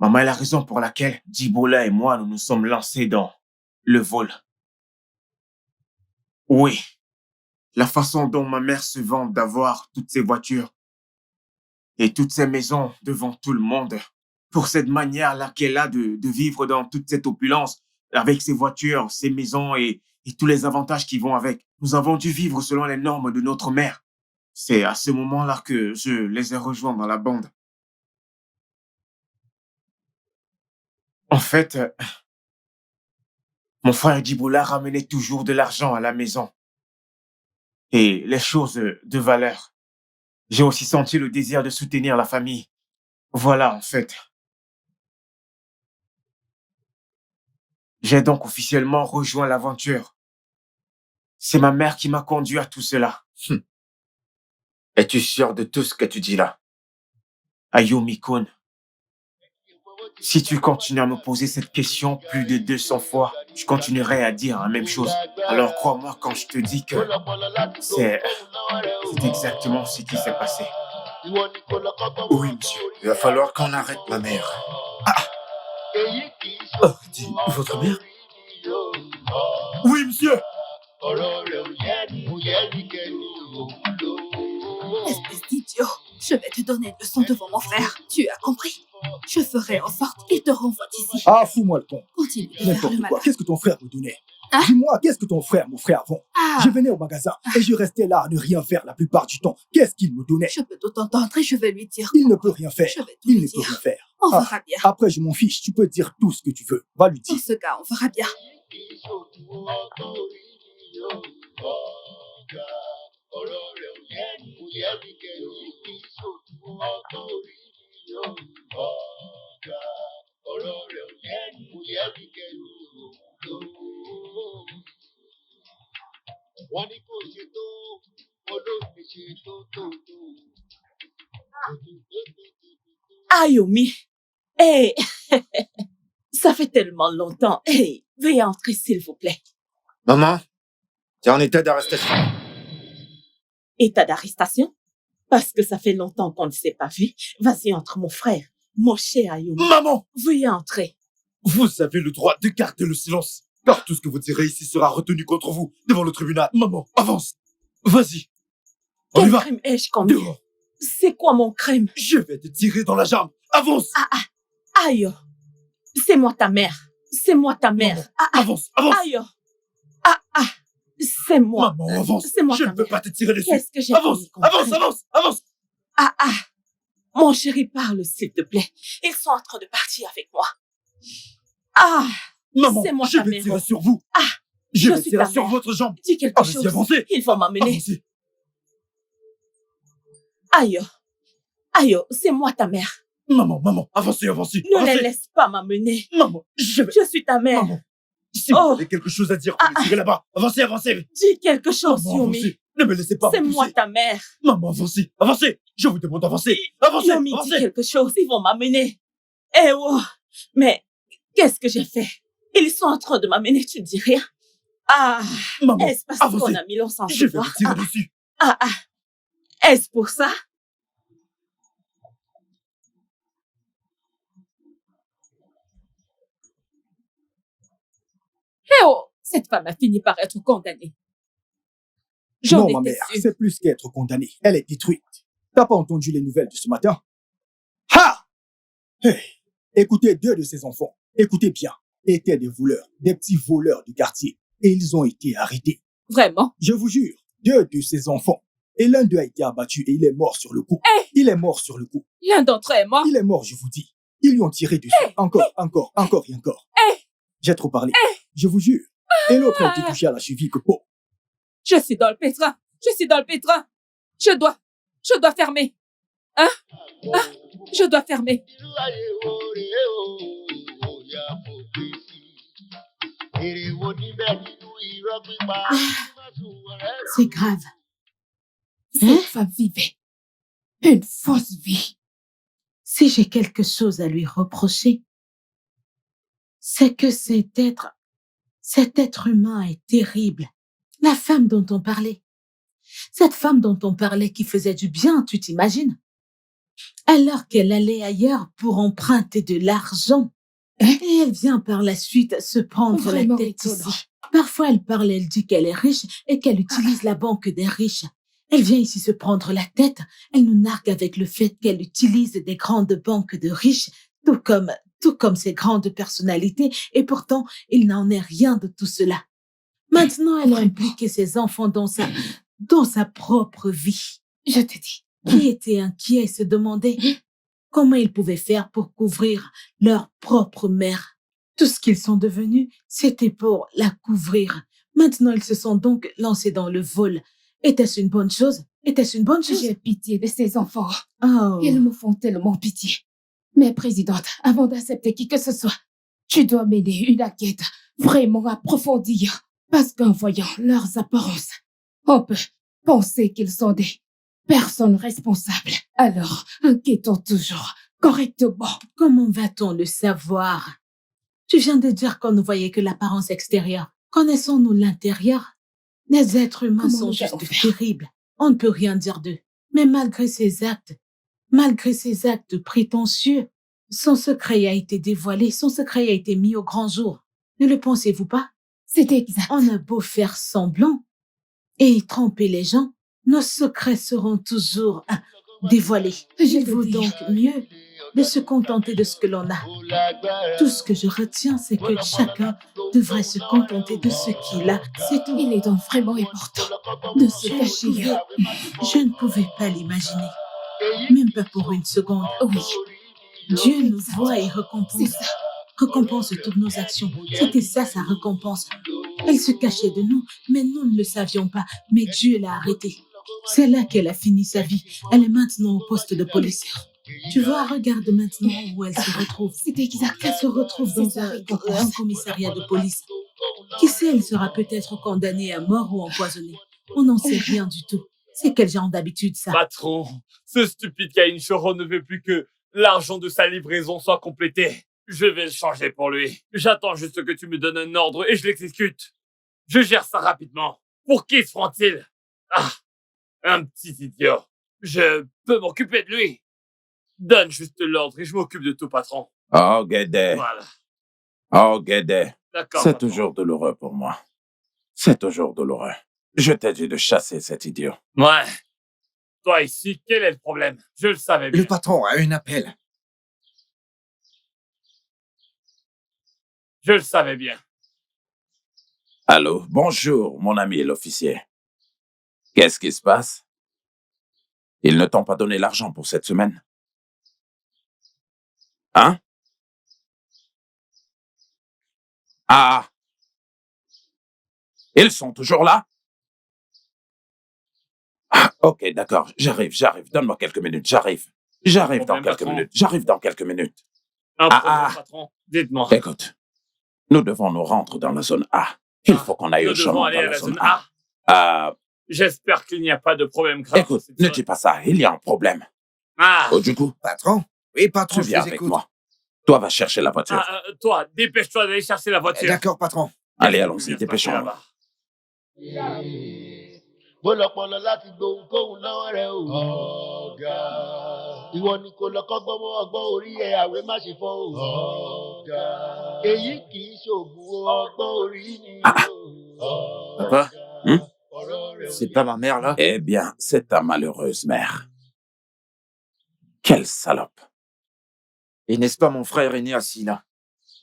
Maman est la raison pour laquelle Djibola et moi nous nous sommes lancés dans le vol. Oui. La façon dont ma mère se vante d'avoir toutes ces voitures et toutes ces maisons devant tout le monde. Pour cette manière-là qu'elle a de vivre dans toute cette opulence, avec ses voitures, ses maisons et tous les avantages qui vont avec. Nous avons dû vivre selon les normes de notre mère. C'est à ce moment-là que je les ai rejoints dans la bande. En fait, mon frère Djiboula ramenait toujours de l'argent à la maison. Et les choses de valeur. J'ai aussi senti le désir de soutenir la famille. Voilà, en fait. J'ai donc officiellement rejoint l'aventure. C'est ma mère qui m'a conduit à tout cela.
Es-tu sûr de tout ce que tu dis là?
Ayumi-kun, si tu continues à me poser cette question plus de 200 fois, je continuerai à dire la même chose. Alors crois-moi quand je te dis que c'est exactement ce qui s'est passé.
Oui, monsieur. Il va falloir qu'on arrête ma mère.
Oh, dis, votre mère?
Oui, monsieur.
Espèce d'idiot, je vais te donner une leçon devant mon frère. Tu as compris? Je ferai en sorte qu'il te renvoie d'ici.
Ah, fous-moi le con.
Continue de faire le
N'importe quoi.
malin.
Qu'est-ce que ton frère me donnait?
Hein?
Dis-moi, qu'est-ce que ton frère m'offrait avant? Je venais au magasin et je restais là à ne rien faire la plupart du temps. Qu'est-ce qu'il me donnait?
Je peux tout entendre et je vais lui dire.
Il ne peut rien faire.
Je vais tout
Il
lui
ne peut
dire.
rien faire.
On verra bien.
Après, je m'en fiche. Tu peux dire tout ce que tu veux. Va lui dire.
Dans ce cas, on verra bien.
Ayumi, hey, ça fait tellement longtemps. Hey, veuillez entrer, s'il vous plaît.
Maman, tu es en état d'arrestation.
État d'arrestation? Parce que ça fait longtemps qu'on ne s'est pas vu. Vas-y, entre, mon frère. Mon cher Ayumi.
Maman!
Veuillez entrer.
Vous avez le droit de garder le silence. Car tout ce que vous direz ici sera retenu contre vous devant le tribunal. Maman, avance. Vas-y. On y
Quel
va.
crime ai-je commis?
Dehors.
C'est quoi mon crime?
Je vais te tirer dans la jambe. Avance.
Aïe. C'est moi ta mère. C'est moi ta mère.
Avance, avance.
Aïe. C'est moi.
Maman, avance.
C'est moi
Je
ta
ne peux
mère.
pas te tirer dessus.
Qu'est-ce que j'ai
Avance,
commis comme
avance,
crime?
avance, avance.
Mon chéri, parle, s'il te plaît. Ils sont en train de partir avec moi.
Maman,
c'est moi
je
ta
vais
mère.
tirer sur vous. Je
je
vais
suis
tirer
ta
sur
mère.
votre jambe.
Dis quelque
Allez-y,
chose.
avancez.
Ils vont m'amener.
Avancez.
Aïe. Aïe, c'est moi ta mère.
Maman, maman, avancez, avancez.
Ne
avancez.
les laisse pas m'amener.
Maman,
Je suis ta mère.
Maman, si vous avez quelque chose à dire, vous me tirez là-bas. Avancez, avancez.
Dis quelque chose,
Maman,
Yomi.
avancez. Ne me laissez pas
C'est
vous
moi
pousser.
ta mère.
Maman, avancez, avancez. Je vous demande d'avancer. Avancez,
Yomi, dis
avancez.
quelque chose. Ils vont m'amener. Eh oh. Mais qu'est-ce que j'ai fait? Ils sont en train de m'amener, tu ne dis rien?
Maman,
est-ce parce
avancez.
qu'on a mis l'encens
Je vais
voir?
vous tirer dessus.
Est-ce pour ça?
Eh oh, cette femme a fini par être condamnée. J'en
Non, ma
étais
mère,
sûre.
c'est plus qu'être condamnée. Elle est détruite. T'as pas entendu les nouvelles de ce matin? Ha! Hey, écoutez, 2 de ses enfants, écoutez bien, étaient des voleurs, des petits voleurs du quartier. Et ils ont été arrêtés.
Vraiment?
Je vous jure, 2 de ses enfants. Et l'un d'eux a été abattu et il est mort sur le coup. Il est mort sur le coup.
L'un d'entre eux est mort?
Il est mort, je vous dis. Ils lui ont tiré dessus. Encore et encore. J'ai trop parlé. Je vous jure. Et l'autre a été touché à la cheville que peau.
Je suis dans le pétrin. Je suis dans le pétrin. Je dois fermer. Hein? Je dois fermer.
C'est grave.
Cette femme vivait une fausse vie.
Si j'ai quelque chose à lui reprocher, c'est que cet être humain est terrible. La femme dont on parlait. Cette femme dont on parlait qui faisait du bien, tu t'imagines? Alors qu'elle allait ailleurs pour emprunter de l'argent. Et elle vient par la suite se prendre
Vraiment
la tête
étonnant.
ici. Parfois, elle parle, elle dit qu'elle est riche et qu'elle utilise la banque des riches. Elle vient ici se prendre la tête. Elle nous nargue avec le fait qu'elle utilise des grandes banques de riches, tout comme ces grandes personnalités. Et pourtant, il n'en est rien de tout cela. Maintenant, elle a impliqué ses enfants dans sa propre vie. Je te dis, qui était inquiet et se demandait comment ils pouvaient faire pour couvrir leur propre mère. Tout ce qu'ils sont devenus, c'était pour la couvrir. Maintenant, ils se sont donc lancés dans le vol. Était-ce une bonne chose? Était-ce une bonne chose?
J'ai pitié de ces enfants.
Oh.
Ils me font tellement pitié. Mais présidente, avant d'accepter qui que ce soit, tu dois mener une enquête vraiment approfondie. Parce qu'en voyant leurs apparences, on peut penser qu'ils sont des personnes responsables. Alors, enquêtons toujours correctement.
Comment va-t-on le savoir? Tu viens de dire qu'on ne voyait que l'apparence extérieure. Connaissons-nous l'intérieur? Les êtres humains sont juste terribles. On ne peut rien dire d'eux. Mais malgré ces actes prétentieux, son secret a été dévoilé, son secret a été mis au grand jour. Ne le pensez-vous pas?
C'est exact.
On a beau faire semblant et tromper les gens, nos secrets seront toujours dévoilés. Il vaut donc mieux de se contenter de ce que l'on a. Tout ce que je retiens, c'est que chacun devrait se contenter de ce qu'il a. C'est tout.
Il est donc vraiment important de se cacher.
Je ne pouvais pas l'imaginer. Même pas pour une seconde.
Oui.
Dieu nous voit et récompense toutes nos actions. C'était ça, sa récompense. Elle se cachait de nous, mais nous ne le savions pas. Mais Dieu l'a arrêtée. C'est là qu'elle a fini sa vie. Elle est maintenant au poste de police. Tu vois, regarde maintenant où elle se retrouve.
C'est exact.
Elle se retrouve dans un commissariat de police. Qui sait, elle sera peut-être condamnée à mort ou empoisonnée. On n'en sait rien du tout. C'est quel genre d'habitude, ça?
Patron, ce stupide Caïn Choro ne veut plus que l'argent de sa livraison soit complété. Je vais le changer pour lui. J'attends juste que tu me donnes un ordre et je l'exécute. Je gère ça rapidement. Pour qui se prend-il? Ah, un petit idiot. Je peux m'occuper de lui. Donne juste l'ordre et je m'occupe de tout, patron.
Oh, Guédé.
Voilà.
Oh, Guédé.
D'accord,
C'est
patron.
toujours douloureux pour moi. C'est toujours douloureux. Je t'ai dit de chasser cet idiot.
Ouais. Toi ici, quel est le problème? Je le savais bien.
Le patron a un appel.
Je le savais bien.
Allô, bonjour, mon ami l'officier. Qu'est-ce qui se passe? Ils ne t'ont pas donné l'argent pour cette semaine? Hein? Ah! Ils sont toujours là? Ah, ok, d'accord, j'arrive. Donne-moi quelques minutes, j'arrive dans quelques minutes.
Un problème, patron. Dites-moi.
Écoute, nous devons nous rendre dans la zone A. Il faut qu'on aille
Nous
au
devons
chemin
aller
dans
à
la
la
zone
zone
A.
A. J'espère qu'il n'y a pas de problème grave.
Écoute, ne dis pas ça, il y a un problème.
Ah.
Oh, du coup,
Patron? Oui, patron,
tu
je
viens
vous
avec
écoute.
moi. Toi, va chercher la voiture.
Toi, dépêche-toi d'aller chercher la voiture.
D'accord, patron.
Allez, allons-y, dépêchons-nous.
Bọ́lọ̀pọ̀lọ̀ láti gbohùnkóhùn lọ́wọ́ rẹ̀ o. Ọ̀gá. Ìwọ ni kò lọ kọ́gbọ́n mọ́ ọgbọ́n orí ẹ̀ àwẹ̀ má ṣe fọ́ o. Ọ̀gá. Èyí kì í ṣògùn ọgbọ́n orí ni o.
Papa?
C'est pas ma mère, là?
Eh bien, c'est ta malheureuse mère. Quelle salope.
Et n'est-ce pas mon frère aîné assis là?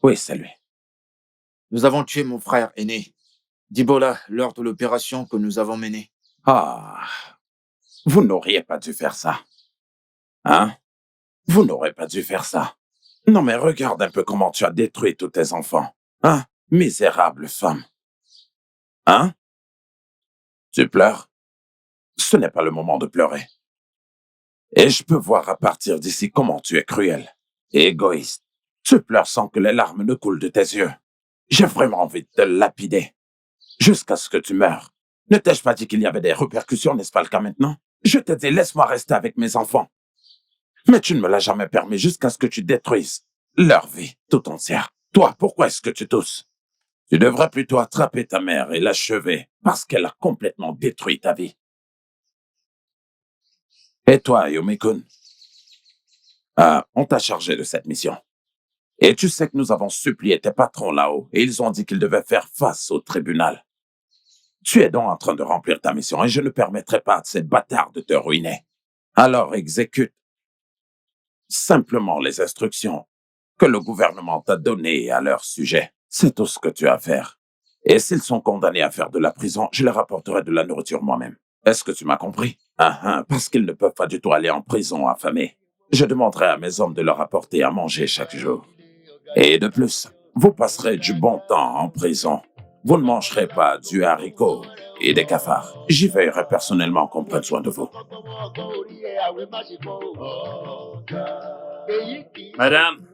Oui, c'est lui.
Nous avons tué mon frère aîné, Dibola, lors de l'opération que nous avons menée.
Ah, vous n'auriez pas dû faire ça. Hein? Vous n'aurez pas dû faire ça. Non, mais regarde un peu comment tu as détruit tous tes enfants. Hein? Misérable femme. Hein? Tu pleures? Ce n'est pas le moment de pleurer. Et je peux voir à partir d'ici comment tu es cruel et égoïste. Tu pleures sans que les larmes ne coulent de tes yeux. J'ai vraiment envie de te lapider. Jusqu'à ce que tu meures. Ne t'ai-je pas dit qu'il y avait des répercussions, n'est-ce pas le cas maintenant? Je t'ai dit, laisse-moi rester avec mes enfants. Mais tu ne me l'as jamais permis jusqu'à ce que tu détruises leur vie tout entière. Toi, pourquoi est-ce que tu tousses? Tu devrais plutôt attraper ta mère et l'achever parce qu'elle a complètement détruit ta vie. Et toi, Yomikun, on t'a chargé de cette mission. Et tu sais que nous avons supplié tes patrons là-haut et ils ont dit qu'ils devaient faire face au tribunal. Tu es donc en train de remplir ta mission et je ne permettrai pas à ces bâtards de te ruiner. Alors exécute simplement les instructions que le gouvernement t'a données à leur sujet. C'est tout ce que tu as à faire. Et s'ils sont condamnés à faire de la prison, je leur apporterai de la nourriture moi-même. Est-ce que tu m'as compris? Parce qu'ils ne peuvent pas du tout aller en prison affamés. Je demanderai à mes hommes de leur apporter à manger chaque jour. Et de plus,
Vous passerez du bon temps en prison. Vous ne mangerez pas du haricot et des cafards. J'y veillerai personnellement qu'on prenne soin de vous.
Madame,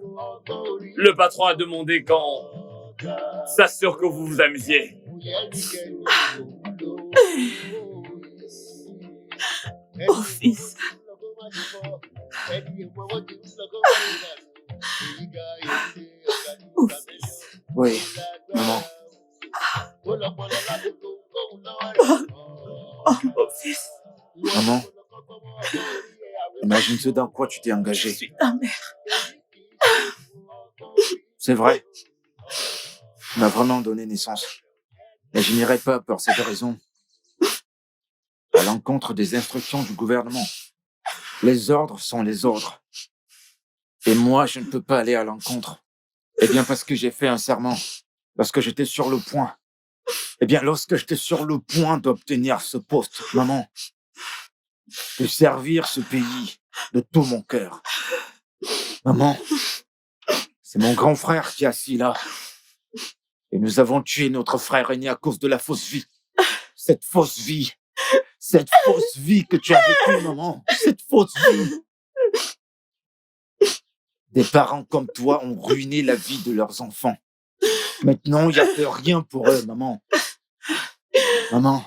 le patron a demandé qu'on s'assure que vous vous amusiez.
Oh, fils. Oh, fils.
Oui, maman.
Oh, mon fils.
Maman, imagine ce dans quoi tu t'es engagé.
Je suis ta mère.
C'est vrai. Tu m'as vraiment donné naissance. Mais je n'irai pas pour cette raison. À l'encontre des instructions du gouvernement. Les ordres sont les ordres. Et moi, je ne peux pas aller à l'encontre. Eh bien, parce que j'ai fait un serment. Parce que j'étais sur le point. Eh bien, lorsque j'étais sur le point d'obtenir ce poste, maman, de servir ce pays de tout mon cœur. Maman, c'est mon grand frère qui est assis là. Et nous avons tué notre frère aîné à cause de la fausse vie. Cette fausse vie que tu as vécue, maman. Cette fausse vie. Des parents comme toi ont ruiné la vie de leurs enfants. Maintenant, il n'y a plus rien pour eux, maman. Maman,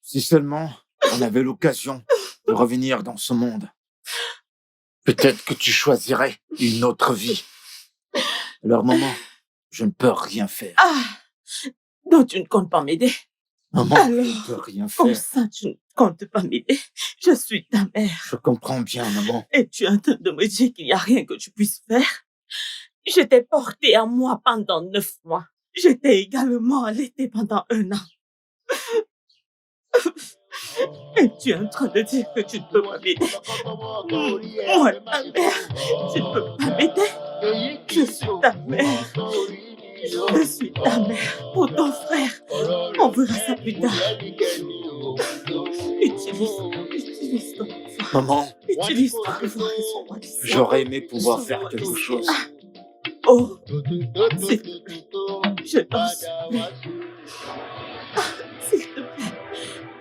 si seulement on avait l'occasion de revenir dans ce monde, peut-être que tu choisirais une autre vie. Alors, maman, je ne peux rien faire.
Ah, donc tu ne comptes pas m'aider?
Maman,
alors,
je ne peux rien
comme
faire.
ça, tu ne comptes pas m'aider? Je suis ta mère.
Je comprends bien, maman.
Et tu es en train de me dire qu'il n'y a rien que tu puisses faire? Je t'ai porté à moi pendant 9 mois. Je t'ai également allaité pendant 1 an. Et tu es en train de dire que tu ne peux pas m'aider. Moi, ta mère, tu ne peux pas m'aider. Je suis ta mère. Je suis ta mère. Pour ton frère, on verra ça plus tard. Utilise ton pouvoir.
Maman,
Utilise ton pouvoir et sauve-moi d'ici.
j'aurais aimé pouvoir faire quelque chose.
Oh, s'il te plaît, je t'en supplie. S'il te plaît,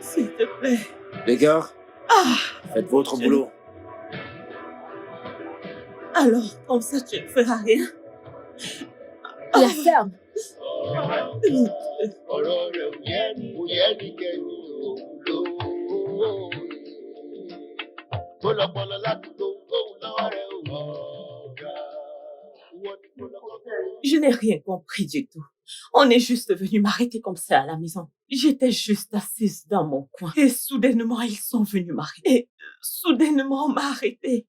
s'il te plaît.
Les gars,
Ah,
faites votre boulot.
alors, comme ça, tu ne feras rien.
La ferme.
Je n'ai rien compris du tout. On est juste venu m'arrêter comme ça à la maison. J'étais juste assise dans mon coin. Et soudainement, ils sont venus m'arrêter. Et soudainement, on m'a arrêté.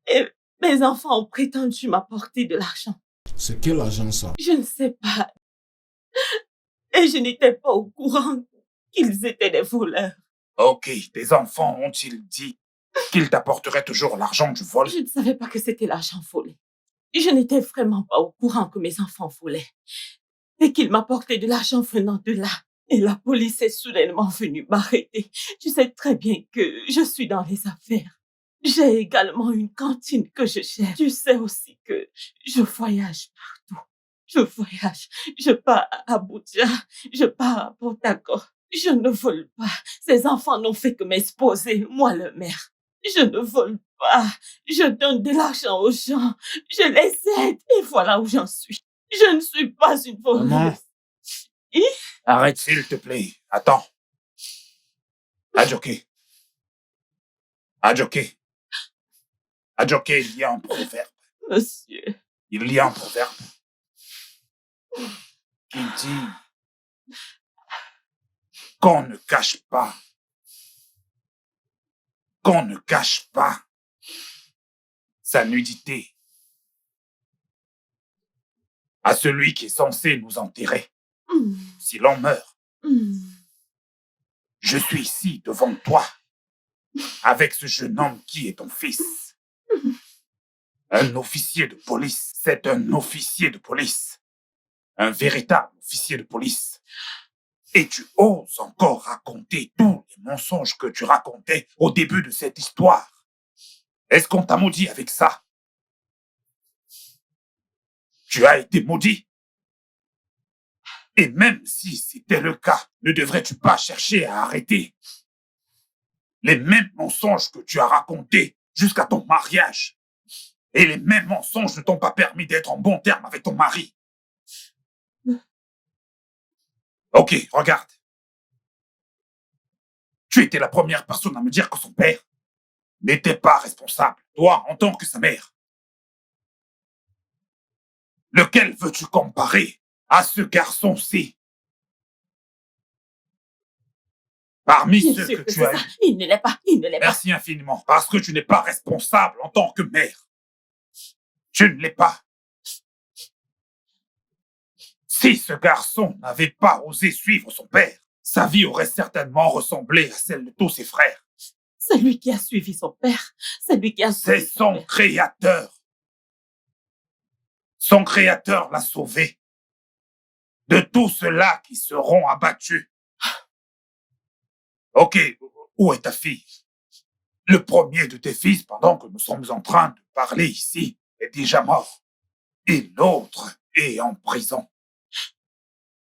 Et mes enfants ont prétendu m'apporter de l'argent.
C'est quel argent ça?
Je ne sais pas. Et je n'étais pas au courant qu'ils étaient des voleurs.
Ok, tes enfants ont-ils dit qu'ils t'apporteraient toujours l'argent du vol?
Je ne savais pas que c'était l'argent volé. Je n'étais vraiment pas au courant que mes enfants volaient. Et qu'ils m'apportaient de l'argent venant de là. Et la police est soudainement venue m'arrêter. Tu sais très bien que je suis dans les affaires. J'ai également une cantine que je gère. Tu sais aussi que je voyage partout. Je voyage. Je pars à Abuja. Je pars à Portaco. Je ne vole pas. Ces enfants n'ont fait que m'exposer, moi le maire. Je ne vole pas. Je donne de l'argent aux gens. Je les aide. Et voilà où j'en suis. Je ne suis pas une voleuse.
Maman, arrête s'il te plaît. Attends. Adjoké. Adjoké. Adjoké, il y a un proverbe.
Monsieur.
Il y a un proverbe qui dit qu'on ne cache pas sa nudité à celui qui est censé nous enterrer. Si l'on meurt, je suis ici devant toi avec ce jeune homme qui est ton fils. Un officier de police, c'est un officier de police. Un véritable officier de police. Et tu oses encore raconter tous les mensonges que tu racontais au début de cette histoire. Est-ce qu'on t'a maudit avec ça? Tu as été maudit. Et même si c'était le cas, ne devrais-tu pas chercher à arrêter les mêmes mensonges que tu as racontés jusqu'à ton mariage? Et les mêmes mensonges ne t'ont pas permis d'être en bon terme avec ton mari. Ok, regarde. Tu étais la première personne à me dire que son père n'était pas responsable, toi en tant que sa mère. Lequel veux-tu comparer à ce garçon-ci? Parmi ceux que tu as eu.
Il ne l'est pas, il ne l'est pas.
Merci infiniment, parce que tu n'es pas responsable en tant que mère. Tu ne l'es pas. Si ce garçon n'avait pas osé suivre son père, sa vie aurait certainement ressemblé à celle de tous ses frères.
C'est lui qui a suivi son père. C'est lui qui a suivi
C'est son créateur. Son créateur l'a sauvé de tous ceux-là qui seront abattus. Ok, où est ta fille? Le premier de tes fils, pendant que nous sommes en train de parler ici, est déjà mort. Et l'autre est en prison.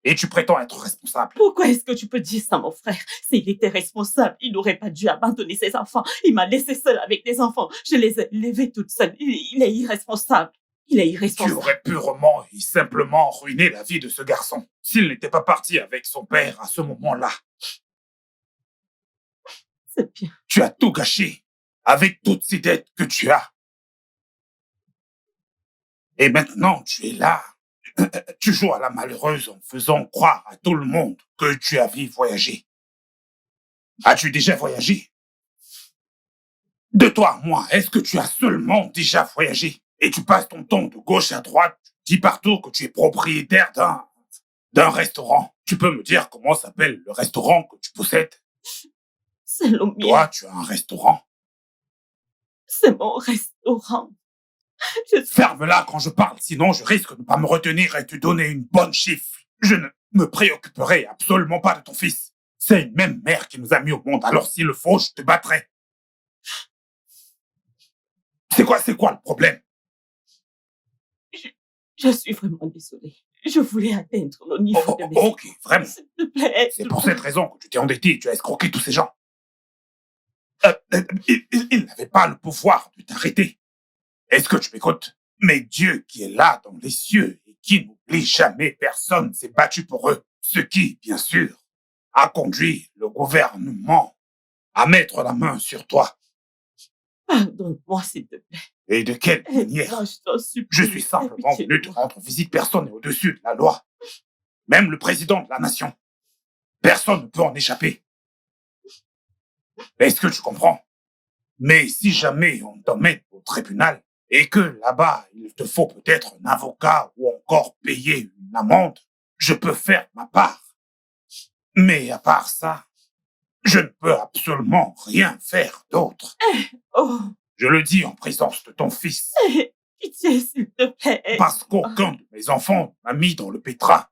Et tu prétends être responsable.
Pourquoi est-ce que tu peux dire ça, mon frère? S'il était responsable, il n'aurait pas dû abandonner ses enfants. Il m'a laissé seule avec des enfants. Je les ai élevés toute seule. Il est irresponsable. Il est irresponsable.
Tu aurais purement et simplement ruiné la vie de ce garçon s'il n'était pas parti avec son père à ce moment-là.
C'est bien.
Tu as tout gâché avec toutes ces dettes que tu as. Et maintenant, tu es là. Tu joues à la malheureuse en faisant croire à tout le monde que tu avais voyagé. As-tu déjà voyagé? De toi à moi, est-ce que tu as seulement déjà voyagé? Et tu passes ton temps de gauche à droite, tu dis partout que tu es propriétaire d'un restaurant. Tu peux me dire comment s'appelle le restaurant que tu possèdes?
C'est le mien.
Toi, tu as un restaurant.
C'est mon restaurant.
Ferme-la quand je parle, sinon je risque de ne pas me retenir et te donner une bonne chiffre. Je ne me préoccuperai absolument pas de ton fils. C'est une même mère qui nous a mis au monde, alors s'il le faut, je te battrai. C'est quoi le problème?
Je suis vraiment désolée. Je voulais atteindre le niveau de mes...
Ok, vraiment.
S'il te plaît.
C'est pour cette raison que tu t'es endetté et tu as escroqué tous ces gens. Il n'avait pas le pouvoir de t'arrêter. Est-ce que tu m'écoutes? Mais Dieu qui est là dans les cieux et qui n'oublie jamais personne s'est battu pour eux. Ce qui, bien sûr, a conduit le gouvernement à mettre la main sur toi.
Pardonne-moi, s'il te plaît.
Et de quelle manière? Je suis simplement venu te rendre visite. Personne n'est au-dessus de la loi. Même le président de la nation. Personne ne peut en échapper. Est-ce que tu comprends? Mais si jamais on t'emmène au tribunal et que là-bas, il te faut peut-être un avocat ou encore payer une amende, je peux faire ma part. Mais à part ça, je ne peux absolument rien faire d'autre. Je le dis en présence de ton fils.
Pitié, s'il te plaît.
Parce qu'aucun de mes enfants m'a mis dans le pétrin.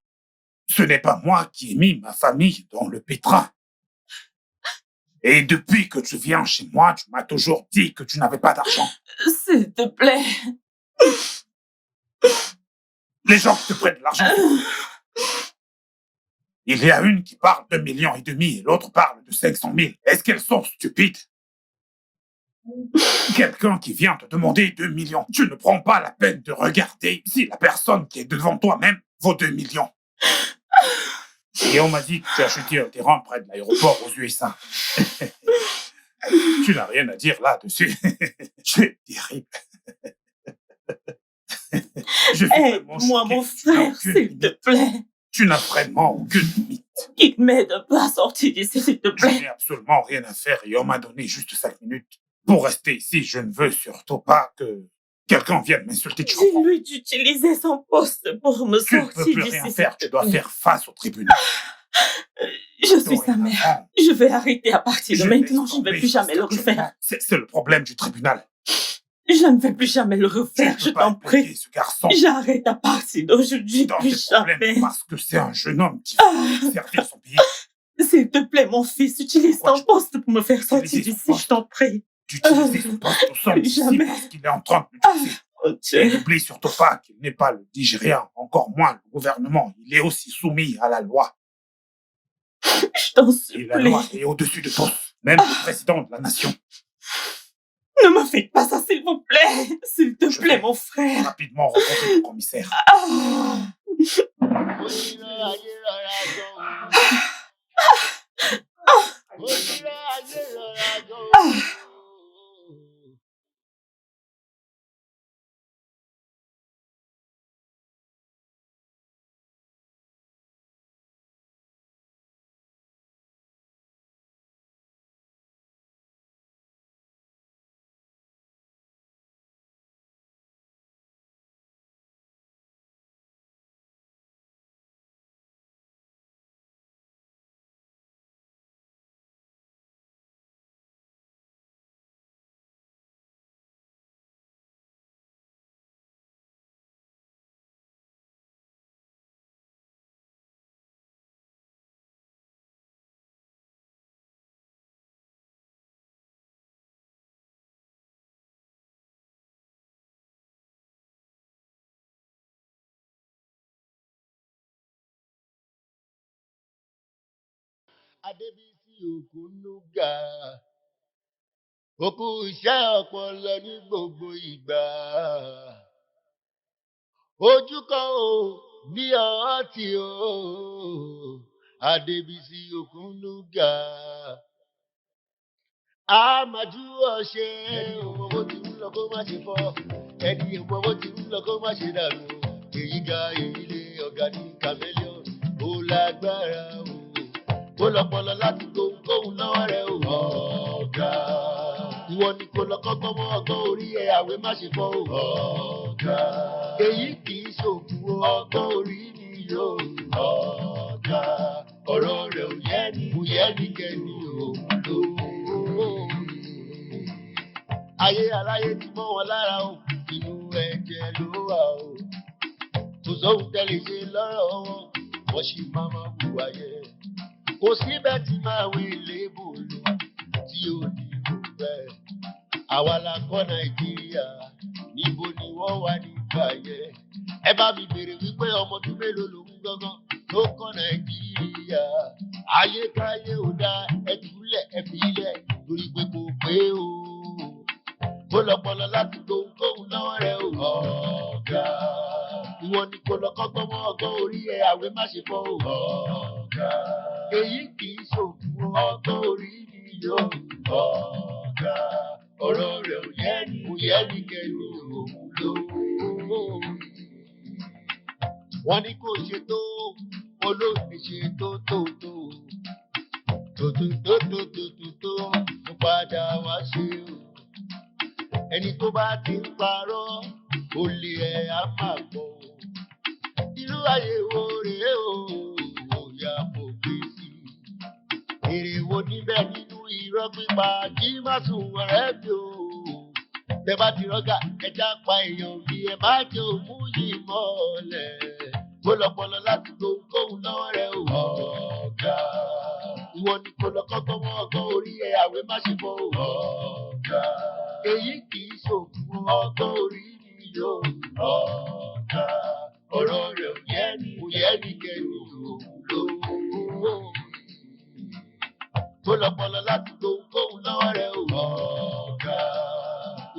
Ce n'est pas moi qui ai mis ma famille dans le pétrin. Et depuis que tu viens chez moi, tu m'as toujours dit que tu n'avais pas d'argent.
S'il te plaît.
Les gens qui te prêtent de l'argent. Il y a une qui parle d'1,5 million et l'autre parle de 500 000. Est-ce qu'elles sont stupides? Quelqu'un qui vient te demander 2 millions, tu ne prends pas la peine de regarder si la personne qui est devant toi-même vaut 2 millions. Et on m'a dit que tu as acheté un terrain près de l'aéroport aux USA. Tu n'as rien à dire là-dessus. Tu es terrible.
Aide-moi, mon frère, s'il te plaît.
Tu n'as vraiment aucune limite.
Qu'il m'aide un peu à sortir d'ici, s'il te plaît.
Je n'ai absolument rien à faire et on m'a donné juste 5 minutes. Pour rester ici, je ne veux surtout pas que quelqu'un vienne m'insulter.
Dis-lui d'utiliser son poste pour me sortir d'ici.
Tu ne peux plus rien faire, tu dois faire face au tribunal.
Je suis sa mère. Je vais arrêter à partir de maintenant. Je ne vais plus jamais le refaire.
C'est le problème du tribunal.
Je ne vais plus jamais le refaire, je t'en prie.
Ce garçon.
J'arrête à partir d'aujourd'hui. Plus jamais.
Parce que c'est un jeune homme qui veut servir son pays.
S'il te plaît, mon fils, utilise ton poste pour me faire sortir d'ici, je t'en prie.
D'utiliser son poste au sol ici parce qu'il est en train de l'utiliser. Et n'oublie surtout pas qu'il n'est pas le Nigérien, encore moins le gouvernement. Il est aussi soumis à la loi.
Je t'en supplie.
Et la loi est au-dessus de tous, même le président de la nation.
Ne me faites pas ça, s'il vous plaît. S'il te plaît, mon frère.
Rapidement rencontrer le commissaire.
Adébísí Ògúnnúgà, ó kú iṣẹ́ ọpọlọ ní gbogbo ìgbà. Ojú kan ò ní ọtí o, Adébísí Ògúnnúgà. A máa jú ọ̀ṣẹ́ ẹni ọmọ bó ti ń lọ kó má ṣe fọ́, ẹni ọmọ bó ti ń lọ kó má ṣe dànù. Èyí ga èyí lé ọ̀gá ní chameleon, ó lágbára o. Kó lọ́pọlọ láti kóhun lọ́wọ́ rẹ̀ o. Ọ̀gá. Ìwọ ni kó lọ kọ́kọ́ mọ́ ọgbọ́n orí ẹ̀ àwẹ̀ má ṣe fọ́ o. Ọ̀gá. Èyí kì í ṣògùn o. Ọgbọ́n orí ni yóò. Ọ̀gá. Ọ̀rọ̀ rẹ̀ ò yẹ ni. Kò yẹ ni kẹ́ni òun ló. Ayé aláyé ti mọ́ wọn lára o. Inú ẹ̀jẹ̀ ló wà o. Kò sóhun tẹ́lẹ̀ ṣe lọ́rọ̀ wọn. Wọ́n sì máa hùwà yẹn. Kò síbẹ̀ tí máa wí lébù lò tí ò ní rò bẹ́ẹ̀. Àwa la kọ́ Nàìjíríà, níbo ni wọ́n wà nígbà yẹn? Ẹ bá mi béèrè wípé ọmọ ọdún mélòó lòun gangan ló kọ́ Nàìjíríà. Ayékáyé ò dá ẹtúlẹ̀ ẹ̀fílẹ̀ lórí pé kò pé o. Kó lọ́pọlọ láti kóhun lọ́wọ́ rẹ̀ o. Ọ̀gá. Ìwọ ni kó lọ kọ́gbọ́n mọ́ ọgbọ́n orí ẹ̀ àwẹ̀ má ṣe fọ́ o. Ọ̀gá. Èyí kì í ṣògùn ọgbọ́n orí ni yóò. Ọ̀gá. Ọ̀rọ̀ rẹ̀ ò yẹ ni kò yẹ ni kẹ́ni òun ló. Wọ́n ní kò ṣe tó, olóògbé ṣe tó. Tó, mo padà wá ṣe o. Ẹni tó bá ti ń parọ́, olè ẹ̀ á máa gbọ́ o. Irú ayé wo rèé o, òyà kò gbé sí. Èrè wo níbẹ̀ nínú irọ́ pípa kí má sùn ọ̀rẹ́ mi o. Bẹ́ẹ̀ bá ti rọ́gà, ẹja pa èèyàn bí ẹ má jẹ́ òmú yìí mọ́lẹ̀. Kó lọ́pọlọ láti kóhun lọ́wọ́ rẹ̀ o. Ọ̀gá. Ìwọ ni kó lọ kọ́kọ́ mọ́ ọgbọ́n orí ẹ̀ àwẹ̀ má ṣe fọ́ o. Ọ̀gá. Èyí kì í ṣògùn ọgbọ́n orí ni yóò. Ọ̀gá. Ọ̀rọ̀ rẹ̀ ò yẹ ni kò yẹ ni kẹ́ni òun ló. Kó lọ́pọlọ láti kóhun lọ́wọ́ rẹ̀ o. Ọ̀gá.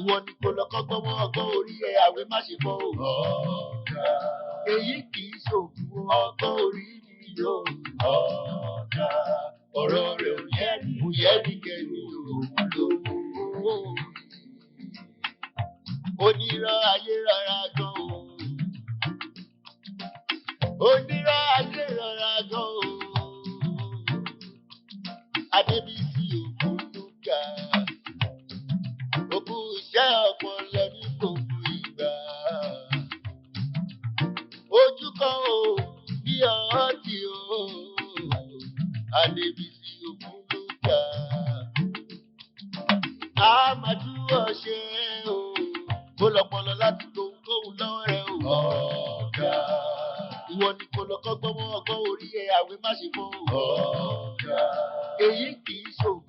Ìwọ ni kó lọ kọ́kọ́ mọ́ ọgbọ́n orí ẹ̀ àwẹ̀ má ṣe fọ́ o. Ọ̀gá. Èyí kì í ṣògùn ọgbọ́n orí ni yóò. Ọ̀gá. Ọ̀rọ̀ rẹ̀ ò yẹ ni kò yẹ ni kẹ́ni òun ló. Onírọ̀ ayé rọra gan o. Onírọ̀ ayé rọra gan o. Adébísí Ògúnnúgà, ó kú iṣẹ́ ọpọlọ ní gbogbo ìgbà. Ojú kan ò ní ọtí o. Adébísí Ògúnnúgà. A máa jú ọ̀ṣẹ́ o. Kó lọ́pọlọ láti kóhun lọ́wọ́ rẹ̀ o. Ọ̀gá. Ìwọ ni kó lọ kọ́gbọ́n mọ́ ọgbọ́n orí ẹ̀ àwẹ̀ má ṣe fọ́ o. Ọ̀gá. Èyí kì í ṣògùn